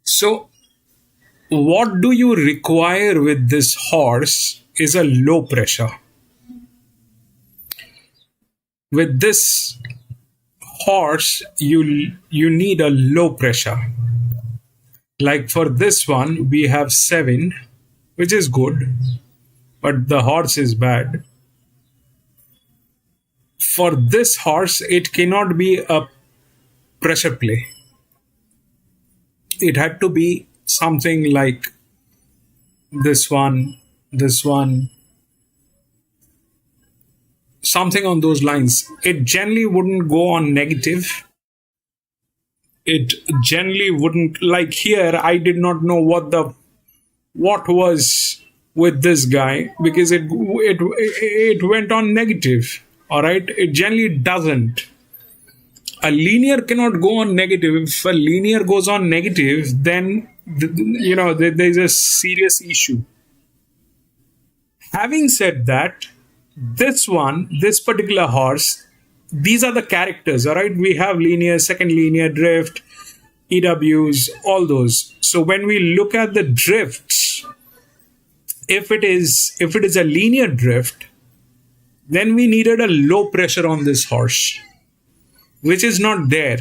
So what do you require with this horse is a low pressure. With this horse, you need a low pressure. Like for this one, we have 7, which is good, but the horse is bad. For this horse, it cannot be a pressure play. It had to be something like this one, something on those lines. It generally wouldn't go on negative. It generally wouldn't, like here, I did not know what was with this guy because it went on negative. All right, it generally doesn't. A linear cannot go on negative. If a linear goes on negative, then there's a serious issue. Having said that, this particular horse, these are the characters. All right, we have linear, second linear drift, EWs, all those. So when we look at the drifts, if it is a linear drift, then we needed a low pressure on this horse, which is not there.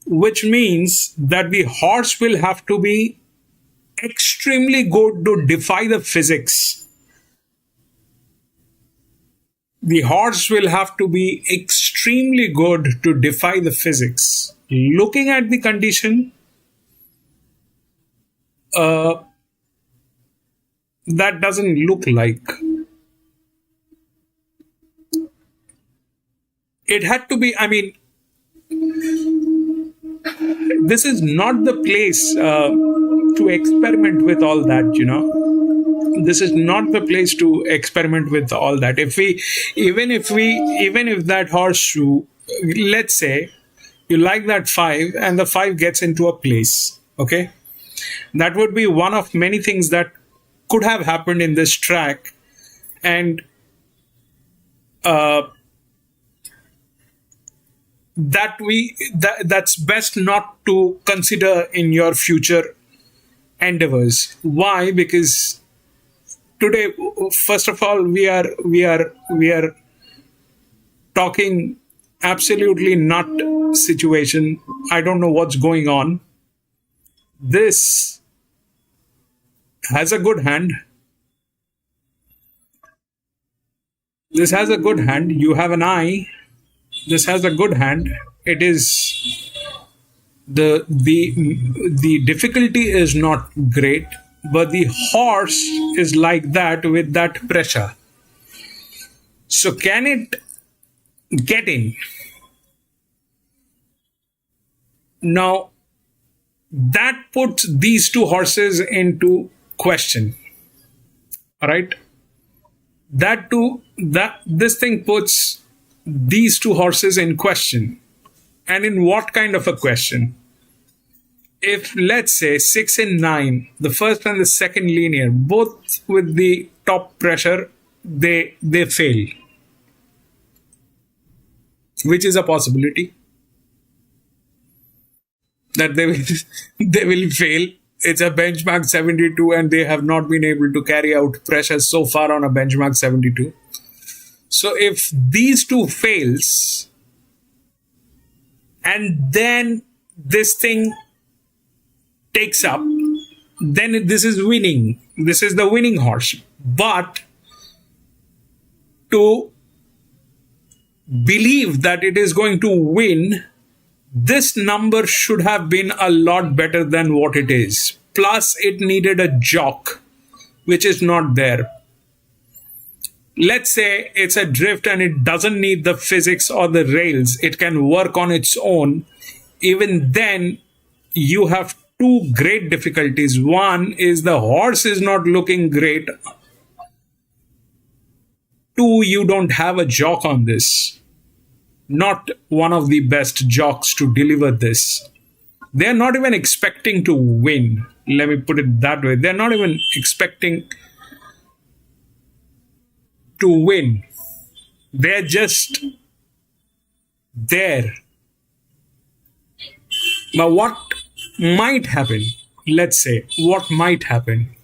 Which means that the horse will have to be extremely good to defy the physics. The horse will have to be extremely good to defy the physics. Looking at the condition, that doesn't look like. It had to be, this is not the place to experiment with all that, This is not the place to experiment with all that. Even if that horseshoe, let's say you like that 5 and the 5 gets into a place, okay? That would be one of many things that could have happened in this track, and that's best not to consider in your future endeavors. Why? Because today, first of all, we are talking absolutely nut situation. I don't know what's going on. This has a good hand. This has a good hand. You have an eye. This has a good hand. It is the difficulty is not great, but the horse is like that with that pressure. So can it get in? Now that puts these two horses into question. All right. This thing puts these two horses in question. And in what kind of a question? If, let's say, 6 and 9, the first and the second linear, both with the top pressure, they fail, which is a possibility that they will fail. It's a benchmark 72 and they have not been able to carry out pressure so far on a benchmark 72. So if these two fails and then this thing takes up, then this is winning. This is the winning horse. But to believe that it is going to win, this number should have been a lot better than what it is. Plus, it needed a jock, which is not there. Let's say it's a drift and it doesn't need the physics or the rails. It can work on its own. Even then, you have two great difficulties. One is the horse is not looking great. Two, you don't have a jock on this. Not one of the best jocks to deliver this. They're not even expecting to win. Let me put it that way. They're not even expecting to win. They're just there. Now, what might happen? Let's say, what might happen?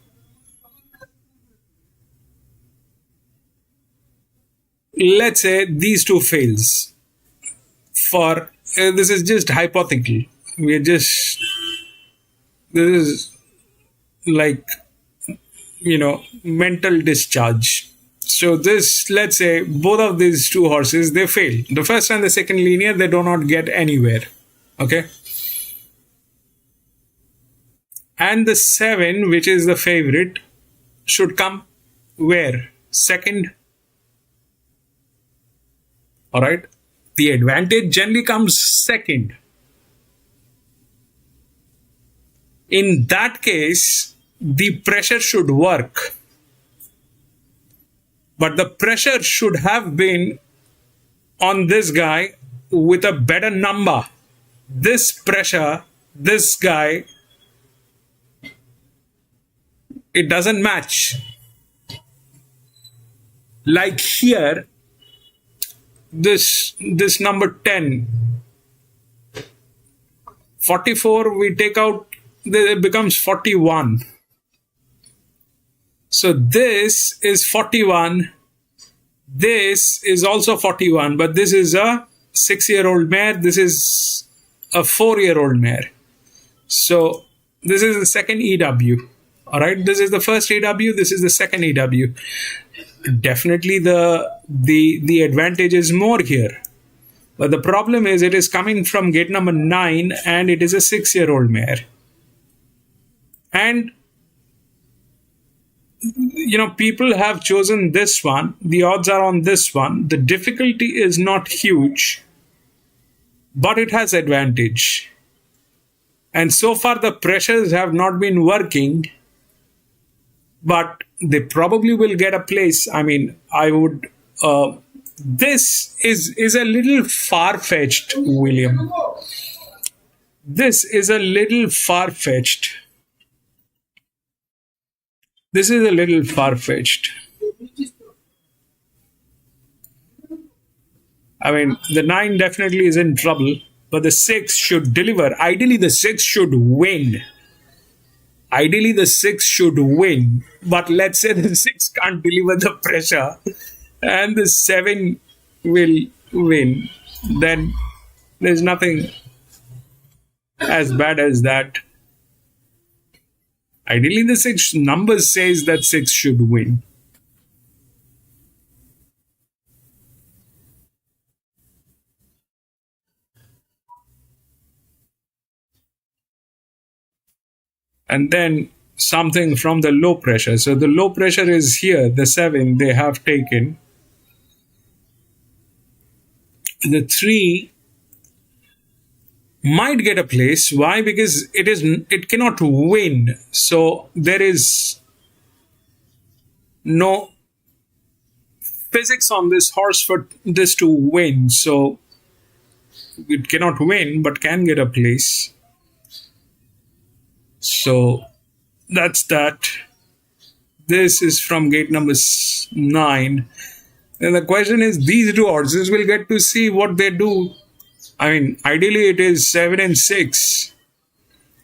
Let's say these two fails. For this is just hypothetical. This is like, mental discharge. So this, let's say both of these two horses, they fail. The first and the second linear, they do not get anywhere. Okay. And the 7, which is the favorite, should come where? Second. All right. The advantage generally comes second. In that case, the pressure should work. But the pressure should have been on this guy with a better number. This pressure, this guy, it doesn't match. Like here, this number 10, 44, we take out, it becomes 41. So this is 41. This is also 41, but this is a 6-year-old mare. This is a 4-year-old mare. So this is the second EW. All right. This is the first EW. This is the second EW. Definitely the advantage is more here. But the problem is it is coming from gate number 9 and it is a 6-year-old mare. And people have chosen this one. The odds are on this one. The difficulty is not huge, but it has advantage. And so far the pressures have not been working, but they probably will get a place. I mean, this is a little far-fetched, William. This is a little far-fetched. This is a little far-fetched. I mean, the 9 definitely is in trouble, but the 6 should deliver. Ideally, the 6 should win. ideally the 6 should win, but let's say the 6 can't deliver the pressure and the 7 will win, then there's nothing as bad as that. Ideally the 6 numbers says that 6 should win. And then something from the low pressure. So the low pressure is here, the 7 they have taken. The 3 might get a place. Why? Because it cannot win. So there is no physics on this horse for this to win. So it cannot win, but can get a place. So that's that. This is from gate number 9. And the question is, these 2 horses will get to see what they do. I mean, ideally it is 7 and 6.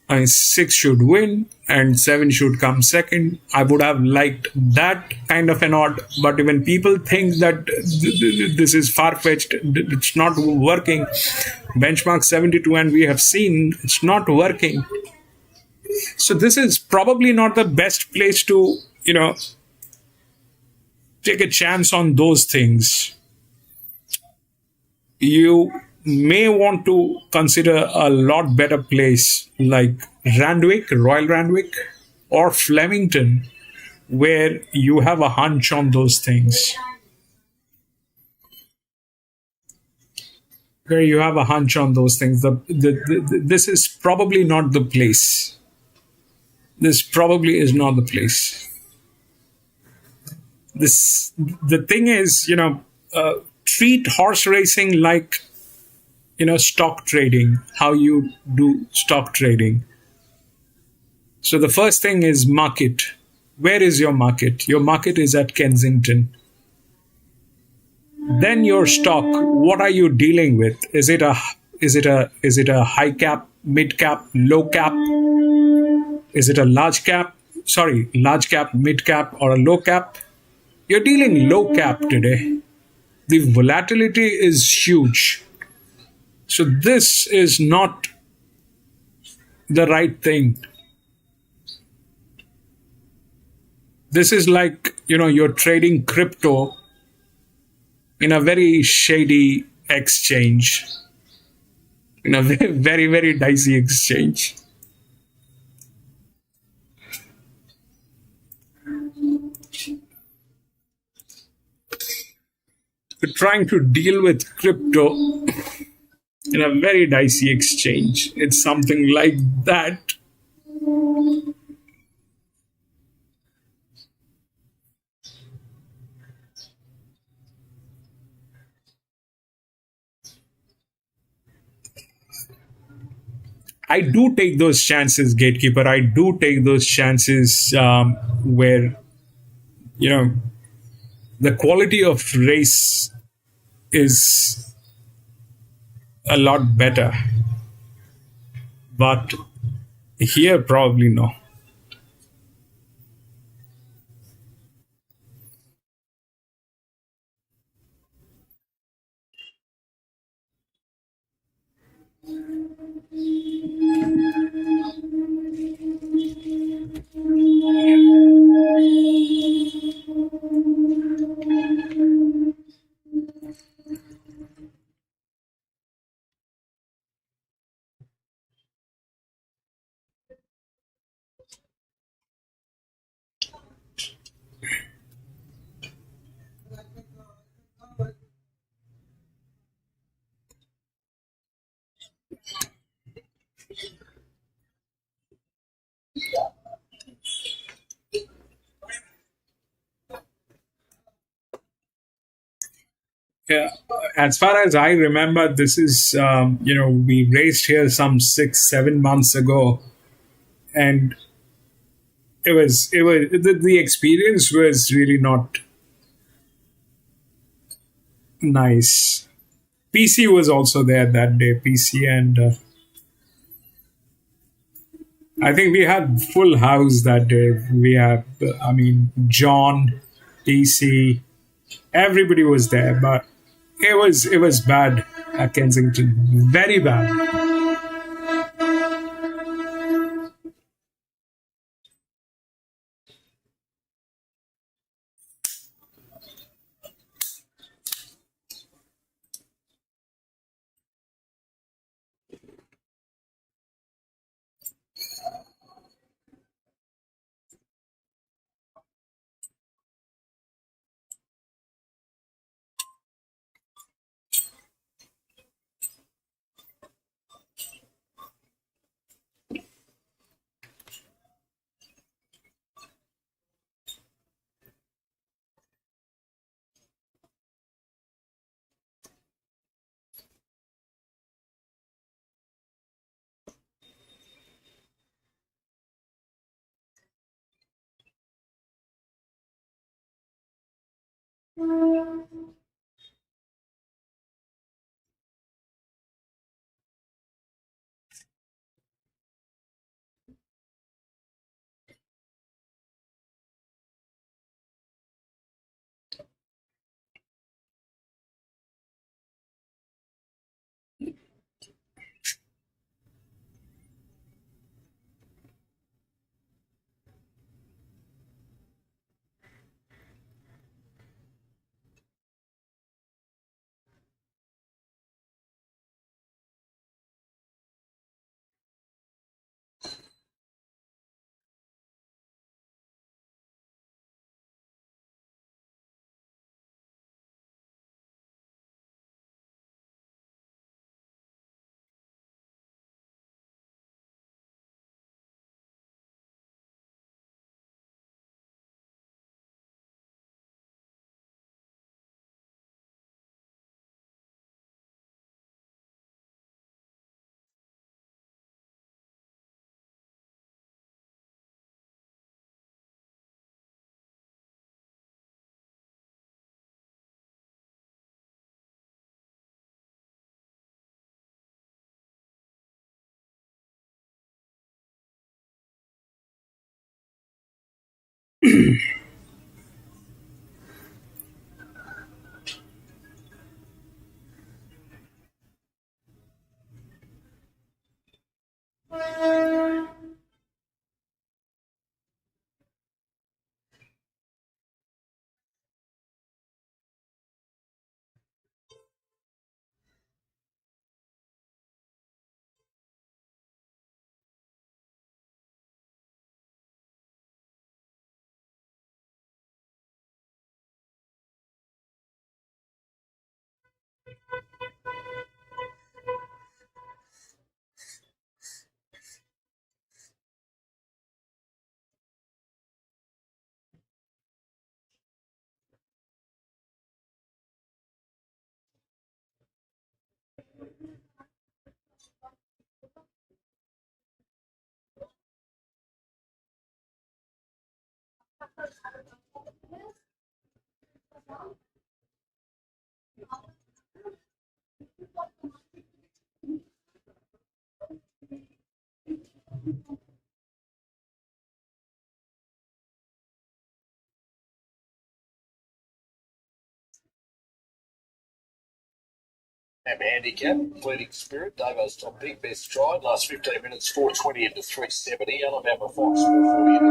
I mean, 6 should win and 7 should come second. I would have liked that kind of an odd, but when people think that this is far-fetched, it's not working. Benchmark 72, and we have seen it's not working. So this is probably not the best place to, take a chance on those things. You may want to consider a lot better place like Randwick, Royal Randwick, or Flemington, where you have a hunch on those things. Where you have a hunch on those things. This is probably not the place. This probably is not the place. The thing is, treat horse racing like, stock trading, how you do stock trading. So the first thing is market. Where is your market? Your market is at Kensington. Then your stock, what are you dealing with? Is it a high cap, mid cap, low cap? Is it a large cap, mid cap, or a low cap? You're dealing low cap today. The volatility is huge. So this is not the right thing. This is like, you're trading crypto in a very shady exchange, in a very, very, very dicey exchange. We're trying to deal with crypto in a very dicey exchange. It's something like that. I do take those chances, gatekeeper. I do take those chances where, the quality of race is a lot better. But here, probably no. Yeah, as far as I remember, this is, we raced here some 6-7 months ago, and the experience was really not nice. PC was also there that day, PC and I think we had full house that day. We had, John, DC, everybody was there, but it was bad at Kensington, very bad. Handicap, pleading spirit, Davo's top big, best stride, last 15 minutes, 420 into 370, Alabama Fox, 440 into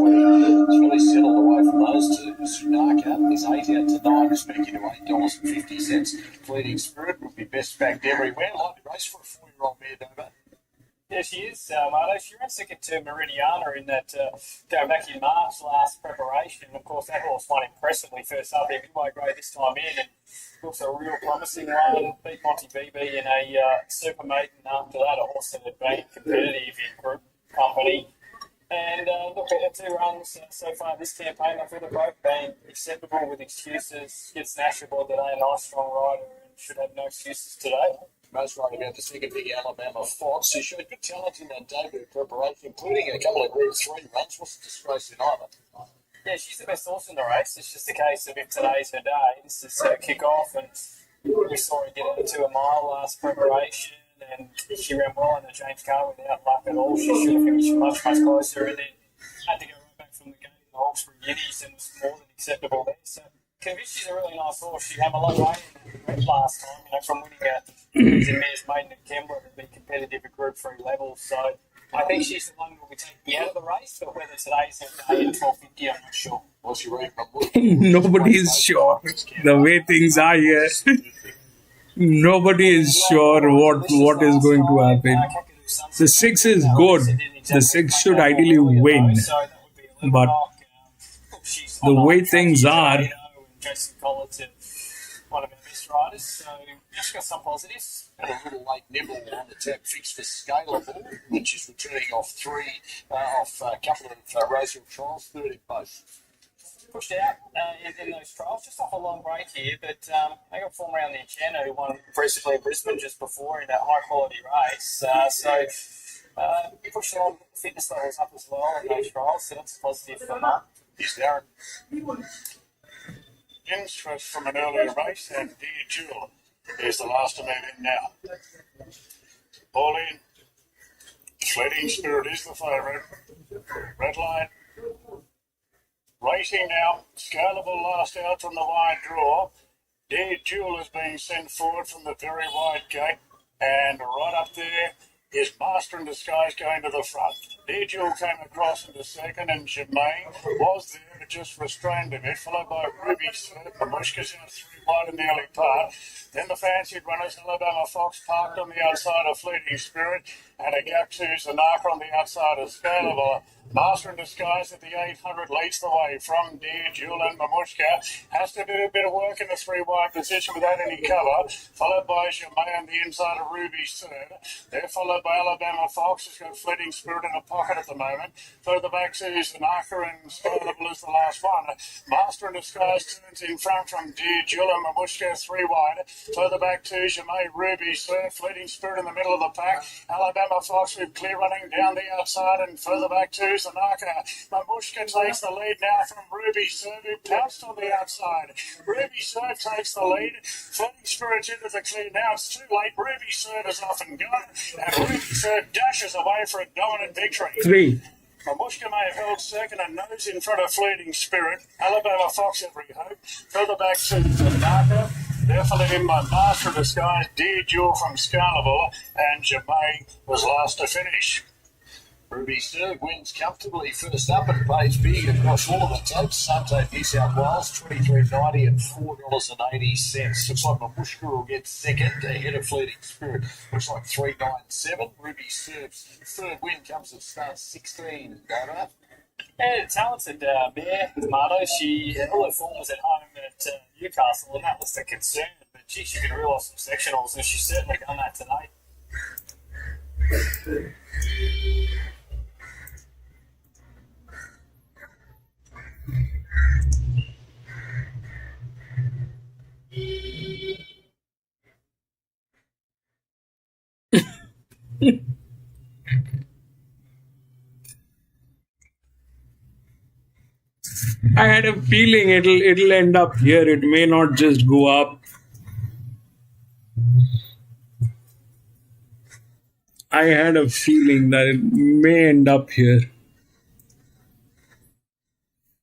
$4.20. It's really settled away from those two. Sunaka is 8 out to 9, respecting to $8.50. Pleading spirit would be best backed everywhere. Likely race for a 4-year-old mare, Davo. Yeah, she is, Marto. She ran second to Meridiana in that going back in March last preparation. Of course, that horse won impressively first up there, midway grade this time in, and looks a real promising one. Beat Monty BB in a super maiden after that, a horse that had been competitive in group company. And look, at 2 runs so far this campaign, I feel they've both been acceptable with excuses. Gets Nash aboard today, a nice strong rider, and should have no excuses today. Most right about the second big Alabama Fox, who showed good talent in that debut preparation, including a couple of Group 3 runs. Wasn't disgraced in either. Yeah, she's the best horse in the race. It's just a case of if today's her day, this is her kick-off, and we saw her get into a mile last preparation, and she ran well in the James car without luck at all. She should have finished much closer, and then had to go right back from the gate in the Hawkesbury Guineas and was more than acceptable there. So convinced she's a really nice horse. She had a long way in that last time, from winning a Mares Maiden at Canberra to be competitive at Group 3 level. So I think she's the one who will be taking out of the race, but whether today's her day at 12.50, I'm not sure. What's your rating? Nobody is sure. The way things are here, nobody is sure what is going to happen. The 6 is good. The 6 should ideally win. But the way things are, Jason Collins, one of our best riders, so just got some positives. And a little late nibble on the tap fix for Scalable, which is returning off a couple of racial trials, third in both. Pushed out in those trials, just off a long break here, but they got form around the Enchanter, who won impressively in Brisbane just before in that high quality race. So pushed along fitness levels up as well in those trials, so that's positive for Mark. Here's Darren. Interest from an earlier race, and Dear Jewel is the last to move in now. All in. Sledding Spirit is the favourite. Red line. Racing now. Scalable last out from the wide draw. Dear Jewel is being sent forward from the very wide gate, and right up there is Master in Disguise going to the front. Dear Jewel came across into second, and Germain was there but just restrained a bit, followed by Ruby Sir. Mamushka's out 3 wide in the early part. Then the fancied runners, Alabama Fox, parked on the outside of Fleeting Spirit, and a gap to Zanaka on the outside of Scalable. Master in Disguise at the 800 leads the way from Dear Jewel, and Mamushka has to do a bit of work in the 3 wide position without any cover, followed by Germain on the inside of Ruby's third. They're followed by Alabama Fox, who's got Fleeting Spirit in a pocket at the moment. Further back to Zanaka, and Scalable is the last one. Master in Disguise turns in front from Dear Jewel, and Mamushka 3 wide. Further back to Germain, Ruby's third. Fleeting Spirit in the middle of the pack. Alabama Fox with clear running down the outside, and further back to Zanaka. Mamushka takes the lead now from Ruby Serve, who pounced on the outside. Ruby Serve takes the lead. Fleeting Spirit into the clear. Now it's too late. Ruby Serve is off and gone, and Ruby Serve dashes away for a dominant victory. 3. Mamushka may have held second and nose in front of Fleeting Spirit. Alabama Fox every hope. Further back to Zanaka. They're followed in by Master of Disguise, Dear Jewel from Scalable, and Germain was last to finish. Ruby Serve wins comfortably first up and pays big across all of the tapes. Sunday, New South Wales, $23.90 and $4.80. Looks like Mamushka will get second ahead of Fleeting Spirit. Looks like $3.97. Ruby Serve's third win comes at start 16. Dana. Yeah, talented mare, Tomato. All her form was at home at Newcastle, and that was the concern. But gee, she could reel off some sectionals, and she's certainly done that tonight. I had a feeling it'll end up here. It may not just go up. I had a feeling that it may end up here.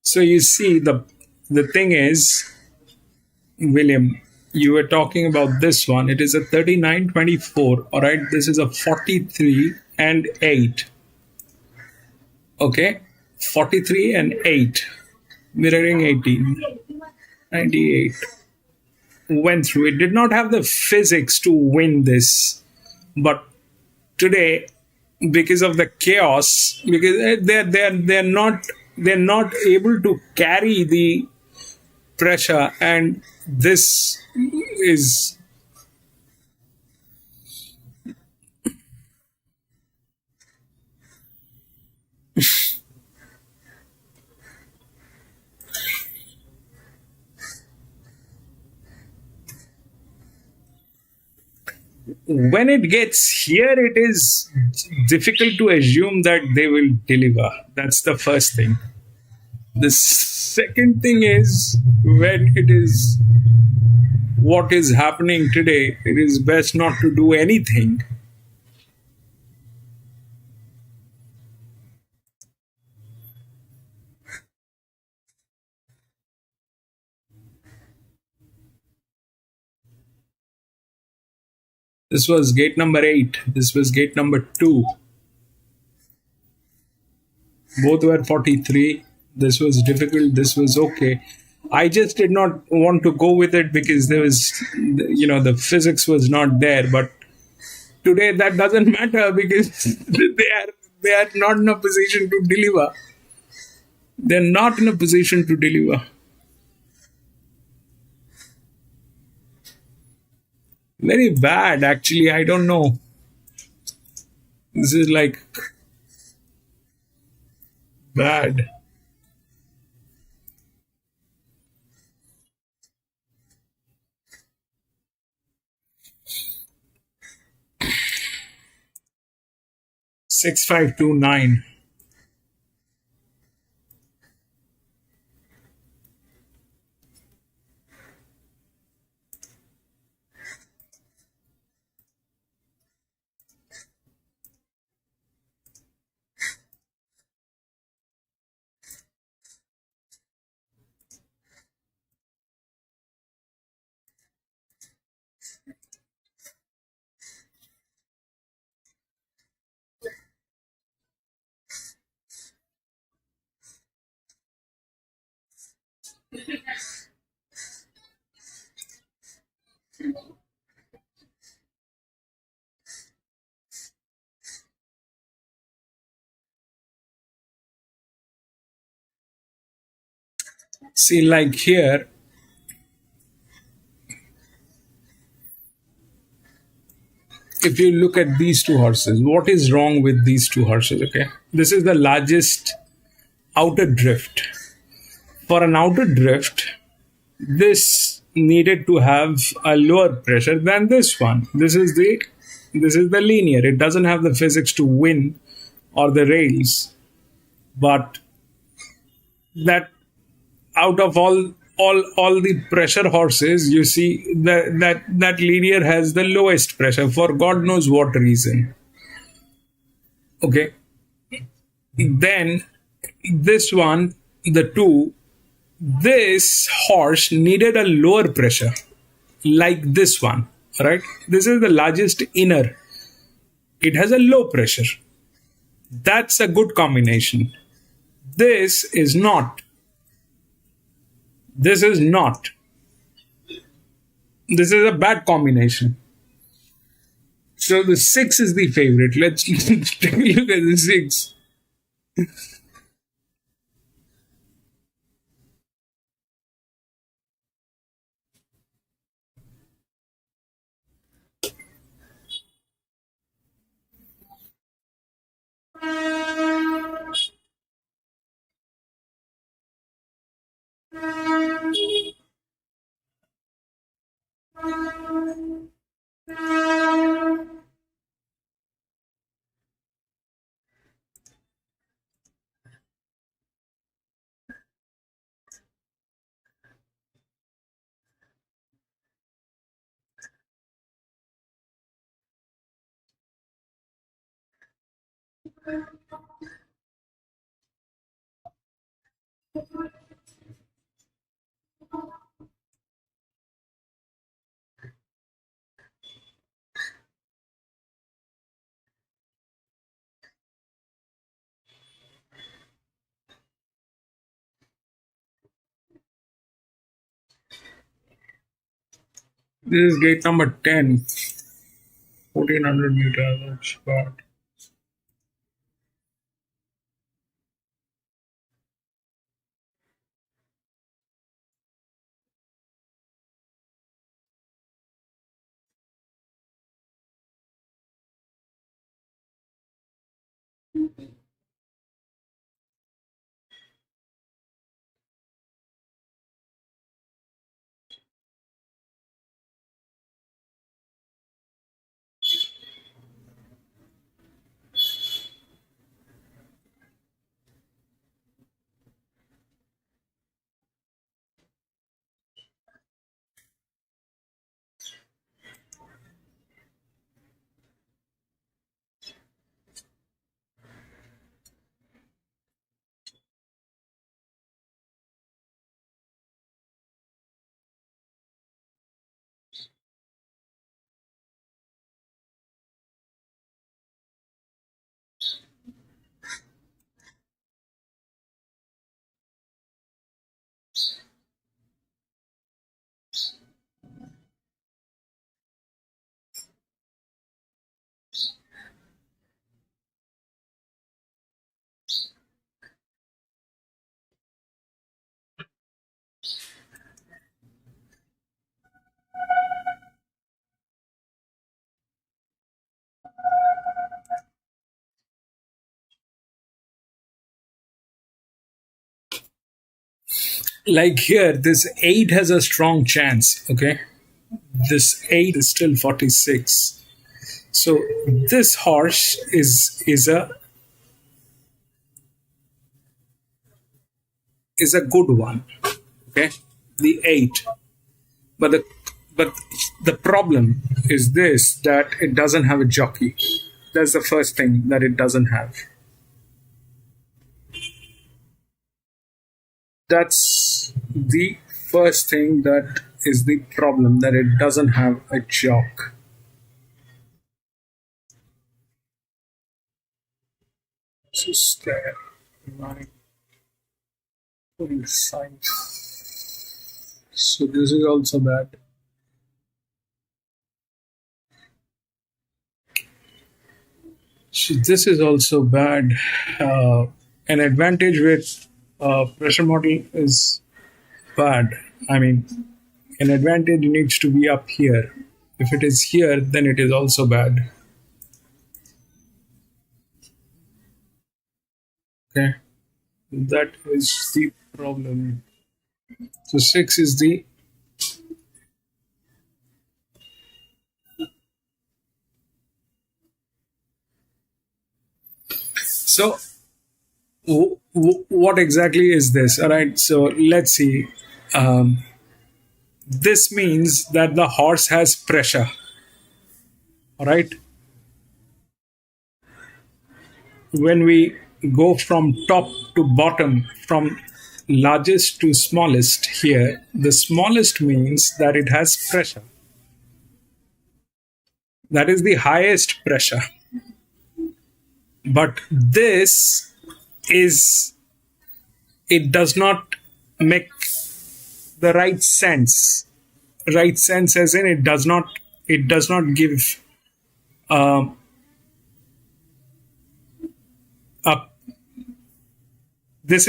So you see, the thing is, William, you were talking about this one. It is a 39.24. All right, this is a 43 and 8. Okay, 43 and 8. Mirroring 18. 98. Went through. It did not have the physics to win this. But today, because of the chaos, because they're not able to carry the pressure, and this is when it gets here, it is difficult to assume that they will deliver. That's the first thing. The second thing is, when it is what is happening today, it is best not to do anything. This was gate number 8. This was gate number 2. Both were 43. This was difficult. This was okay. I just did not want to go with it because there was, the physics was not there. But today that doesn't matter because they are not in a position to deliver. They're not in a position to deliver. Very bad, actually. I don't know. This is like bad. Six, 5, 2, 9. See, like here, if you look at these two horses, what is wrong with these two horses? Okay, this is the largest outer drift. For an outer drift, this needed to have a lower pressure than this one. This is the linear. It doesn't have the physics to win or the rails, but that out of all the pressure horses, you see that linear has the lowest pressure for God knows what reason. Okay, then this one, the 2, this horse needed a lower pressure like this one, right? This is the largest inner. It has a low pressure. That's a good combination. This is not. This is not. This is a bad combination. So the 6 is the favorite. Let's take a look at the 6. This is gate number 10. 1400 meters. That's bad. Like here, this 8 has a strong chance, okay? This 8 is still 46. So this horse is a good one, okay? The 8. But the problem is this, that it doesn't have a jockey. That's the first thing that it doesn't have. That's the first thing that is the problem, that it doesn't have a jock. Just there. Right. Putting size. So this is also bad. So this is also bad. An advantage with pressure model is bad. I mean, an advantage needs to be up here. If it is here, then it is also bad. Okay, that is the problem. So 6 is the so what exactly is this? All right, so let's see. This means that the horse has pressure. All right, when we go from top to bottom, from largest to smallest, here the smallest means that it has pressure. That is the highest pressure. But this is, it does not make the right sense. Right sense as in it does not give a this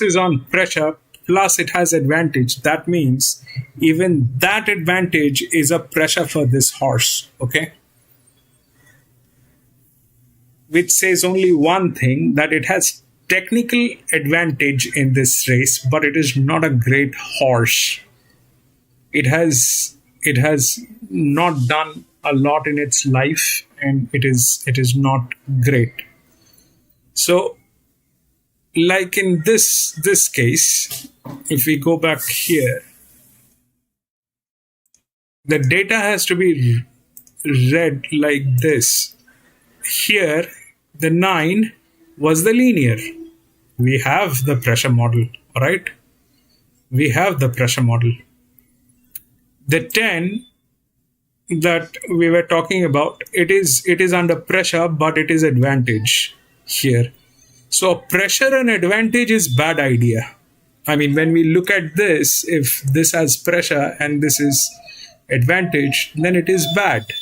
is on pressure, plus it has advantage. That means even that advantage is a pressure for this horse, okay? Which says only one thing, that it has technical advantage in this race, but it is not a great horse. It has not done a lot in its life, and it is not great. So like in this case, if we go back here, the data has to be read like this. Here, the 9 was the linear. We have the pressure model, all right? We have the pressure model. The 10 that we were talking about, it is under pressure, but it is advantage here. So pressure and advantage is bad idea. I mean, when we look at this, if this has pressure and this is advantage, then it is bad.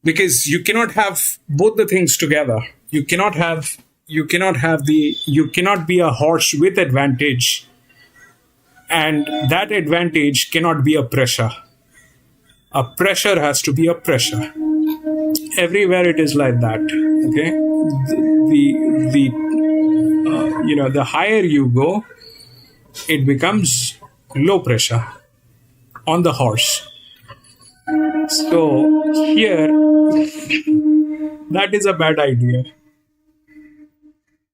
Because you cannot have both the things together. You cannot be a horse with advantage, and that advantage cannot be a pressure. A pressure has to be a pressure. Everywhere it is like that. Okay, the higher you go, it becomes low pressure on the horse. So here, that is a bad idea.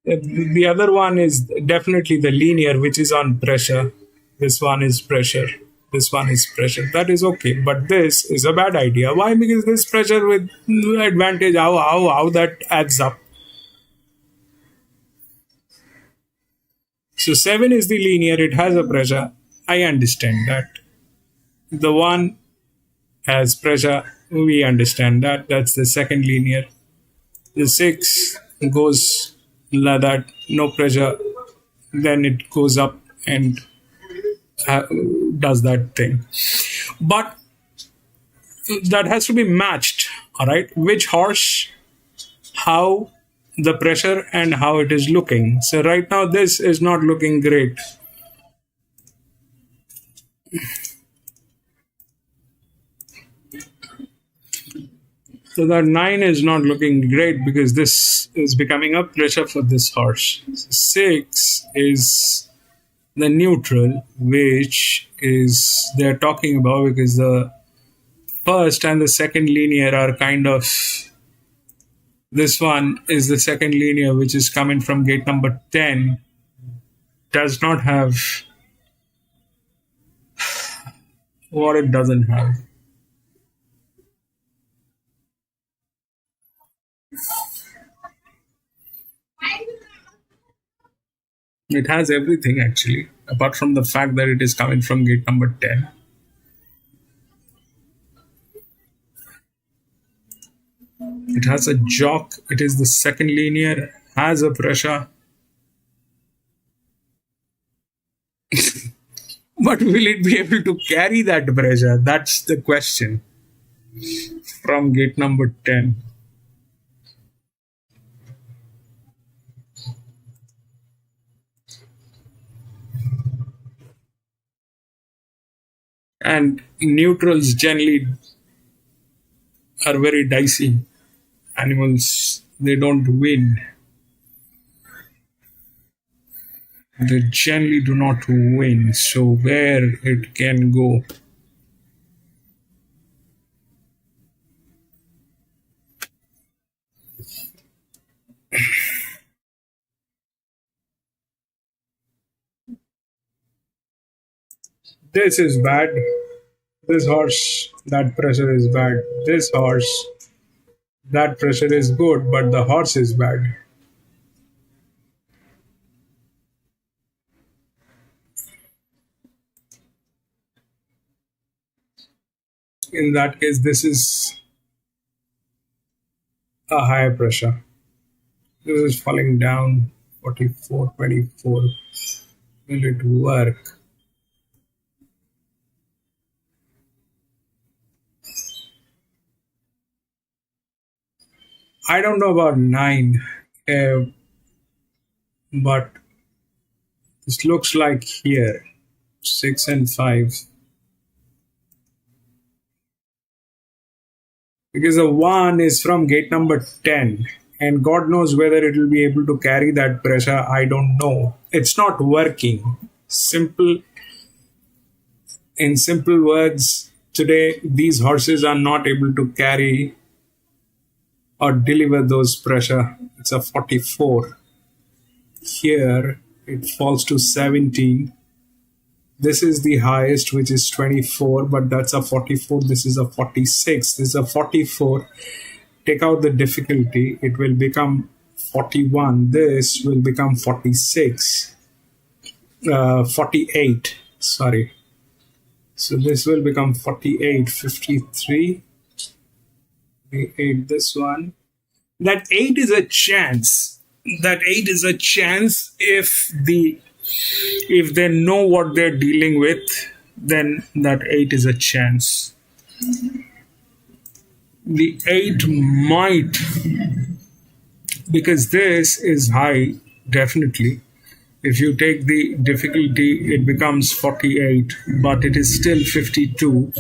The other one is definitely the linear, which is on pressure. This one is pressure. This one is pressure. That is okay, but this is a bad idea. Why? Because this pressure with advantage, how that adds up. So 7 is the linear. It has a pressure. I understand that. The 1 has pressure. We understand that. That's the second linear. The 6 goes like that, no pressure. Then it goes up and does that thing. But that has to be matched, all right? Which horse, how the pressure, and how it is looking. So right now this is not looking great. So that 9 is not looking great because this is becoming a pressure for this horse. 6 is the neutral, which is they're talking about because the first and the second linear are kind of. This one is the second linear, which is coming from gate number 10. Does not have what it doesn't have. It has everything actually, apart from the fact that it is coming from gate number 10. It has a jock, it is the second linear, has a pressure. But will it be able to carry that pressure? That's the question. From gate number 10. And neutrals generally are very dicey animals. They don't win. They generally do not win. So where it can go? This is bad. This horse, that pressure is bad. This horse, that pressure is good, but the horse is bad. In that case, this is a higher pressure. This is falling down 44, 24. Will it work? I don't know about 9, but this looks like here 6 and 5. Because the 1 is from gate number 10, and God knows whether it will be able to carry that pressure. I don't know. It's not working. In simple words, today these horses are not able to carry or deliver those pressure. It's a 44. Here it falls to 17. This is the highest, which is 24, but that's a 44. This is a 46. This is a 44. Take out the difficulty, it will become 41. This will become 46. 48. Sorry. So this will become 48, 53. The 8, this one. That 8 is a chance. That 8 is a chance if they know what they're dealing with, then that 8 is a chance. The 8 might, because this is high, definitely. If you take the difficulty, it becomes 48, but it is still 52.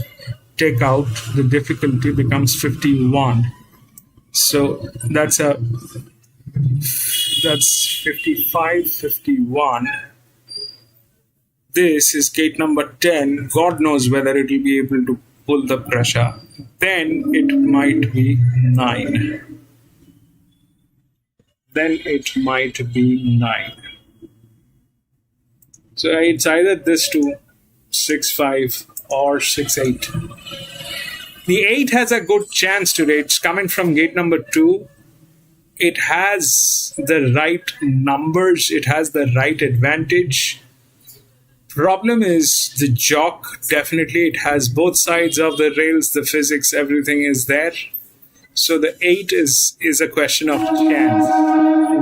Take out the difficulty, becomes 51. So that's 55, 51. This is gate number 10. God knows whether it will be able to pull the pressure. Then it might be 9. Then it might be 9. So it's either this two, 6-5 or 6-8. The 8 has a good chance today. It's coming from gate number 2. It has the right numbers. It has the right advantage. Problem is the jock. Definitely it has both sides of the rails, the physics, everything is there. So the 8 is a question of chance.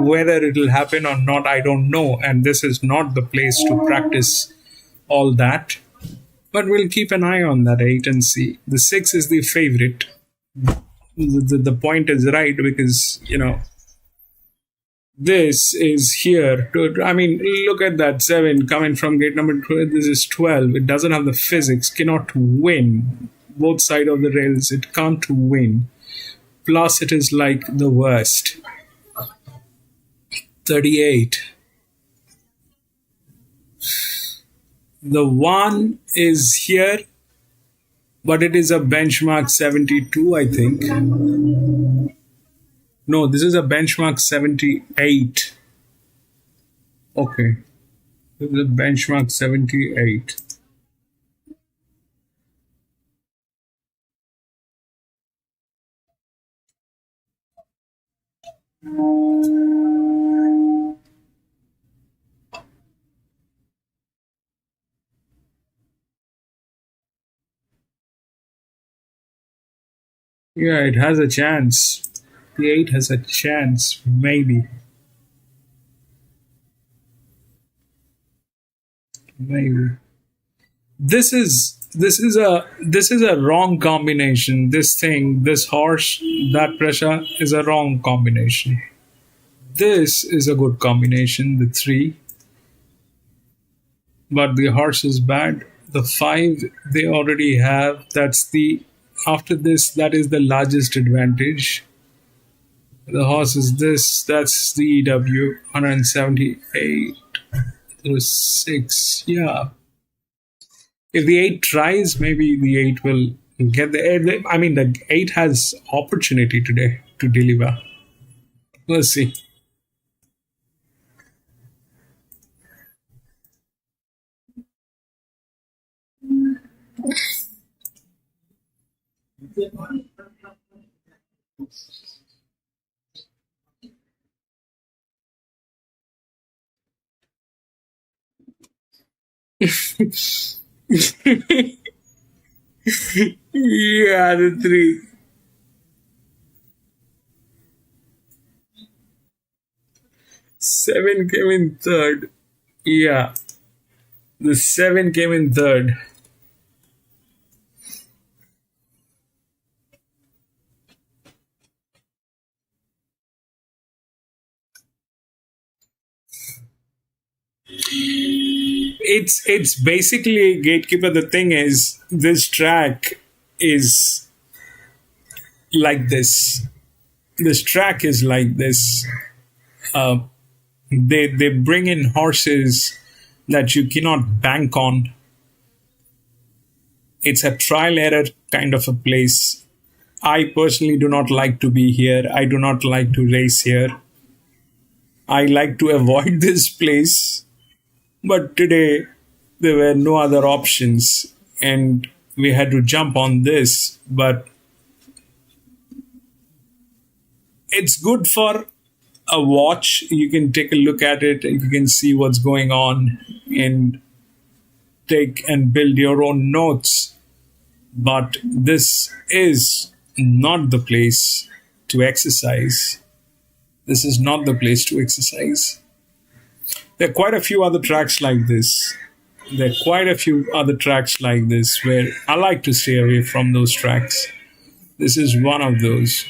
Whether it will happen or not, I don't know. And this is not the place to practice all that. But we'll keep an eye on that 8 and see. The 6 is the favorite. The point is right because, this is here. Look at that 7 coming from gate number 12. This is 12. It doesn't have the physics, cannot win. Both sides of the rails, it can't win. plus it is like the worst. 38. The 1 is here, but it is a benchmark 72, I think. No, this is a benchmark 78. Okay. This is a benchmark 78. Yeah, it has a chance. The 8 has a chance, maybe. Maybe. This is a wrong combination. This horse, that pressure is a wrong combination. This is a good combination, the 3, but the horse is bad. The 5 they already have. That's the after this, that is the largest advantage. The horse is this. That's the EW 178 to 6. Yeah. If the 8 tries, maybe the 8 will get the 8. I mean, the 8 has opportunity today to deliver. Let's see. Yeah, the 3. 7 came in third. Yeah, the 7 came in third. It's basically gatekeeper. The thing is, this track is like this. This track is like this. Uh, they bring in horses that you cannot bank on. It's a trial error kind of a place. I personally do not like to be here. I do not like to race here. I like to avoid this place. But today there were no other options and we had to jump on this. But it's good for a watch. You can take a look at it and you can see what's going on and take and build your own notes. But this is not the place to exercise. This is not the place to exercise. There are quite a few other tracks like this. There are quite a few other tracks like this where I like to stay away from those tracks. This is one of those.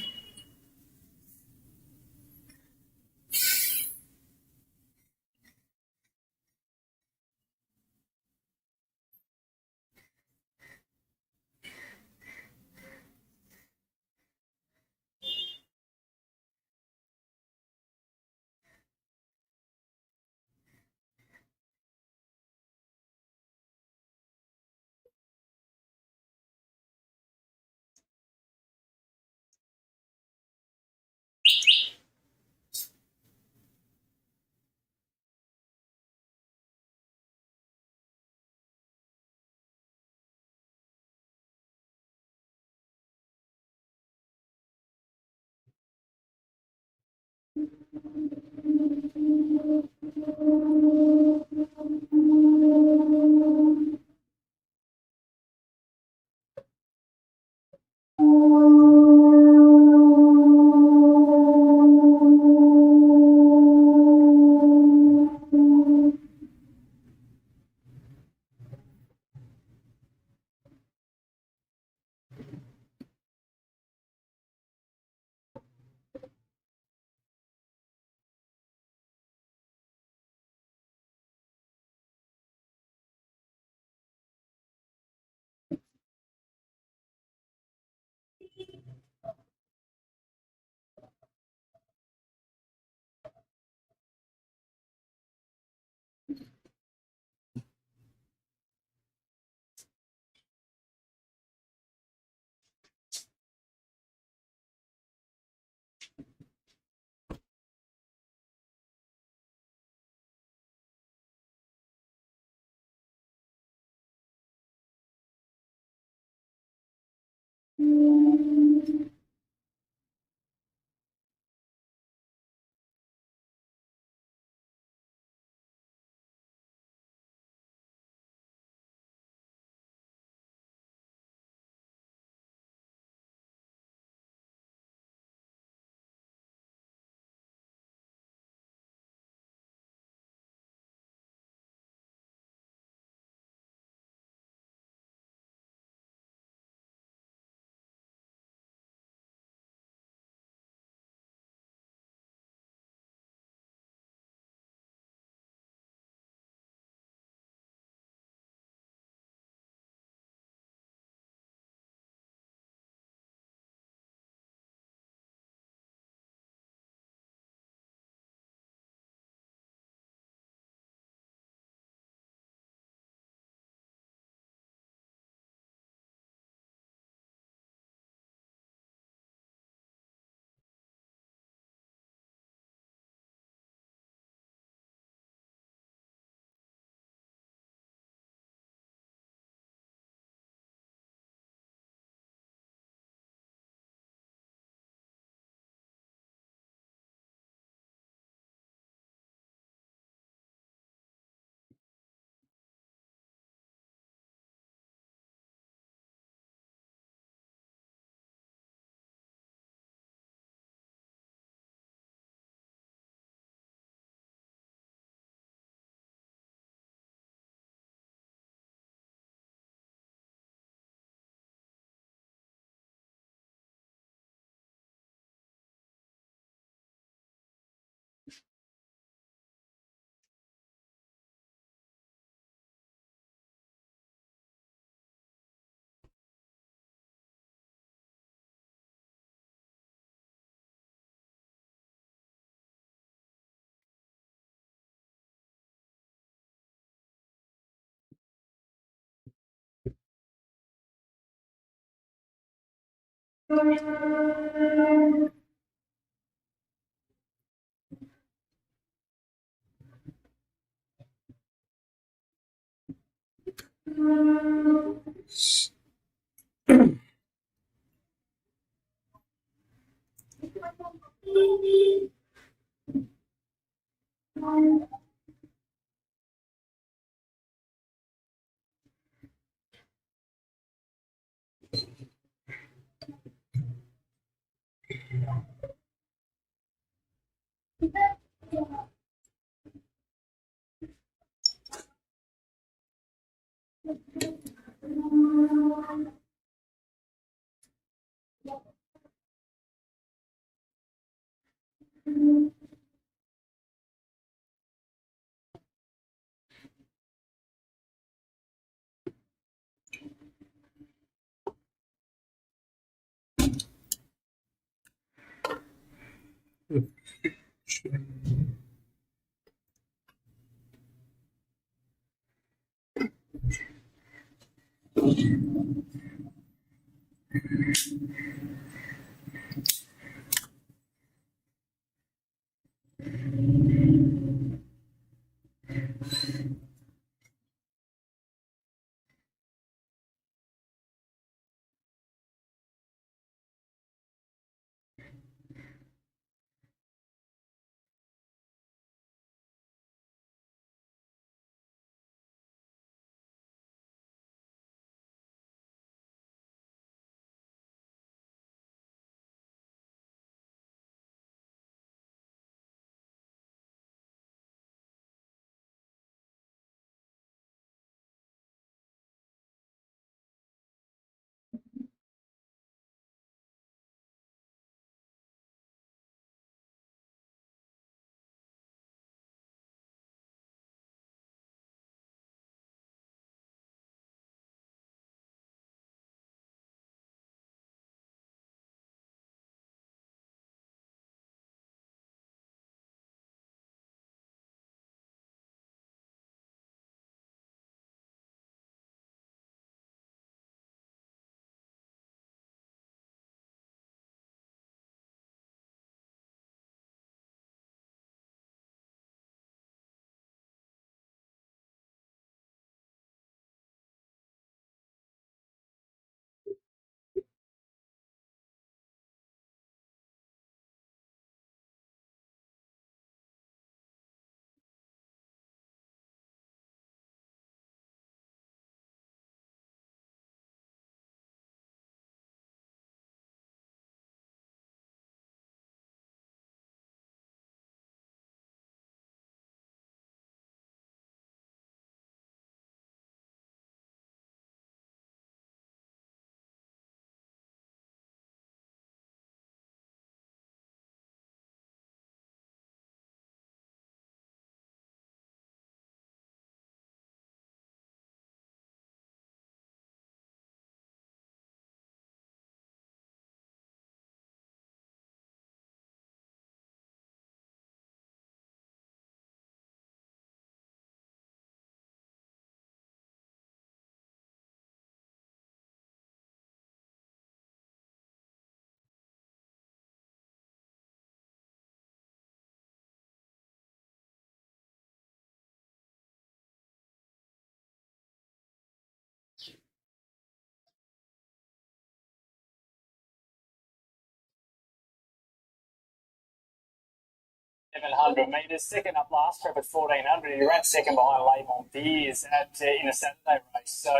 1100 metres. Second up last prep at 1400. He ran second behind Le Montiers in a Saturday race. So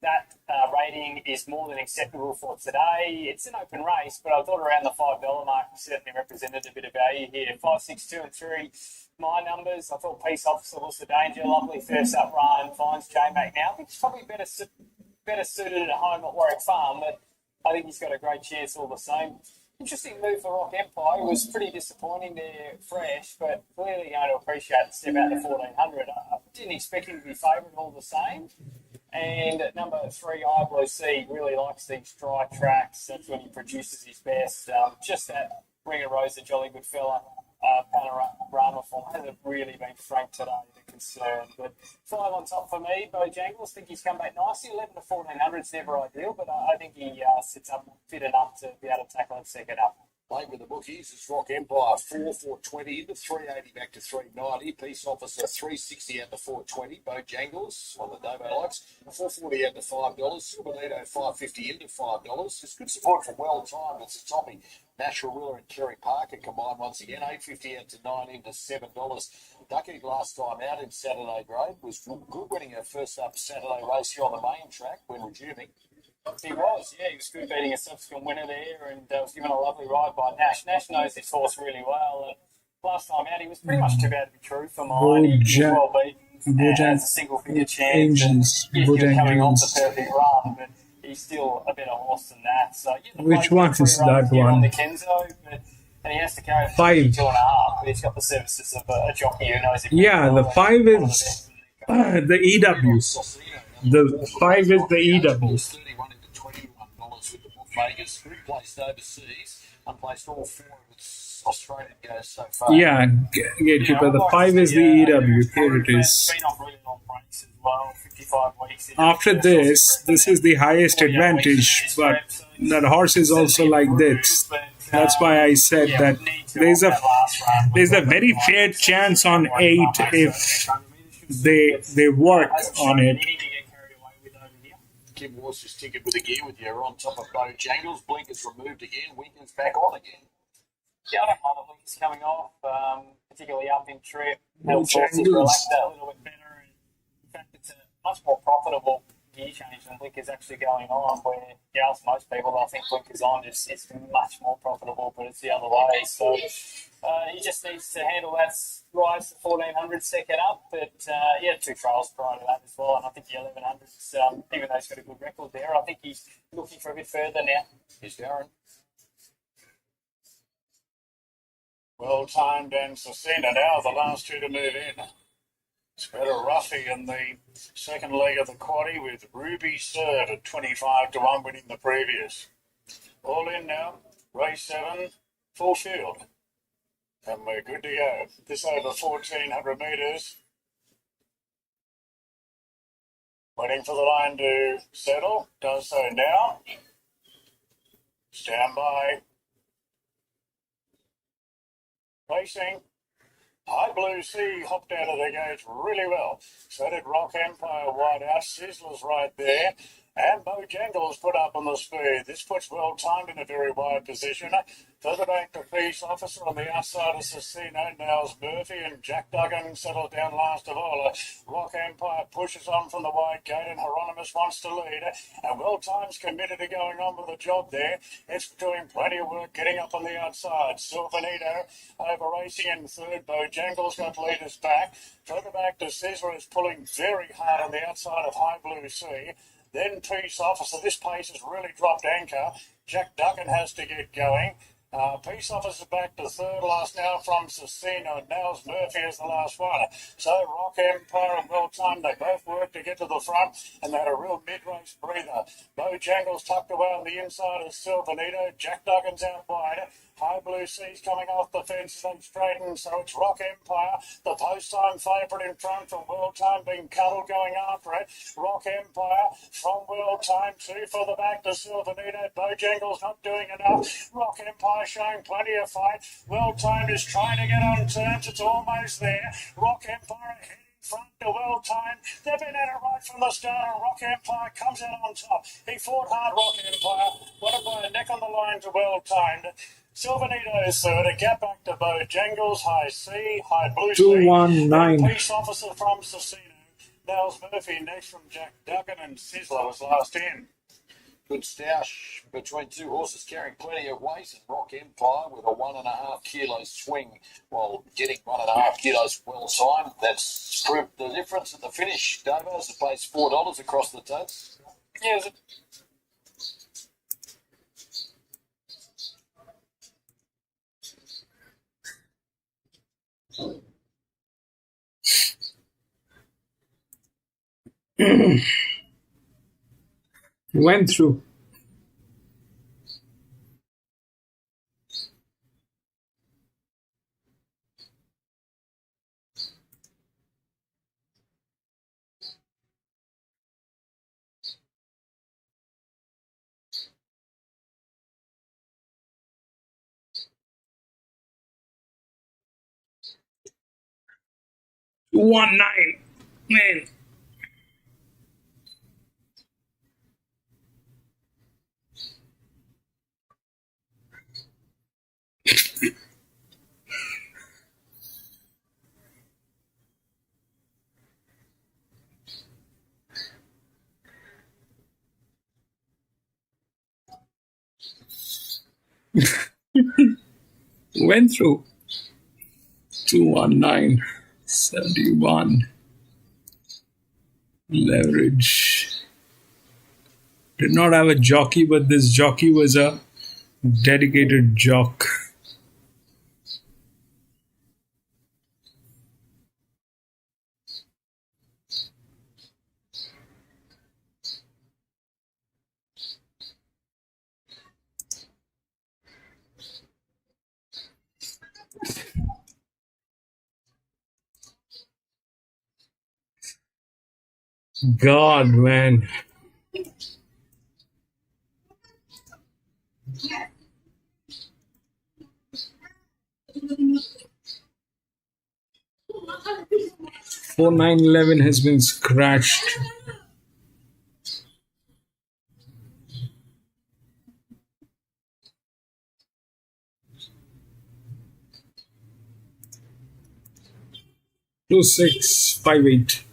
that rating is more than acceptable for today. It's an open race, but I thought around the $5 mark certainly represented a bit of value here. 5, 6, 2 and 3, my numbers. I thought Peace Officer was the danger. Lovely first up run. Finds J-Mac now. I think he's probably better suited at home at Warwick Farm, but I think he's got a great chance all the same. Interesting move for Rock Empire. It was pretty disappointing there, fresh, but clearly going to appreciate the step out to 1400. I didn't expect him to be favoured all the same. And at number 3, I Blue Sea, really likes these dry tracks. That's when he produces his best. Just that Ring of Rose, a jolly good fella, panorama form hasn't really been frank today, the concern. But 5 on top for me. Bojangles, think he's come back nicely. 11 to 1400 is never ideal, but I think he sits up fit enough to be able to tackle it second up. Late with the bookies, it's Rock Empire, 420 into 380 back to 390. Peace Officer, 360 out to 420. Bojangles on the Dovo lights, 440 out to $5. Silverado, 550 into $5. There's good support from Well Timed. It's a Tommy, Natural Willer and Kerry Parker combined once again, 850 out to 9 into $7. Ducky last time out in Saturday grade was good, winning her first up Saturday race here on the main track when resuming. He was good beating a subsequent winner there and was given a lovely ride by Nash. Nash knows his horse really well. And last time out, he was pretty much too bad to be true for mine. He was well beaten and has a single-figure chance. He's coming off the perfect run, but he's still a better horse than that. So, which one is that one? On the Kenzo, and he has to carry 5. 2.5, but he's got the services of a jockey who knows it. Yeah, the 5 is the EWs. The 5 is the EWs. With the bookmakers, who placed overseas, unplaced all 4 of its Australian goes so far. Yeah, gatekeeper. The 5 is the EW. Here it is. Been on really long breaks as well, 55 weeks. After this is the highest advantage, but that horse is also like this. That's why I said that there's a very fair chance on 8 if they work on it. Kim Walsh is tinkered with the gear with you. On top of Bojangles. Blinkers removed again. Winkers back on again. Yeah, I don't mind the blinkers coming off, particularly up in trip. Helps horses relax that a little bit better. In fact, it's a much more profitable gear change than blinkers actually going on, where most people, I think blinkers on is much more profitable, but it's the other way. So he just needs to handle that rise to 1400 second up, but he had 2 trials prior to that as well, and I think the 1100s, even though he's got a good record there, I think he's looking for a bit further now. Here's Darren. Well timed and Cecina now, the last 2 to move in. It's better Ruffy in the second leg of the quaddie with Ruby Serve at 25 to 1 winning the previous. All in now, race 7, full field. And we're good to go. This over 1400 metres. Waiting for the line to settle. Does so now. Stand by. Racing. High Blue Sea hopped out of the gates really well. So did Rock Empire wide out. Sizzler's right there. And Bojangles put up on the speed. This puts Well Timed in a very wide position. Further back to Peace Officer on the outside of Cecino. Nels Murphy and Jack Duggan settled down last of all. Rock Empire pushes on from the wide gate and Hieronymus wants to lead. And Well Timed's committed to going on with the job there. It's doing plenty of work getting up on the outside. Silvanito over racing in third. Bojangles got leaders back. Further back to Sizzler is pulling very hard on the outside of High Blue Sea. Then Peace Officer. This pace has really dropped anchor. Jack Duggan has to get going. Peace Officer back to third last now from Cecino. Nels Murphy is the last one. So Rock Empire and Well Timed, they both work to get to the front, and they had a real mid-race breather. Bojangles tucked away on the inside of Silvanito. Jack Duggan's out wide. High Blue Sea's coming off the fence and straightened, so it's Rock Empire, the post-time favourite in front from Well Timed being cuddled going after it. Rock Empire from Well Timed, 2 for the back to Silvanito. Bojangles not doing enough. Rock Empire showing plenty of fight. Well Timed is trying to get on terms. It's almost there. Rock Empire ahead front to well timed. They've been at it right from the start, and Rock Empire comes out on top. He fought hard, Rock Empire, won it by a neck on the line to well timed. Silvanito is third, a gap back to Bojangles, High C, High Blue 219. Peace Officer from Cicino. Nels Murphy next from Jack Duggan, and Sizzler was last in. Good stoush between two horses carrying plenty of weight, and Rock Empire with a 1.5 kilo swing while getting 1.5 kilos well timed. That's proved the difference at the finish. Davo, as it pays $4 across the totes. Yeah, Went through. One nine, man. Went through. 219, 71. Leverage. Did not have a jockey, but this jockey was a dedicated jock. God, man. Four 911 has been scratched. 2658.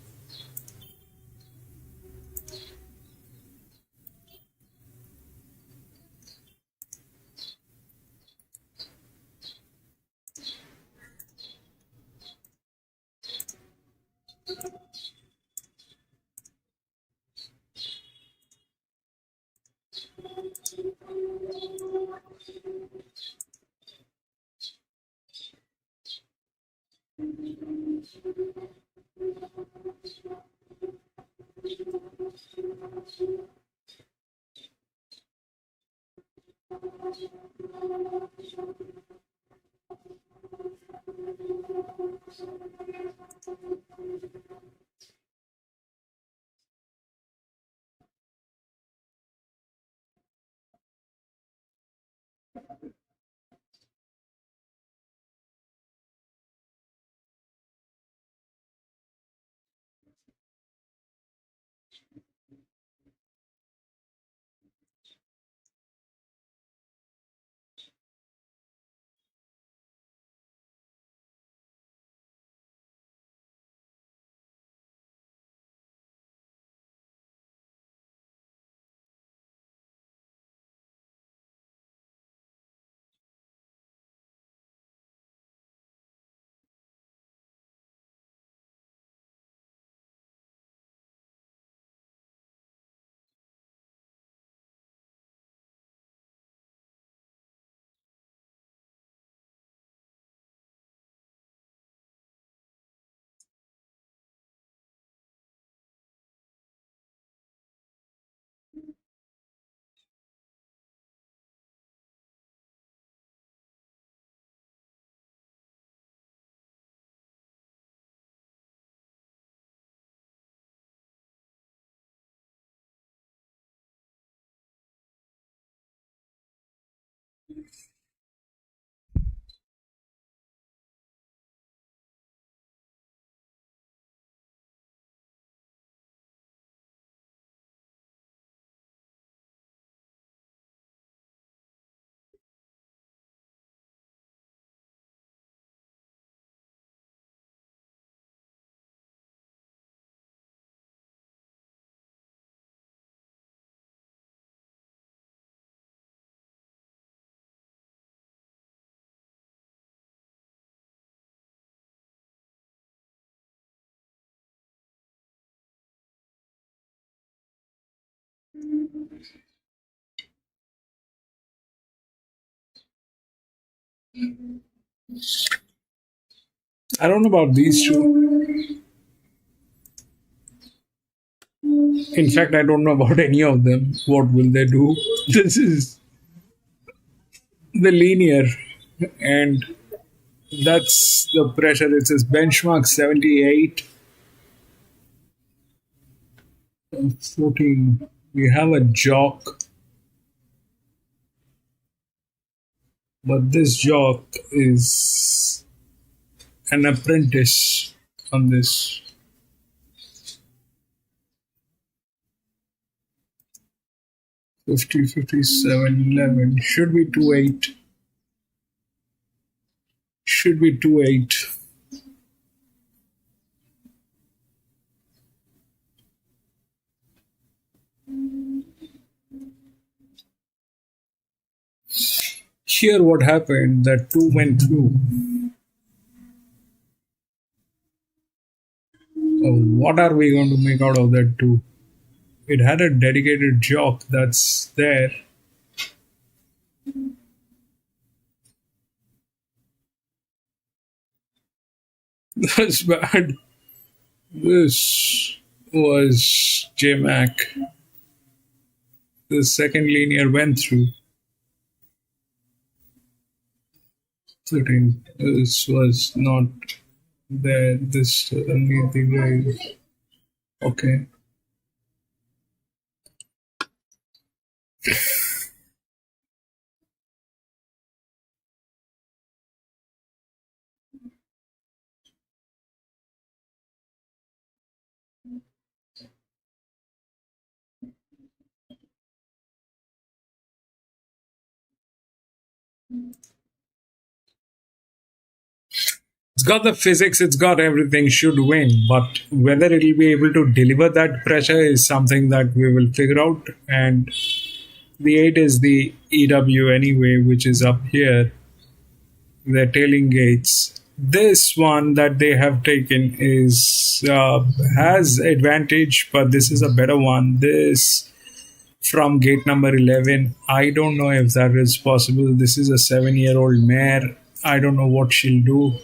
I don't know about these two. In fact, I don't know about any of them. What will they do? This is the linear, and that's the pressure. It says benchmark 78, 14. We have a jock, but this jock is an apprentice on this. 50, 57, 11. Should be 28. Should be 28. Here what happened, that 2 went through. So what are we going to make out of that 2? It had a dedicated jock that's there. That's bad. This was JMac. The second linear went through. 13. This was not there. This only the raise. Okay. It's got the physics, it's got everything, should win. But whether it'll be able to deliver that pressure is something that we will figure out. And the 8 is the EW anyway, which is up here. They're tailing gates. This one that they have taken is has advantage, but this is a better one. This from gate number 11. I don't know if that is possible. This is a 7-year-old mare. I don't know what she'll do.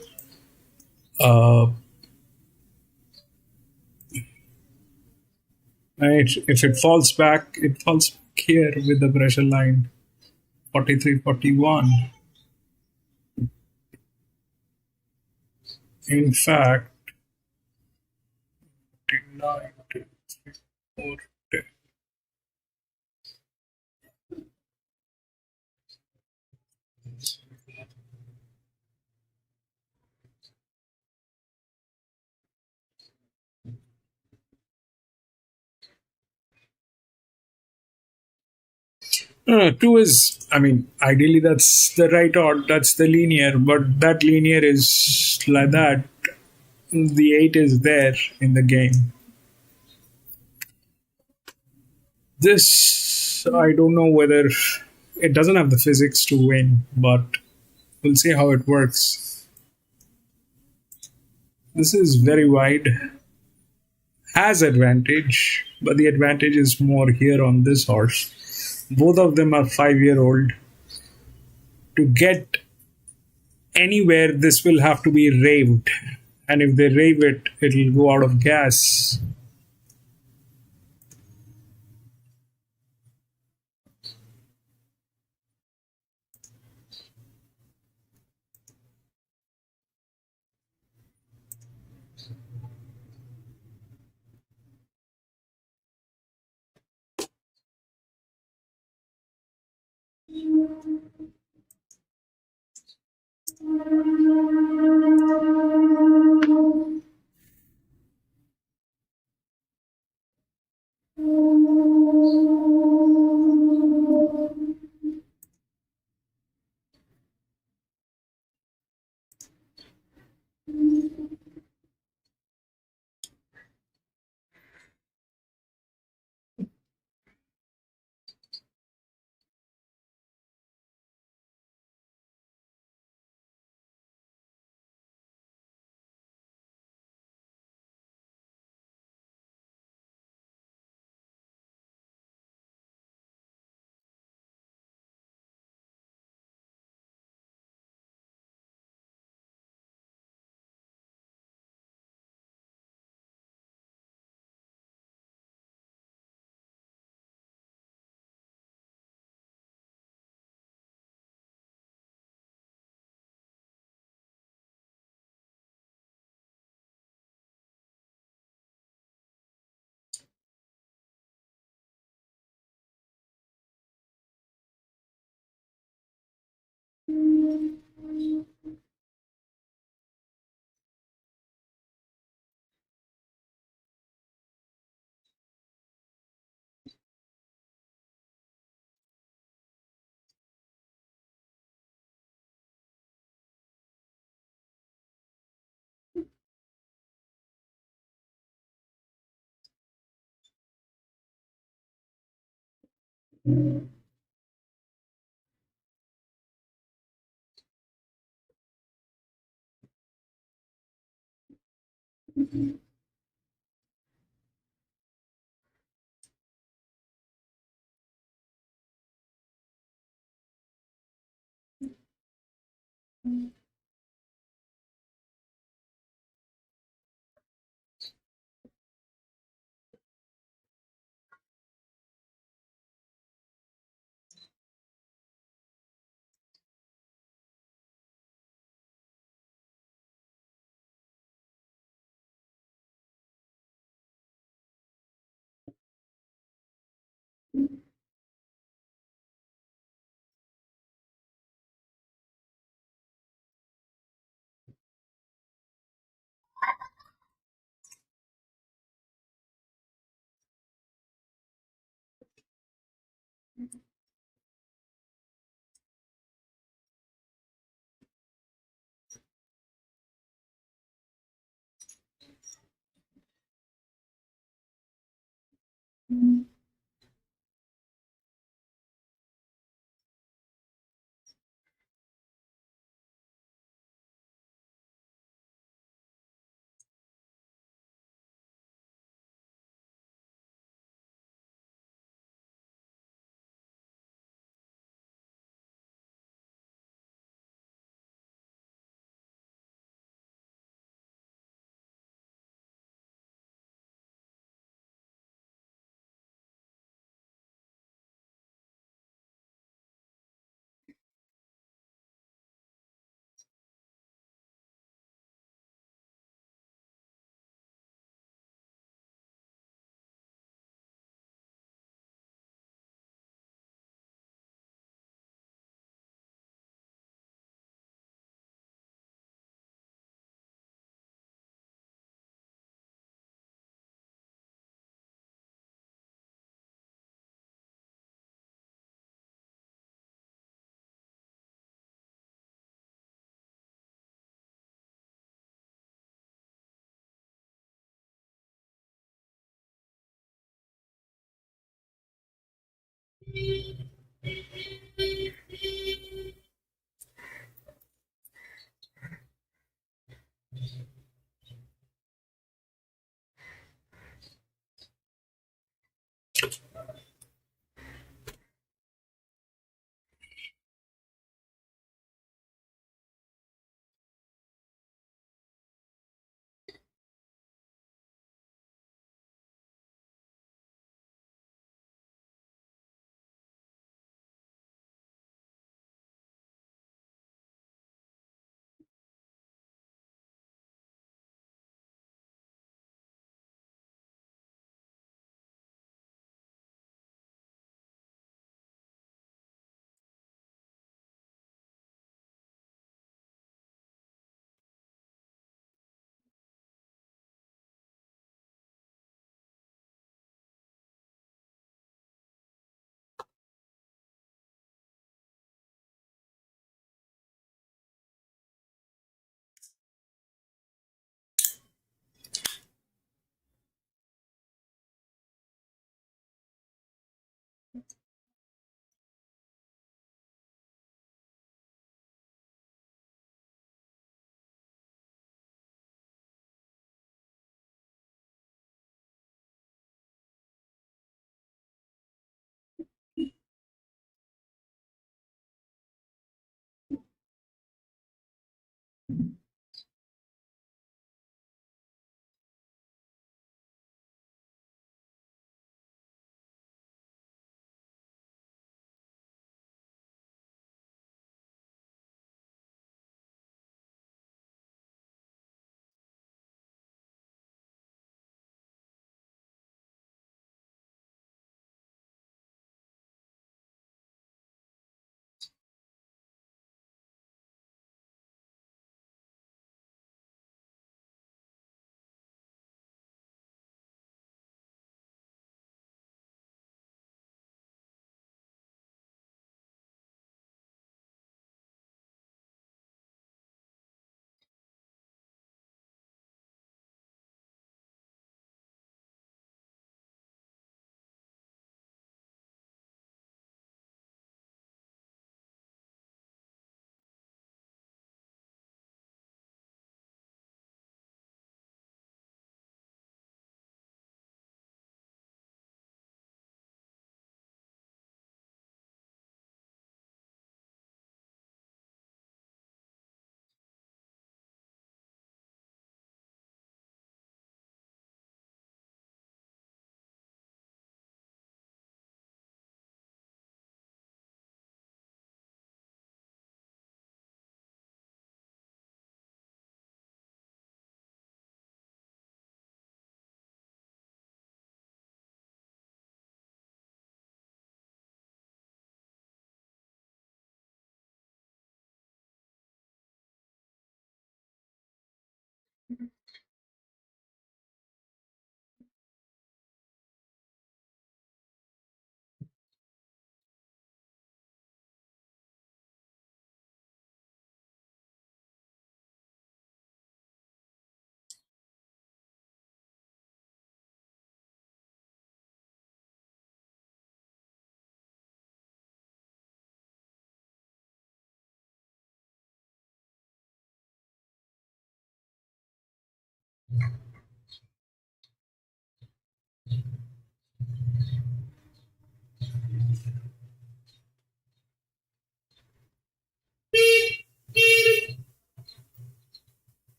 Right, if it falls back, it falls back here with the pressure line 43, 41. In fact, 9, 2, 3, 4, 10. No, 2 is, I mean, ideally that's the right odd, that's the linear, but that linear is like that. The 8 is there in the game. This, I don't know whether it doesn't have the physics to win, but we'll see how it works. This is very wide, has advantage, but the advantage is more here on this horse. Both of them are 5-year-old. To get anywhere, this will have to be raved. And if they rave it, it'll go out of gas.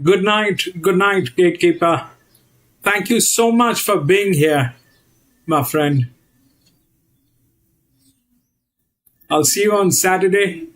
Good night, gatekeeper. Thank you so much for being here, my friend. I'll see you on Saturday.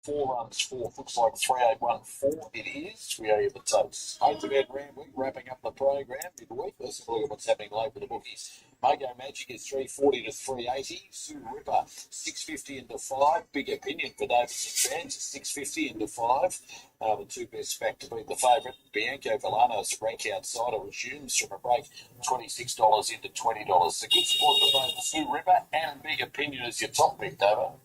Four runs, fourth. Looks like 3814. It is. We are in the totes. 8th of Ed Randwick wrapping up the program midweek. Let's have a look at what's happening late with the bookies. Mogo Magic is 340 to 380. Zoo Ripper 650 into 5. Big opinion for Davidson fans 650 into 5. The two best back to beat the favourite. Bianco Villano's rank outsider resumes from a break $26 into $20. So good support for both Zoo Ripper and Big Opinion as your top pick, David.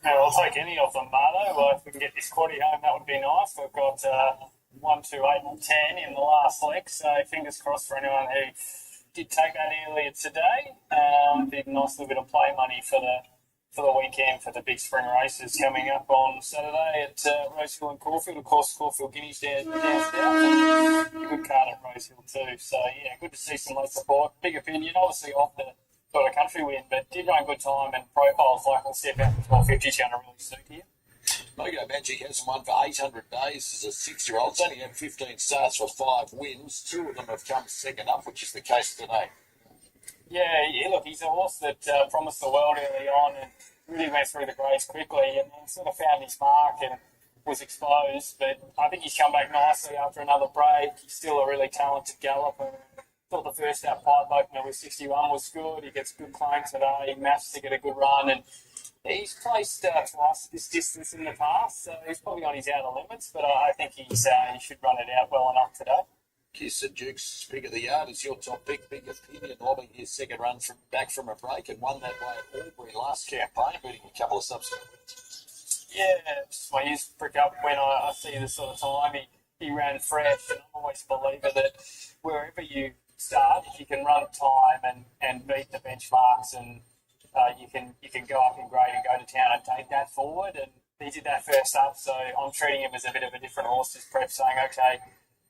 Yeah, I'll take any of them, Mardo. Well, if we can get this quaddie home, that would be nice. We've got 1, 2, 8 and 10 in the last leg, so fingers crossed for anyone who did take that earlier today. Did a nice little bit of play money for the weekend for the big spring races coming up on Saturday at Rosehill and Caulfield. Of course, Caulfield Guineas down south, and a good card at Rosehill too. So, yeah, good to see some late support. Big opinion, obviously off the got a country win, but did run good time, and profiles like the step out to 1250 is going to really suit here. Mogo Magic hasn't won for 800 days as a 6-year-old. It's only had 15 starts for 5 wins. 2 of them have come second up, which is the case today. Yeah, look, he's a horse that promised the world early on and really went through the grades quickly and then sort of found his mark and was exposed. But I think he's come back nicely after another break. He's still a really talented galloper. Thought the first out 5 opener with 61 was good. He gets good claim today. He managed to get a good run, and he's placed twice at this distance in the past, so he's probably on his outer limits. But I think he should run it out well enough today. Kiss and Duke's pick of the yard is your top pick. Big opinion, lobbing his second run back from a break and won that way at Albury last campaign, beating a couple of subsequent wins. Yeah, just my ears prick up when I see this sort of time. He ran fresh, and I'm always a believer that wherever you start, if you can run time and beat the benchmarks, and you can go up in grade and go to town and take that forward. And he did that first up, so I'm treating him as a bit of a different horse this prep, saying, okay,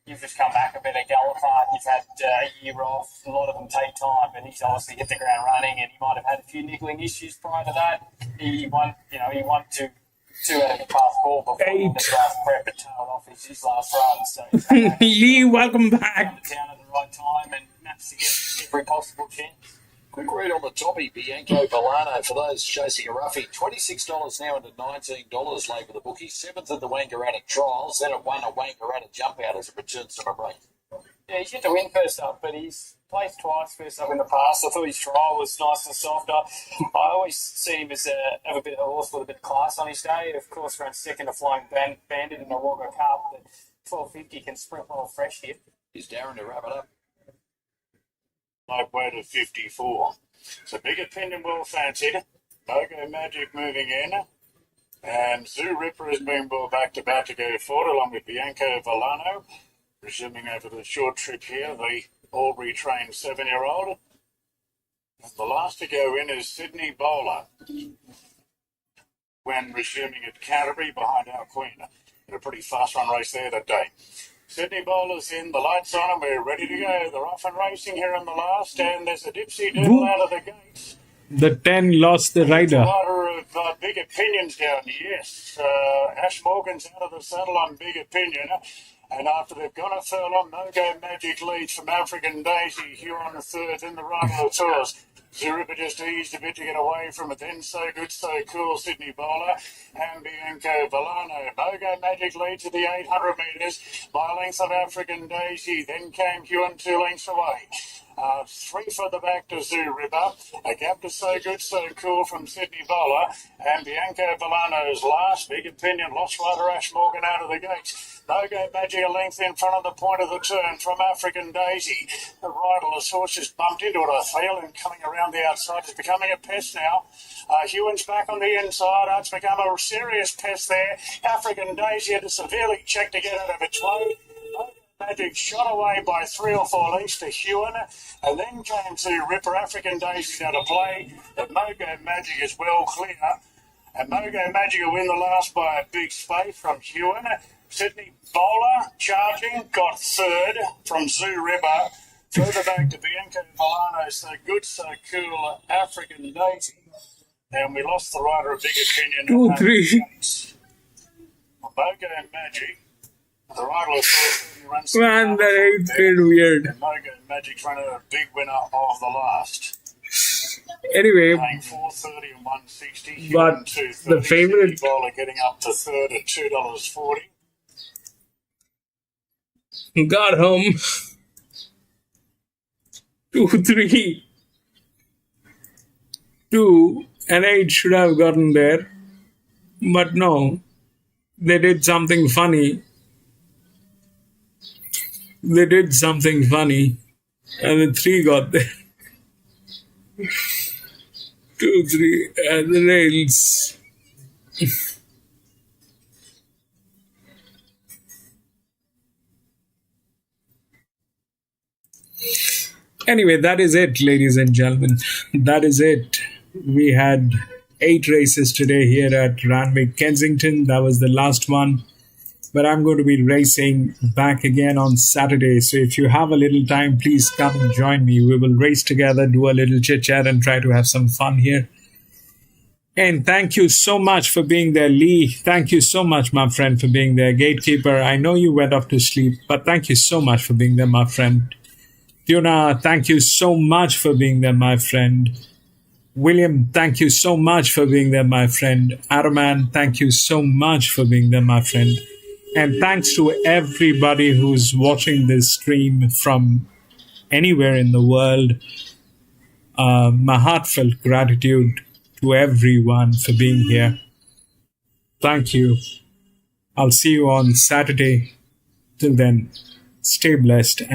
you've just come back a better galloper, you've had a year off, a lot of them take time, but he's obviously hit the ground running, and he might have had a few niggling issues prior to that. He won two out of the past 4 before the last prep and tailed off his last run. So Lee, welcome back. Down at the right time and managed to get every possible chance. Quick read on the toppy, Bianco Villano, for those chasing a roughie. $26 now into $19 late with the bookie. 7th at the Wangaratta Trials, then it won a Wangaratta jump out as it returns from a break. Yeah, he's yet to win first up, but he's placed twice first up in the past. I thought his trial was nice and soft. I always see him as have a bit of a horse with a bit of class on his day. Of course, ran second to Flying Bandit in the Wagga Cup, but 1250 can sprint well fresh here. Here's Darren to wrap it up. Low weight of 54. So Big Opinion well fancied. Mogo Magic moving in. And Zoo Ripper has been brought back to bat to go forward along with Bianco Villano. Resuming over the short trip here, the Albury trained 7-year-old. And the last to go in is Sydney Bowler. When resuming at Canterbury behind our Queen. In a pretty fast run race there that day. Sydney Bowler's in, the lights on, and we're ready to go. They're off and racing here in the last, and there's a dipsy doodle out of the gates. The 10 lost the rider. Rider of Big Opinions down, yes. Ash Morgan's out of the saddle on Big Opinion. And after they've gone a furlong, Mogo Magic leads from African Daisy here on the third in the run of the tours. Zuriba just eased a bit to get away from it. Then So Good, So Cool, Sydney Bowler and Bianco Villano. Mogo Magic leads to the 800 metres by a length of African Daisy. Then came Hewan 2 lengths away. 3 further back to Zoo River. A gap to So Good, So Cool from Sydney Bowler. And Bianco Villano's last. Big Opinion, lost rider Ash Morgan out of the gates. Mogo Magic a length in front of the point of the turn from African Daisy. The riderless horse just bumped into it, I feel, and coming around the outside. It's becoming a pest now. Hewan's back on the inside. It's become a serious pest there. African Daisy had to severely check to get out of its way. Magic shot away by 3 or 4 lengths to Hewan, and then came to Ripper. African Daisy out of play, but Mogo Magic is well clear, and Mogo Magic will win the last by a big space from Hewan. Sydney Bowler charging, got third from Zoo River. Further back to Bianco Villano, So Good, So Cool, African Daisy. And we lost the writer of Big Opinion. 2-3. Mogo Magic. The writer of 30 runs. Man, that ain't been weird. And Mogo Magic's running a big winner of the last. Anyway, Paying 430 and 160. but the favorite bowler getting up to third at $2.40. got home 2-3. 2 and 8 should have gotten there, but no, they did something funny. And the 3 got there. 2-3 and the rails. Anyway, that is it, ladies and gentlemen. That is it. We had 8 races today here at Randwick, Kensington. That was the last one. But I'm going to be racing back again on Saturday. So if you have a little time, please come and join me. We will race together, do a little chit-chat and try to have some fun here. And thank you so much for being there, Lee. Thank you so much, my friend, for being there. Gatekeeper, I know you went off to sleep, but thank you so much for being there, my friend. Tuna, thank you so much for being there, my friend. William, thank you so much for being there, my friend. Araman, thank you so much for being there, my friend. And thanks to everybody who's watching this stream from anywhere in the world. My heartfelt gratitude to everyone for being here. Thank you. I'll see you on Saturday. Till then, stay blessed.